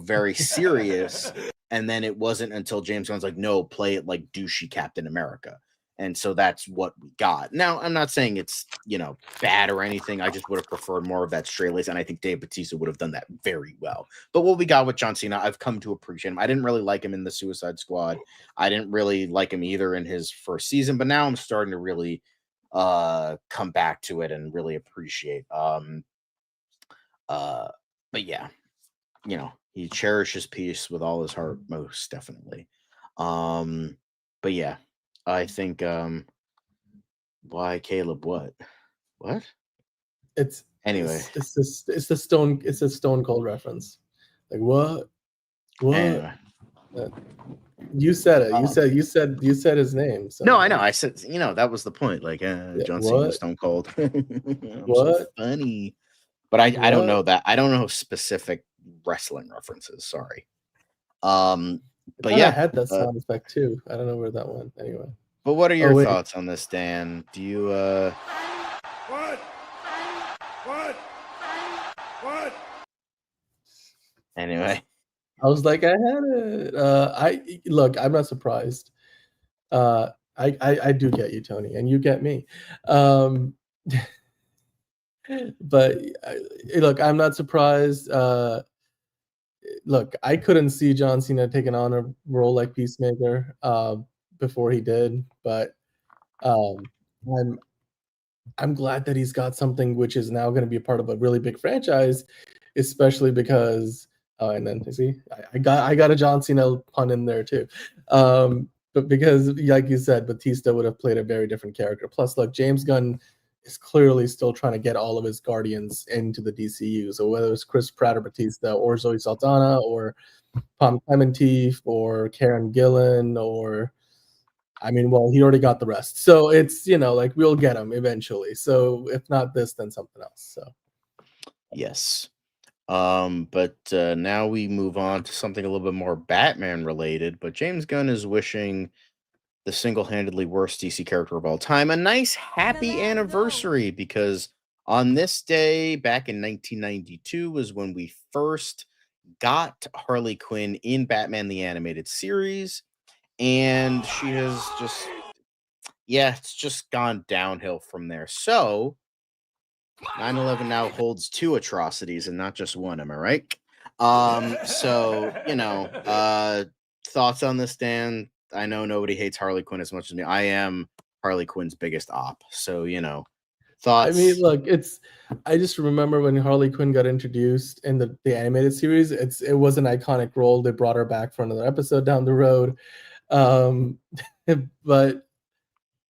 very serious. And then it wasn't until James Gunn's like, no, play it like douchey Captain America. And so that's what we got. Now, I'm not saying it's, bad or anything. I just would have preferred more of that straight lace. And I think Dave Bautista would have done that very well. But what we got with John Cena, I've come to appreciate him. I didn't really like him in the Suicide Squad. I didn't really like him either in his first season, but now I'm starting to really come back to it and really appreciate. But yeah, he cherishes peace with all his heart, most definitely. But yeah, I think why Caleb? What? It's anyway. It's a Stone Cold reference. Like what? Anyway. You said it. You said his name. So. No, I know. I said, that was the point. Like, John Cena, what? Stone Cold. I'm so What? funny. But I don't know that. I don't know specific wrestling references. Sorry. But I yeah, had that sound effect too. I don't know where that went. Anyway. But what are your thoughts on this, Dan? Do you What? Anyway, I was like, I had it. I'm not surprised. I do get you, Tony, and you get me. But look, I'm not surprised. Look, I couldn't see John Cena taking on a role like Peacemaker before he did, but I'm glad that he's got something which is now going to be a part of a really big franchise, especially because and then see, I got a John Cena pun in there too. But because, like you said, Batista would have played a very different character. Plus, look, James Gunn is clearly still trying to get all of his Guardians into the DCU. So whether it's Chris Pratt or Batista or Zoe Saldana or Tom Clemente or Karen Gillan or he already got the rest. So it's, like we'll get him eventually. So if not this, then something else. So yes. But now we move on to something a little bit more Batman related. But James Gunn is wishing the single-handedly worst DC character of all time a nice happy anniversary, because on this day back in 1992 was when we first got Harley Quinn in Batman the Animated Series, and she has it's just gone downhill from there. So 9/11 now holds two atrocities and not just one, am I right? Thoughts on this, Dan? I know nobody hates Harley Quinn as much as me. I am Harley Quinn's biggest op. So, thoughts. Look, I just remember when Harley Quinn got introduced in the animated series, it was an iconic role. They brought her back for another episode down the road. But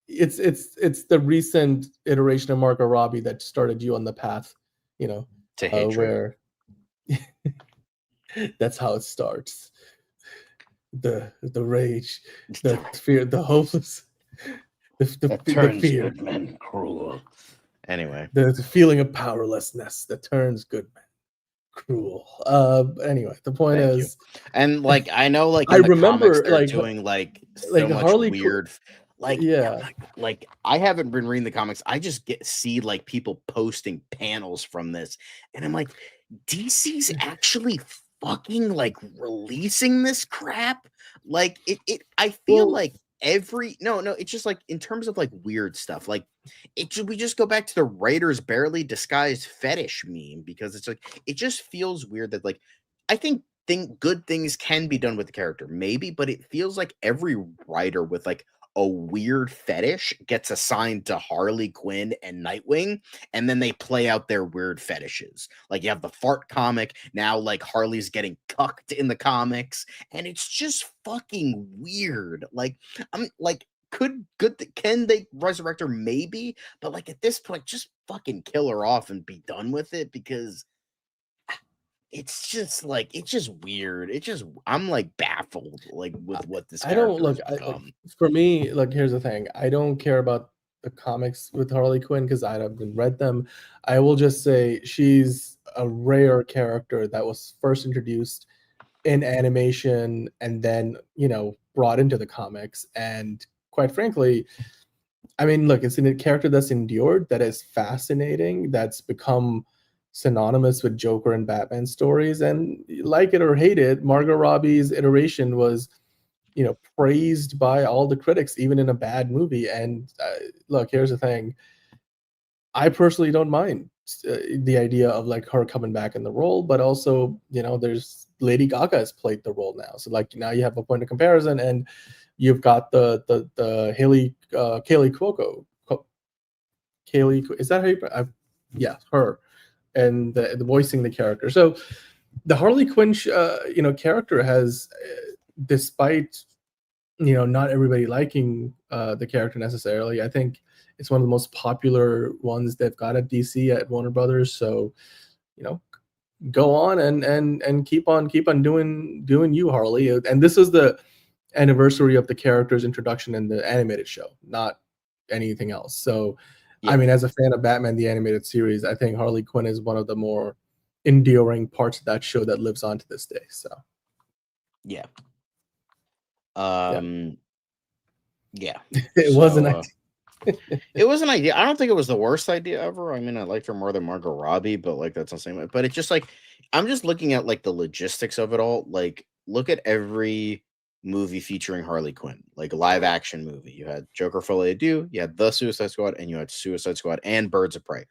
it's the recent iteration of Margot Robbie that started you on the path, to hatred. Where that's how it starts. The rage, the fear, the hopeless, the fear. Good men cruel. Anyway, the feeling of powerlessness that turns good men cruel. Anyway, the point is, and I know, I remember they're doing so much Harley weird. I haven't been reading the comics. I just see people posting panels from this, and I'm like, DC's actually fucking releasing this crap. I feel it's just in terms of weird stuff. We just go back to the writer's barely disguised fetish meme, because it's it just feels weird that I think good things can be done with the character, maybe, but it feels like every writer with a weird fetish gets assigned to Harley Quinn and Nightwing, and then they play out their weird fetishes. You have the fart comic now, Harley's getting cucked in the comics, and it's just fucking weird. Can they resurrect her? Maybe, but at this point, just fucking kill her off and be done with it, because it's just weird. I'm baffled with what this I don't for me, here's the thing. I don't care about the comics with Harley Quinn because I haven't read them. I will just say she's a rare character that was first introduced in animation and then, brought into the comics. And quite frankly, look, it's a character that's endured, that is fascinating, that's become synonymous with Joker and Batman stories, and like it or hate it, Margot Robbie's iteration was, praised by all the critics, even in a bad movie. And look, here's the thing. I personally don't mind the idea of her coming back in the role, but also, there's Lady Gaga has played the role now, so now you have a point of comparison, and you've got the Kaylee Cuoco. Kaylee, is that how you? Yeah, her. And the voicing the character. So the Harley Quinn, character has, despite, not everybody liking the character necessarily, I think it's one of the most popular ones they've got at DC, at Warner Brothers. So, go on and keep on doing you, Harley. And this is the anniversary of the character's introduction in the animated show, not anything else. So, I mean, as a fan of Batman the Animated Series, I think Harley Quinn is one of the more endearing parts of that show that lives on to this day. So, yeah. It So, was an idea. it was an idea. I don't think it was the worst idea ever. I mean, I liked her more than Margot Robbie, but like that's not saying. But it's just like I'm just looking at like the logistics of it all. Like, look at every movie featuring Harley Quinn, like a live action movie. You had Joker Folie à Deux, you had The Suicide Squad, and you had Suicide Squad and Birds of Prey.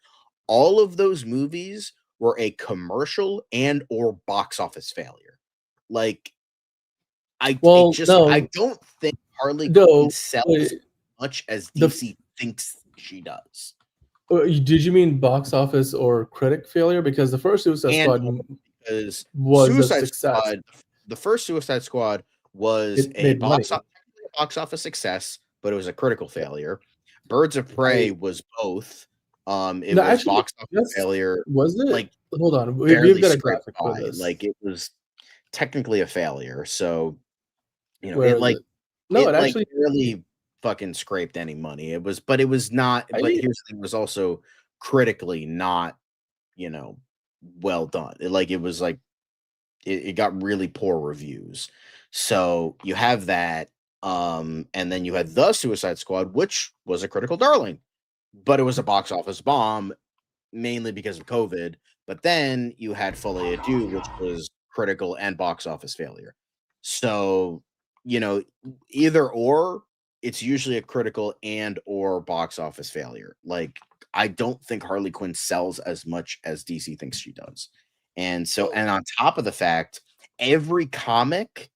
All of those movies were a commercial and or box office failure. Like, I don't think Harley Quinn sells as much as DC thinks she does. Did you mean box office or critic failure? Because the first Suicide Squad was a success. The first Suicide Squad was a box office success, but it was a critical failure. Birds of Prey was both. It was box office failure. Was it? Like, hold on, we've got a graphic for by. this. Like, it was technically a failure. So, you know, Where it is like it? No, it like actually really fucking scraped any money. It was, but it was not. But here's the thing: it was also critically not, you know, well done. It was like it got really poor reviews. So you have that, and then you had The Suicide Squad, which was a critical darling, but it was a box office bomb, mainly because of COVID. But then you had Folie à Deux, which was critical and box office failure. So, you know, either or, it's usually a critical and or box office failure. Like, I don't think Harley Quinn sells as much as DC thinks she does. And so, and on top of the fact, every comic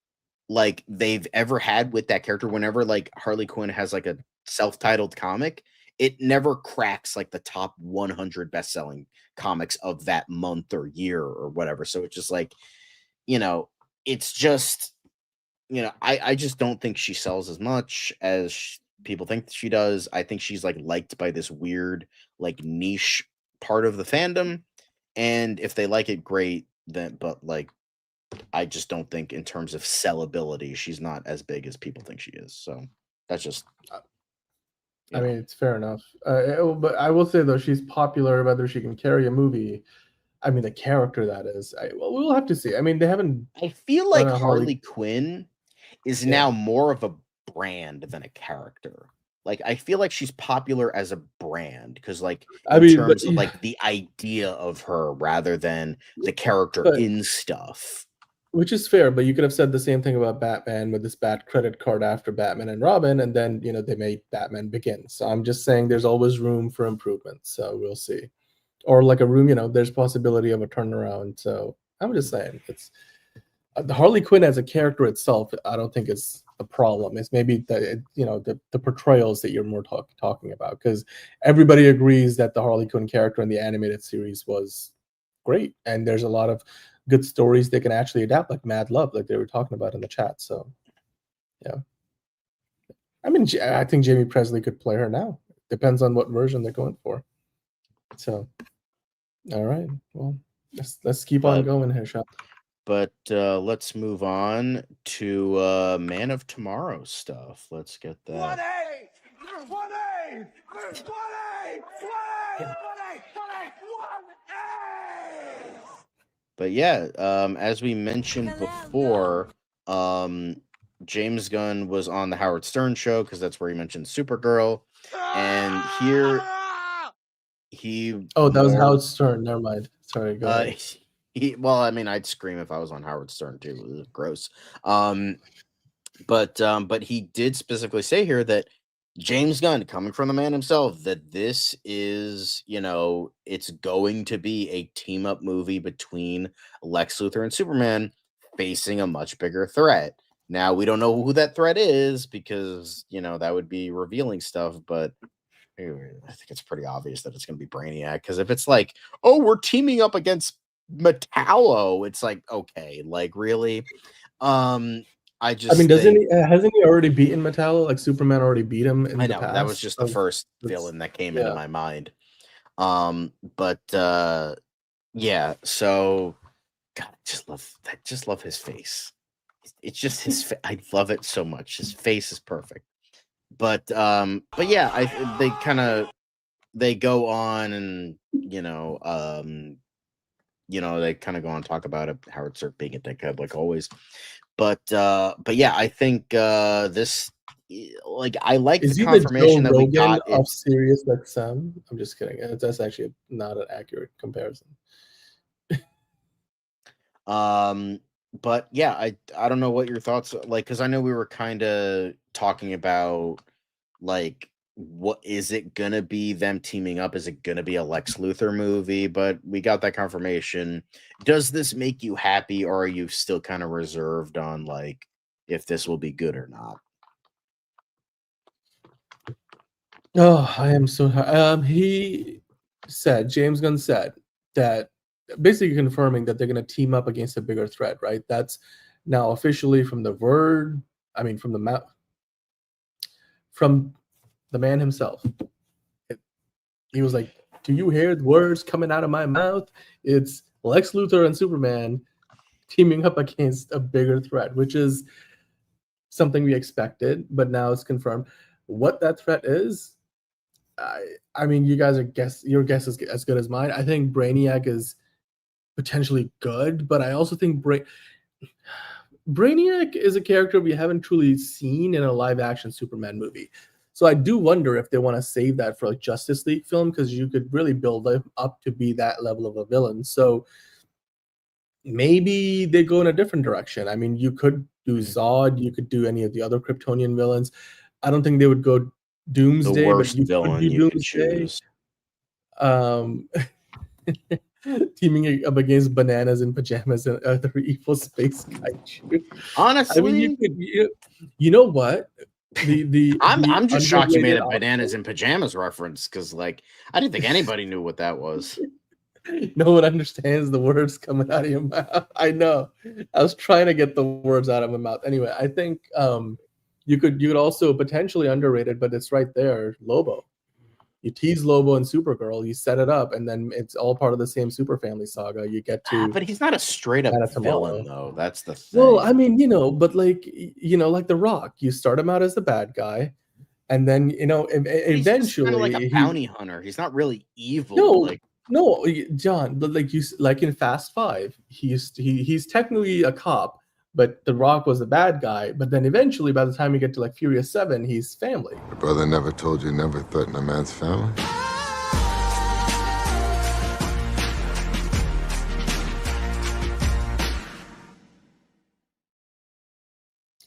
like they've ever had with that character, whenever like Harley Quinn has like a self-titled comic, it never cracks like the top 100 best-selling comics of that month or year or whatever. So it's just like, you know, it's just, you know, I just don't think she sells as much as people think she does. I think she's like liked by this weird like niche part of the fandom, and if they like it, great. Then, but like, I just don't think in terms of sellability, she's not as big as people think she is. So that's just. I mean, it's fair enough. But I will say though, she's popular. Whether she can carry a movie, I mean, the character that is. Well, we'll have to see. I mean, they haven't. I feel like Harley Quinn is now more of a brand than a character. Like, I feel like she's popular as a brand because, like, in terms of like the idea of her rather than the character in stuff. Which is fair, but you could have said the same thing about Batman with this bad credit card after Batman and Robin, and then, you know, they made Batman Begins. So I'm just saying there's always room for improvement. So we'll see. Or like a room, you know, there's possibility of a turnaround. So I'm just saying it's the Harley Quinn as a character itself, I don't think is a problem. It's maybe the, you know, the portrayals that you're more talking about, because everybody agrees that the Harley Quinn character in the animated series was great, and there's a lot of good stories they can actually adapt, like Mad Love, like they were talking about in the chat. So, yeah. I mean, I think Jamie Presley could play her now. Depends on what version they're going for. So, all right. Well, let's keep on going here, Sean. But let's move on to Man of Tomorrow stuff. Let's get that. But yeah, as we mentioned before, James Gunn was on the Howard Stern show because that's where he mentioned Supergirl, and here he. Oh, that was Howard Stern. Never mind. Sorry. Go ahead. Well, I mean, I'd scream if I was on Howard Stern too. It was gross. But he did specifically say here that James Gunn, coming from the man himself, that this is, you know, it's going to be a team up movie between Lex Luthor and Superman facing a much bigger threat. Now, we don't know who that threat is because, you know, that would be revealing stuff, but I think it's pretty obvious that it's going to be Brainiac, because if it's like, oh, we're teaming up against Metallo, it's like, okay, like, really? I mean, hasn't he already beaten Metallo? Like, Superman already beat him in the past? That was just the first villain that came into my mind. Yeah, so God, I just love his face. It's just I love it so much. His face is perfect. But yeah, they go on and they kind of go on and talk about it. Howard Stark being a dickhead like always. But yeah, I think this I like Is the he the Joe confirmation that we Rogan got. of Sirius XM? I'm just kidding. That's actually not an accurate comparison. But yeah, I don't know what your thoughts like, because I know we were kind of talking about like what is it gonna be them teaming up? Is it gonna be a Lex Luthor movie? But we got that confirmation. Does this make you happy, or are you still kind of reserved on like if this will be good or not? Oh, I am so he said, James Gunn said that basically confirming that they're going to team up against a bigger threat, right? That's now officially from the word, I mean from the man himself. He was like, "Do you hear the words coming out of my mouth? It's Lex Luthor and Superman teaming up against a bigger threat," which is something we expected, but now it's confirmed. What that threat is, I mean, you guys your guess is as good as mine. I think Brainiac is potentially good, but I also think Brainiac is a character we haven't truly seen in a live action Superman movie. So I do wonder if they want to save that for a Justice League film, because you could really build him up to be that level of a villain. So maybe they go in a different direction. I mean, you could do Zod, you could do any of the other Kryptonian villains. I don't think they would go Doomsday, The worst but you villain could do you could Doomsday. choose. Teaming up against bananas in pajamas and other evil space kaiju. Honestly, I mean, you know what? I'm just shocked you made a underrated bananas in pajamas reference, because like I didn't think anybody knew what that was. No one understands the words coming out of your mouth. I know. I was trying to get the words out of my mouth. Anyway, I think you could also potentially underrate it, but it's right there. Lobo. You tease Lobo and Supergirl, you set it up, and then it's all part of the same Super Family saga. You get to, but he's not a straight up villain, though. That's the thing. Well, I mean, but like The Rock, you start him out as the bad guy, and then eventually kind of like a bounty hunter. He's not really evil. No, John, but like in Fast Five, he's technically a cop, but The Rock was the bad guy. But then eventually, by the time you get to like Furious 7, he's family. Your brother never told you never threaten a man's family?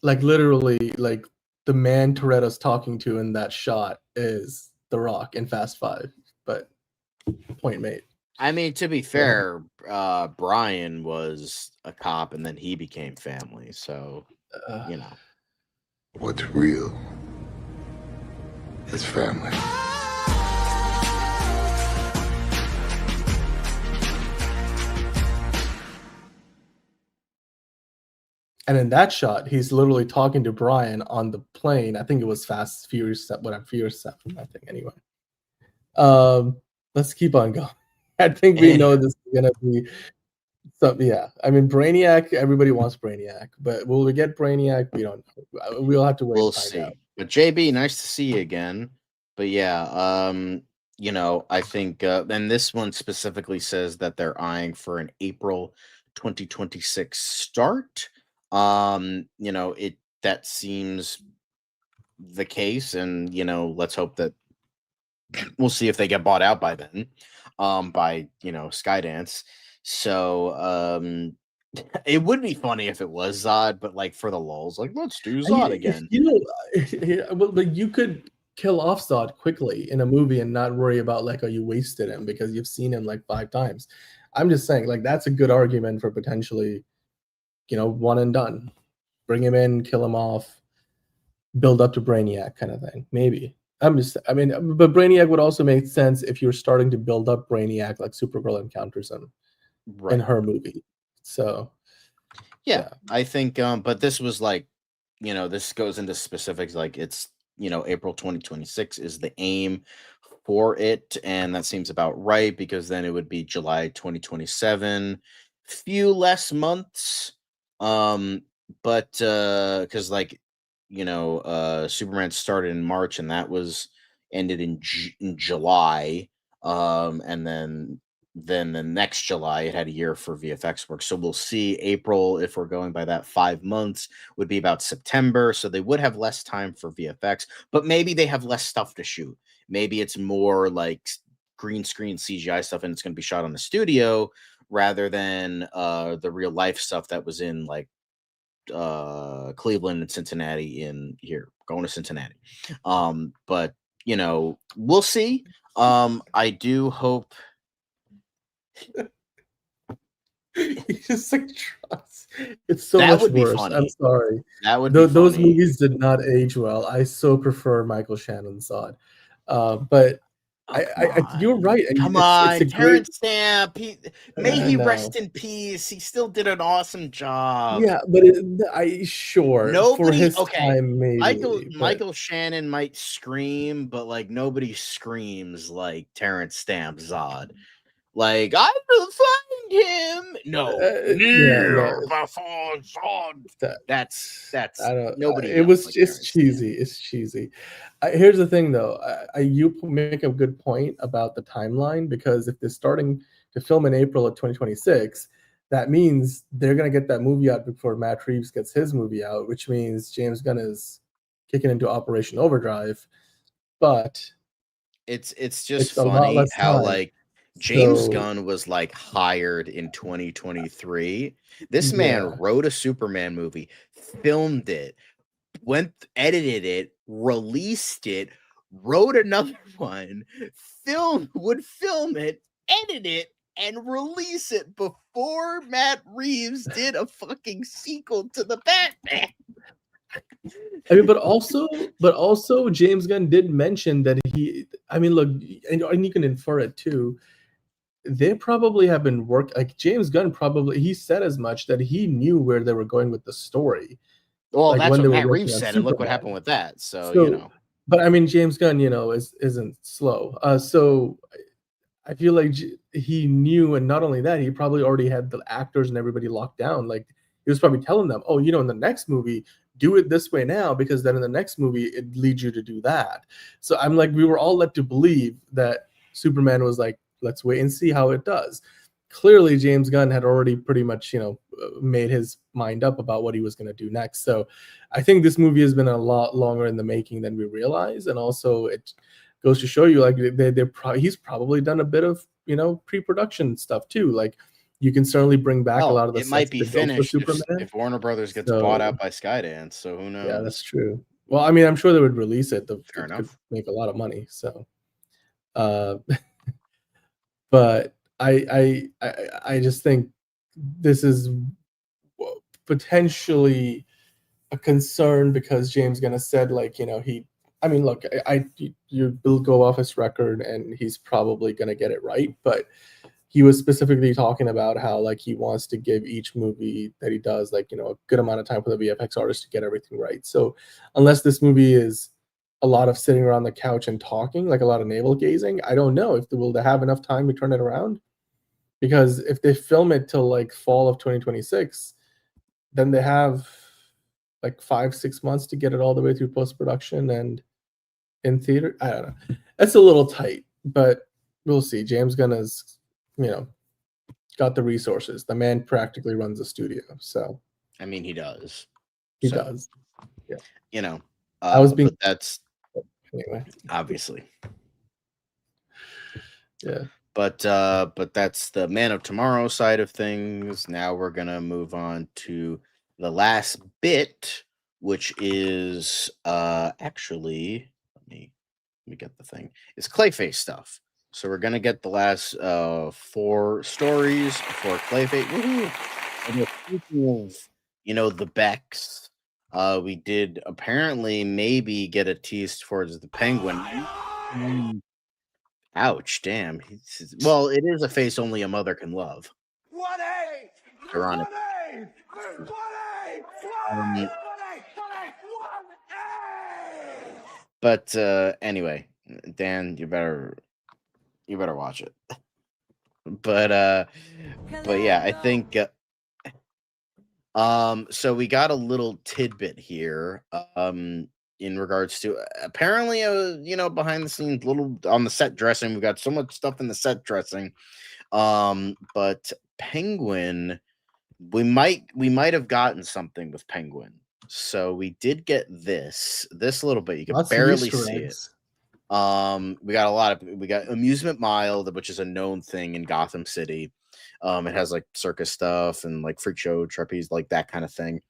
Like literally, like the man Toretto's talking to in that shot is The Rock in Fast Five. But point made. I mean, to be fair, Brian was a cop and then he became family. So, What's real is family. And in that shot, he's literally talking to Brian on the plane. I think it was Furious 7, I think, anyway. Let's keep on going. I think we know this is gonna be something. Yeah, I mean, Brainiac. Everybody wants Brainiac, but will we get Brainiac? We don't know. We'll have to wait. We'll see. Out. But JB, nice to see you again. But yeah, I think, and this one specifically says that they're eyeing for an April 2026 start. That seems the case, and let's hope that we'll see if they get bought out by then. By Skydance. So it would be funny if it was Zod, but like for the lulz, like let's do Zod again. But you could kill off Zod quickly in a movie and not worry about like, oh, you wasted him because you've seen him like 5 times. I'm just saying, like, that's a good argument for potentially, one and done. Bring him in, kill him off, build up to Brainiac kind of thing. Maybe. But Brainiac would also make sense if you're starting to build up Brainiac, like Supergirl encounters him in her movie. So, yeah. I think, but this was like, this goes into specifics, like it's, April 2026 is the aim for it. And that seems about right, because then it would be July 2027 few less months. But because Superman started in March and that was ended in July. And then the next July it had a year for VFX work. So we'll see. April, if we're going by that 5 months, would be about September. So they would have less time for VFX, but maybe they have less stuff to shoot. Maybe it's more like green screen CGI stuff and it's going to be shot on the studio rather than the real life stuff that was in like Cleveland and Cincinnati in here, going to Cincinnati. But we'll see. I do hope. He's just like trust. It's so That much would be worse. I'm funny. sorry. That would be Those funny. movies did not age well. I so prefer Michael Shannon's Zod. But you're right. Come It's a on, great. Terrence Stamp. May he No. rest in peace. He still did an awesome job. Yeah, but sure for Nobody. his Okay, time maybe, but Michael Shannon might scream, but like nobody screams like Terrence Stamp Zod. Like I will find him. No, yeah, no. before Zod. That's I don't. nobody. It yells was. like It's Terrence cheesy. It's cheesy. Here's the thing, though. You make a good point about the timeline because if they're starting to film in April of 2026, that means they're gonna get that movie out before Matt Reeves gets his movie out, which means James Gunn is kicking into Operation Overdrive. But it's just it's a lot funny less how time. like James So Gunn was like hired in 2023. This man yeah, wrote a Superman movie, filmed it, edited it, released it, wrote another one, would film it, edit it, and release it before Matt Reeves did a fucking sequel to the Batman. I mean, but also James Gunn did mention that he. I mean, look, and you can infer it too. They probably have been like James Gunn probably he said as much that he knew where they were going with the story. Well, Like that's when what they were Matt working Reeves on said, and look what Superman. happened with that. So, So, but I mean, James Gunn, isn't slow. So I feel like he knew, and not only that, he probably already had the actors and everybody locked down. Like he was probably telling them, "Oh, in the next movie, do it this way now, because then in the next movie, it leads you to do that." So I'm like, we were all led to believe that Superman was like, "Let's wait and see how it does." Clearly, James Gunn had already pretty much, made his mind up about what he was going to do next. So I think this movie has been a lot longer in the making than we realize, and also it goes to show you like he's probably done a bit of pre-production stuff too. Like you can certainly bring back a lot of the it might sets be to go for finished Superman. if Warner Brothers gets bought So out by Skydance. So who knows? yeah, that's true. Well, I mean, I'm sure they would release it. Fair It could enough. make a lot of money. So, but I just think this is potentially a concern because James Gunn has said like he. I mean, look, you will go off his record, and he's probably gonna get it right. But he was specifically talking about how like he wants to give each movie that he does like a good amount of time for the VFX artist to get everything right. So unless this movie is a lot of sitting around the couch and talking, like a lot of navel gazing, I don't know if they have enough time to turn it around. Because if they film it till like fall of 2026, then they have like 5-6 months to get it all the way through post-production and in theater. I don't know. That's a little tight, but we'll see. James Gunn has, got the resources. The man practically runs a studio, so I mean, he does. He does. Yeah. I was being. But that's anyway. Obviously. Yeah. But that's the Man of Tomorrow side of things. Now we're gonna move on to the last bit, which is actually let me get the thing. It's Clayface stuff. So we're gonna get the last 4 stories for Clayface. The Becks. We did apparently maybe get a tease towards the Penguin. Ouch, damn. Well, it is a face only a mother can love. Ironic. But anyway, Dan, you better watch it. but yeah, I think so we got a little tidbit here in regards to apparently behind the scenes little on the set dressing. We've got so much stuff in the set dressing. But Penguin, we might have gotten something with Penguin. So we did get this little bit. You can Lots of barely Easter see eggs. it. We got Amusement Mile, which is a known thing in Gotham City. It has like circus stuff and like freak show, trapeze, like that kind of thing.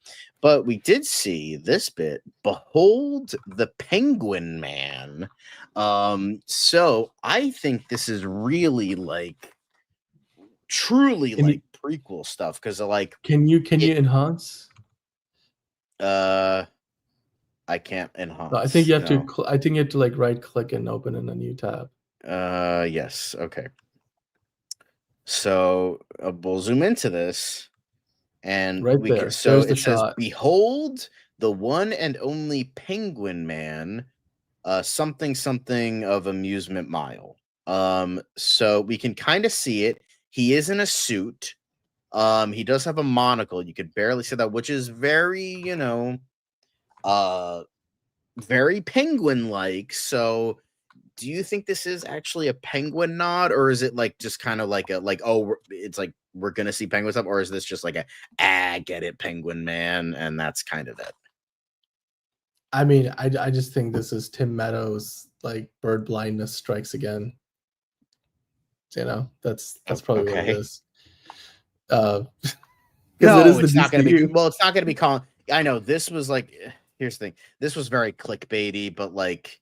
But we did see this bit. Behold the Penguin Man. So I think this is really like truly like prequel stuff because like Can you enhance? I can't enhance. No, I think you have to. I think you have to like right click and open in a new tab. Yes. Okay. So we'll zoom into this, and right we there. can. So There's it the says, shot. "Behold, the one and only Penguin Man, something of Amusement Mile." So we can kind of see it. He is in a suit. He does have a monocle. You could barely see that, which is very, very penguin-like. So do you think this is actually a penguin nod, or is it like just kind of like it's like we're gonna see penguins up, or is this just like get it, Penguin Man, and that's kind of it? I mean, I just think this is Tim Meadows like bird blindness strikes again. That's probably what it is. No, it's not going to be. Well, it's not going to be calling. I know this was like. Here's the thing. This was very clickbaity, but like,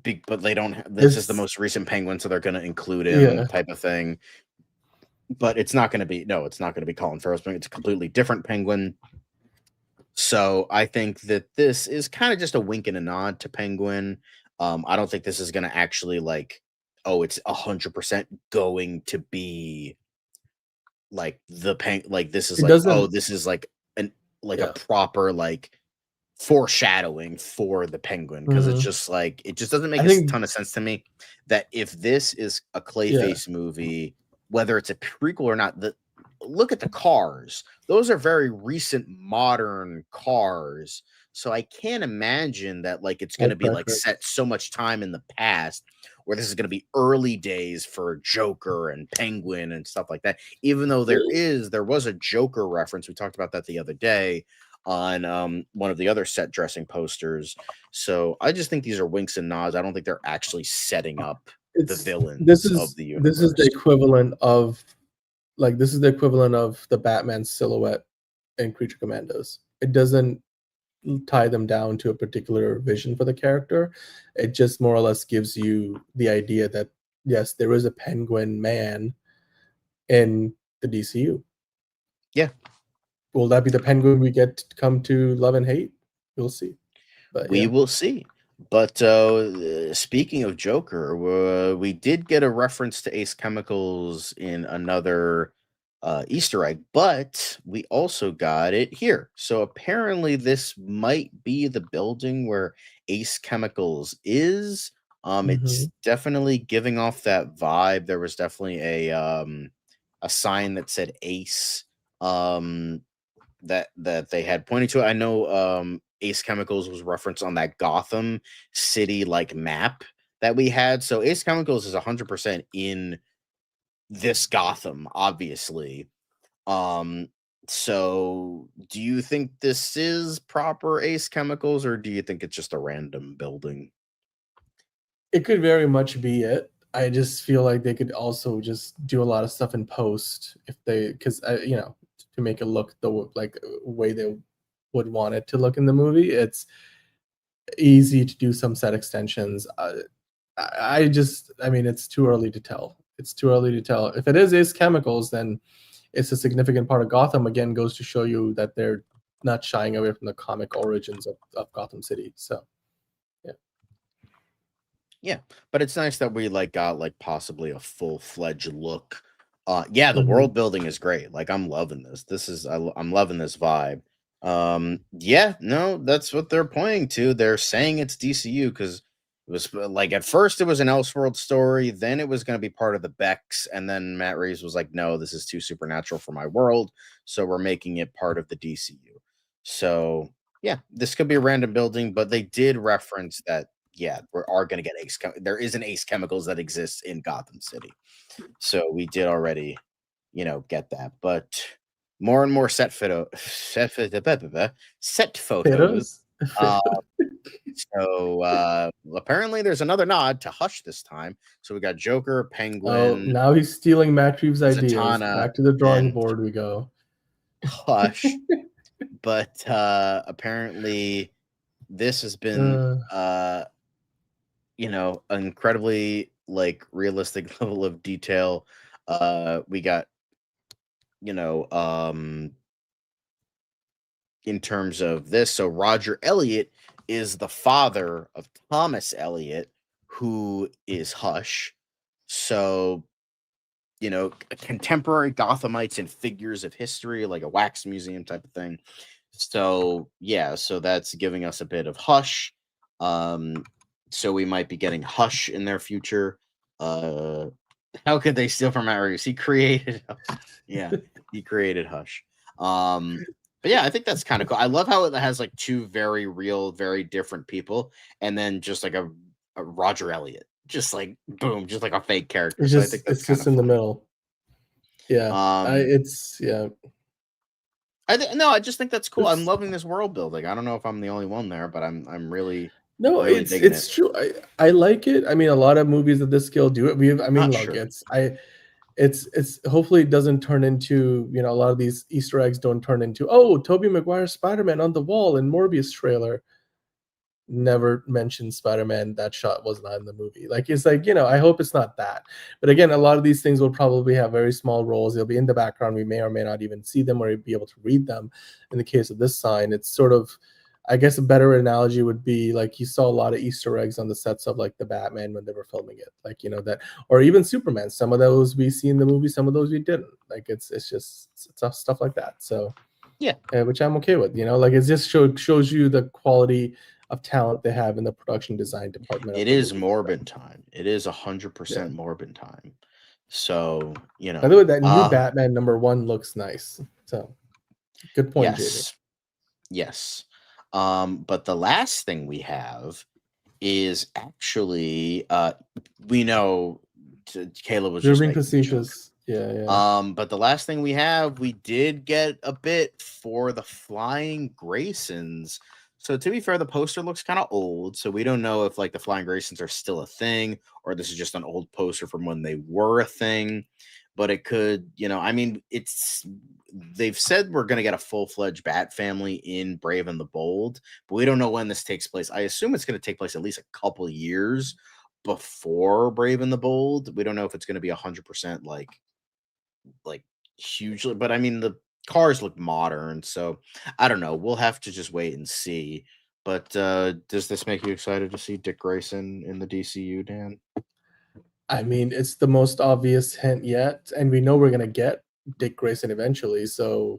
big. But they don't. This is the most recent Penguin, so they're going to include him, type of thing. But it's not going to be. No, it's not going to be Colin Farrell's Penguin. It's a completely different Penguin. So I think that this is kind of just a wink and a nod to Penguin. I don't think this is going to actually like. Oh, it's 100% going to be like the like this is this is like a proper like foreshadowing for the Penguin, because it's just like it just doesn't make a ton of sense to me that if this is a Clayface movie, whether it's a prequel or not, look at the cars. Those are very recent modern cars. So I can't imagine that like it's going to be like set so much time in the past where this is going to be early days for Joker and Penguin and stuff like that. Even though there was a Joker reference. We talked about that the other day on one of the other set dressing posters. So I just think these are winks and nods. I don't think they're actually setting up the villains of the universe. This is the equivalent of the Batman silhouette in Creature Commandos. It doesn't tie them down to a particular vision for the character. It just more or less gives you the idea that yes, there is a Penguin Man in the DCU. Yeah. Will that be the Penguin we get to come to love and hate? We'll see. But we will see. But speaking of Joker, we did get a reference to Ace Chemicals in another Easter egg, but we also got it here. So apparently this might be the building where Ace Chemicals is. It's definitely giving off that vibe. There was definitely a sign that said Ace that they had pointed to it. I know Ace Chemicals was referenced on that Gotham City like map that we had. So Ace Chemicals is 100% in this Gotham, obviously. So do you think this is proper Ace Chemicals, or do you think it's just a random building? It could very much be it. I just feel like they could also just do a lot of stuff in post if they, because to make it look the like way they would want it to look in the movie. It's easy to do some set extensions. I mean, it's too early to tell. It's too early to tell. If it is Ace Chemicals, then it's a significant part of Gotham. Again, goes to show you that they're not shying away from the comic origins of Gotham City. So, yeah, but it's nice that we got possibly a full-fledged look. The world building is great. Like I'm loving this. I'm loving this vibe. That's what they're pointing to. They're saying it's DCU because It was like at first it was an Elseworld story, then it was going to be part of the Becks, and then Matt Reeves was like, "No, this is too supernatural for my world, so we're making it part of the DCU." So yeah, this could be a random building, but they did reference that yeah, we are going to get there is an Ace Chemicals that exists in Gotham City, so we did already, get that. But more and more set photos. Uh, so apparently there's another nod to Hush this time. So we got Joker, Oh, Penguin, now he's stealing Matt Reeves' ideas. Zatanna, Back to the drawing and board we go. Hush. But apparently this has been incredibly like realistic level of detail. We got in terms of this, so Roger Elliott is the father of Thomas Elliott, who is Hush. So, contemporary Gothamites and figures of history, like a wax museum type of thing. So, yeah, so that's giving us a bit of Hush. So we might be getting Hush in their future. How could they steal from Matt Reeves? He created he created Hush. But yeah, I think that's kind of cool. I love how it has like two very real, very different people, and then just like a Roger Elliott, just like boom, just like a fake character. It's So I just think that's it's kind just of in the funny. middle. Yeah, I just think that's cool. I'm loving this world building. I don't know if I'm the only one there, but I'm really No, really digging it's it. true. I like it. I mean, a lot of movies of this scale do it. Not Look, sure. it's hopefully it doesn't turn into, a lot of these Easter eggs don't turn into, oh, Tobey Maguire's Spider-Man on the wall in Morbius trailer. Never mentioned Spider-Man. That shot was not in the movie. Like, it's like, I hope it's not that. But again, a lot of these things will probably have very small roles. They'll be in the background. We may or may not even see them or be able to read them. In the case of this sign, it's sort of, I guess a better analogy would be like you saw a lot of Easter eggs on the sets of like the Batman when they were filming it, like that, or even Superman. Some of those we see in the movie, some of those we didn't. Like it's just stuff like that. So yeah, which I'm okay with. Like it just shows you the quality of talent they have in the production design department. It is Morbin time. It is 100% Morbin time. So by the way, that new Batman #1 looks nice. So good point, JJ. Yes. But the last thing we have is actually we know Caleb was just being making facetious. Yeah. But the last thing we did get a bit for the Flying Graysons. So to be fair, the poster looks kind of old, so we don't know if like the Flying Graysons are still a thing or this is just an old poster from when they were a thing. But it could, they've said we're going to get a full-fledged Bat family in Brave and the Bold, but we don't know when this takes place. I assume it's going to take place at least a couple years before Brave and the Bold. We don't know if it's going to be 100% like hugely, but I mean the cars look modern, so I don't know. We'll have to just wait and see. But does this make you excited to see Dick Grayson in the DCU, Dan? I mean, it's the most obvious hint yet, and we know we're gonna get Dick Grayson eventually. So,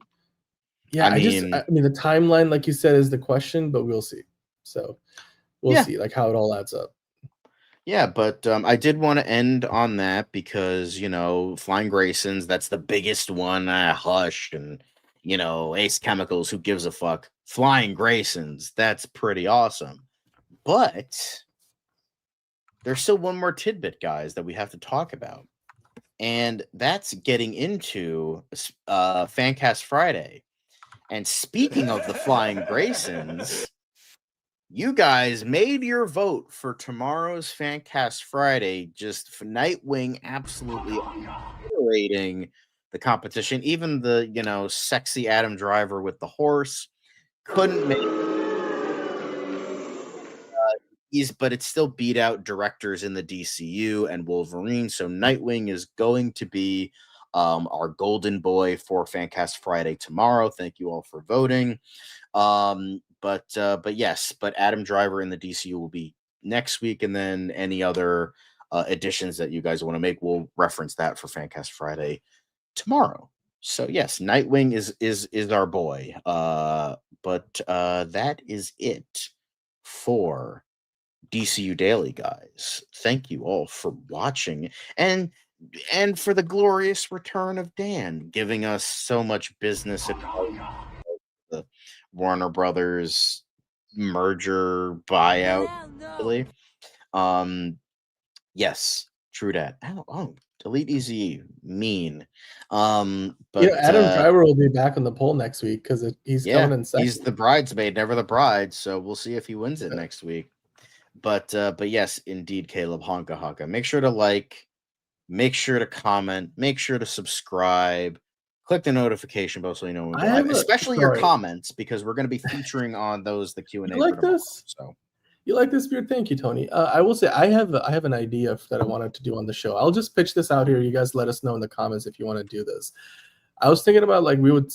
yeah, I mean, the timeline, like you said, is the question, but we'll see. So, we'll see like how it all adds up. Yeah, but I did want to end on that because Flying Graysons, that's the biggest one. Hush and Ace Chemicals, who gives a fuck? Flying Graysons, that's pretty awesome. But there's still one more tidbit, guys, that we have to talk about. And that's getting into Fancast Friday. And speaking of the Flying Graysons, you guys made your vote for tomorrow's Fancast Friday. Just for Nightwing absolutely obliterating the competition. Even the, sexy Adam Driver with the horse couldn't make but it still beat out directors in the DCU and Wolverine. So Nightwing is going to be our golden boy for Fancast Friday tomorrow. Thank you all for voting. But yes, but Adam Driver in the DCU will be next week, and then any other additions that you guys want to make, we'll reference that for Fancast Friday tomorrow. So yes, Nightwing is our boy. But that is it for DCU Daily, guys. Thank you all for watching and for the glorious return of Dan, giving us so much business at the Warner Brothers merger buyout. Really. Yes, true that. Oh, delete easy mean. But Adam Driver will be back on the poll next week because he's coming in second. he's the bridesmaid, never the bride. So we'll see if he wins it next week. But yes, indeed, Caleb, honka honka. Make sure to like, make sure to comment, make sure to subscribe, click the notification bell so you know when we go live, especially your comments, because we're going to be featuring on those the Q&A. You like this? So you like this beard? Thank you, Tony. I will say I have an idea that I wanted to do on the show. I'll just pitch this out here. You guys let us know in the comments if you want to do this. I was thinking about like we would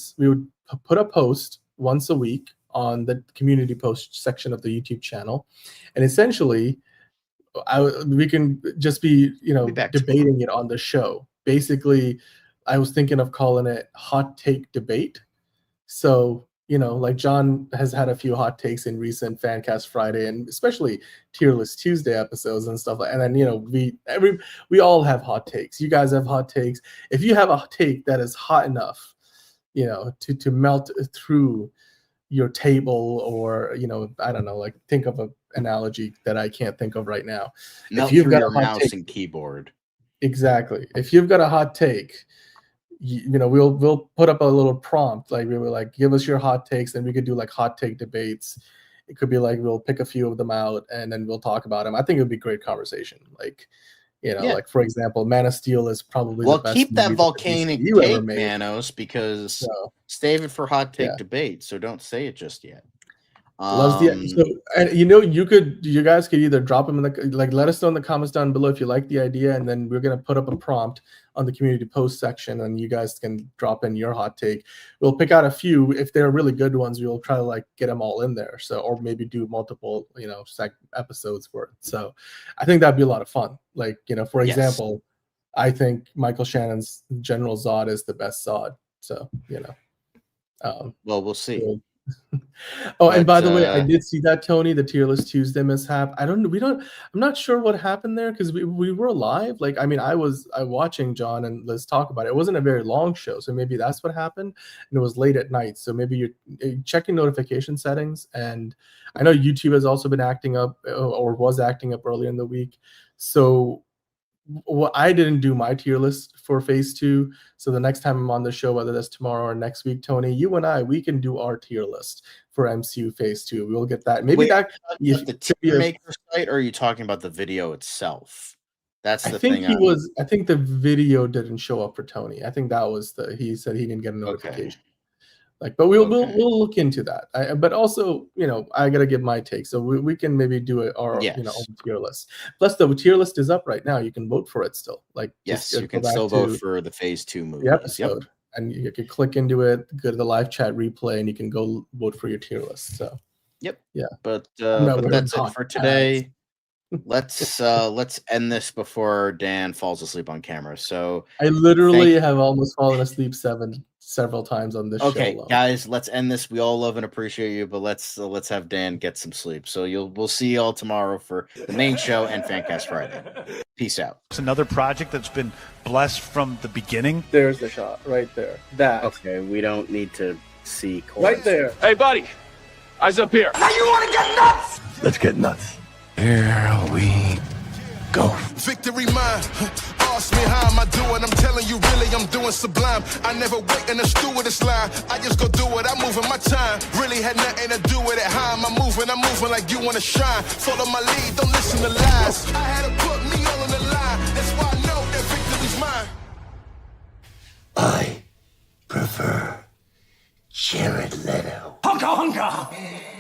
put a post once a week on the community post section of the YouTube channel, and essentially we can just be debating it on the show. Basically, I was thinking of calling it hot take debate. So like John has had a few hot takes in recent Fancast Friday and especially Tier List Tuesday episodes and stuff like. And then we all have hot takes. You guys have hot takes. If you have a take that is hot enough, to melt through your table, or I don't know, like think of an analogy that I can't think of right now. Melt if you've got your mouse and keyboard. Exactly. If you've got a hot take, we'll put up a little prompt, like we were like, give us your hot takes, and we could do like hot take debates. It could be like we'll pick a few of them out and then we'll talk about them. I think it would be great conversation. Like, like for example, Man of Steel is probably the best keep that volcanic take, Manos, because save it for hot take debate. So don't say it just yet. Loves the so, and you guys could either drop them in the let us know in the comments down below if you like the idea, and then we're gonna put up a prompt on the community post section, and you guys can drop in your hot take. We'll pick out a few. If they're really good ones, we'll try to like get them all in there. So, or maybe do multiple episodes for it. So I think that'd be a lot of fun. Like for example, I think Michael Shannon's General Zod is the best Zod. So well, we'll see. And by the way, I did see that, Tony, the Tier List Tuesday mishap. I'm not sure what happened there because we were live. Like, I mean, I was watching John and Liz talk about it. It wasn't a very long show, so maybe that's what happened. And it was late at night, so maybe you're checking notification settings. And I know YouTube has also been acting up, or was acting up earlier in the week. So I didn't do my tier list for phase 2, so the next time I'm on the show, whether that's tomorrow or next week, Tony, you and we can do our tier list for MCU phase 2. We'll get that. Maybe that the tier maker site, or are you talking about the video itself? That's the thing. I think the video didn't show up for Tony. I think that was he said he didn't get a notification. Okay. But we'll look into that. But also, I gotta give my take, so we can maybe do our own tier list. Plus, the tier list is up right now. You can vote for it still. Yes, you can still vote for the phase 2 movie. The episode, and you can click into it, go to the live chat replay, and you can go vote for your tier list. So, but that's it for today. Let's end this before Dan falls asleep on camera. So I literally have almost fallen asleep several times on this show. Okay, guys, let's end this. We all love and appreciate you, but let's have Dan get some sleep. So we'll see you all tomorrow for the main show and Fancast Friday. Peace out. It's another project that's been blessed from the beginning. There's the shot right there. That. Okay, we don't need to see right there. Hey, buddy, eyes up here. Now you want to get nuts? Let's get nuts. Here we go. Victory mine. Ask me how am I doing? I'm telling you, really, I'm doing sublime. I never wait in a stewardess line. I just go do it. I'm moving my time. Really had nothing to do with it. How am I moving? I'm moving like you want to shine. Follow my lead. Don't listen to lies. I had to put me all on the line. That's why I know that victory's mine. I prefer Jared Leto. Hunka hunka.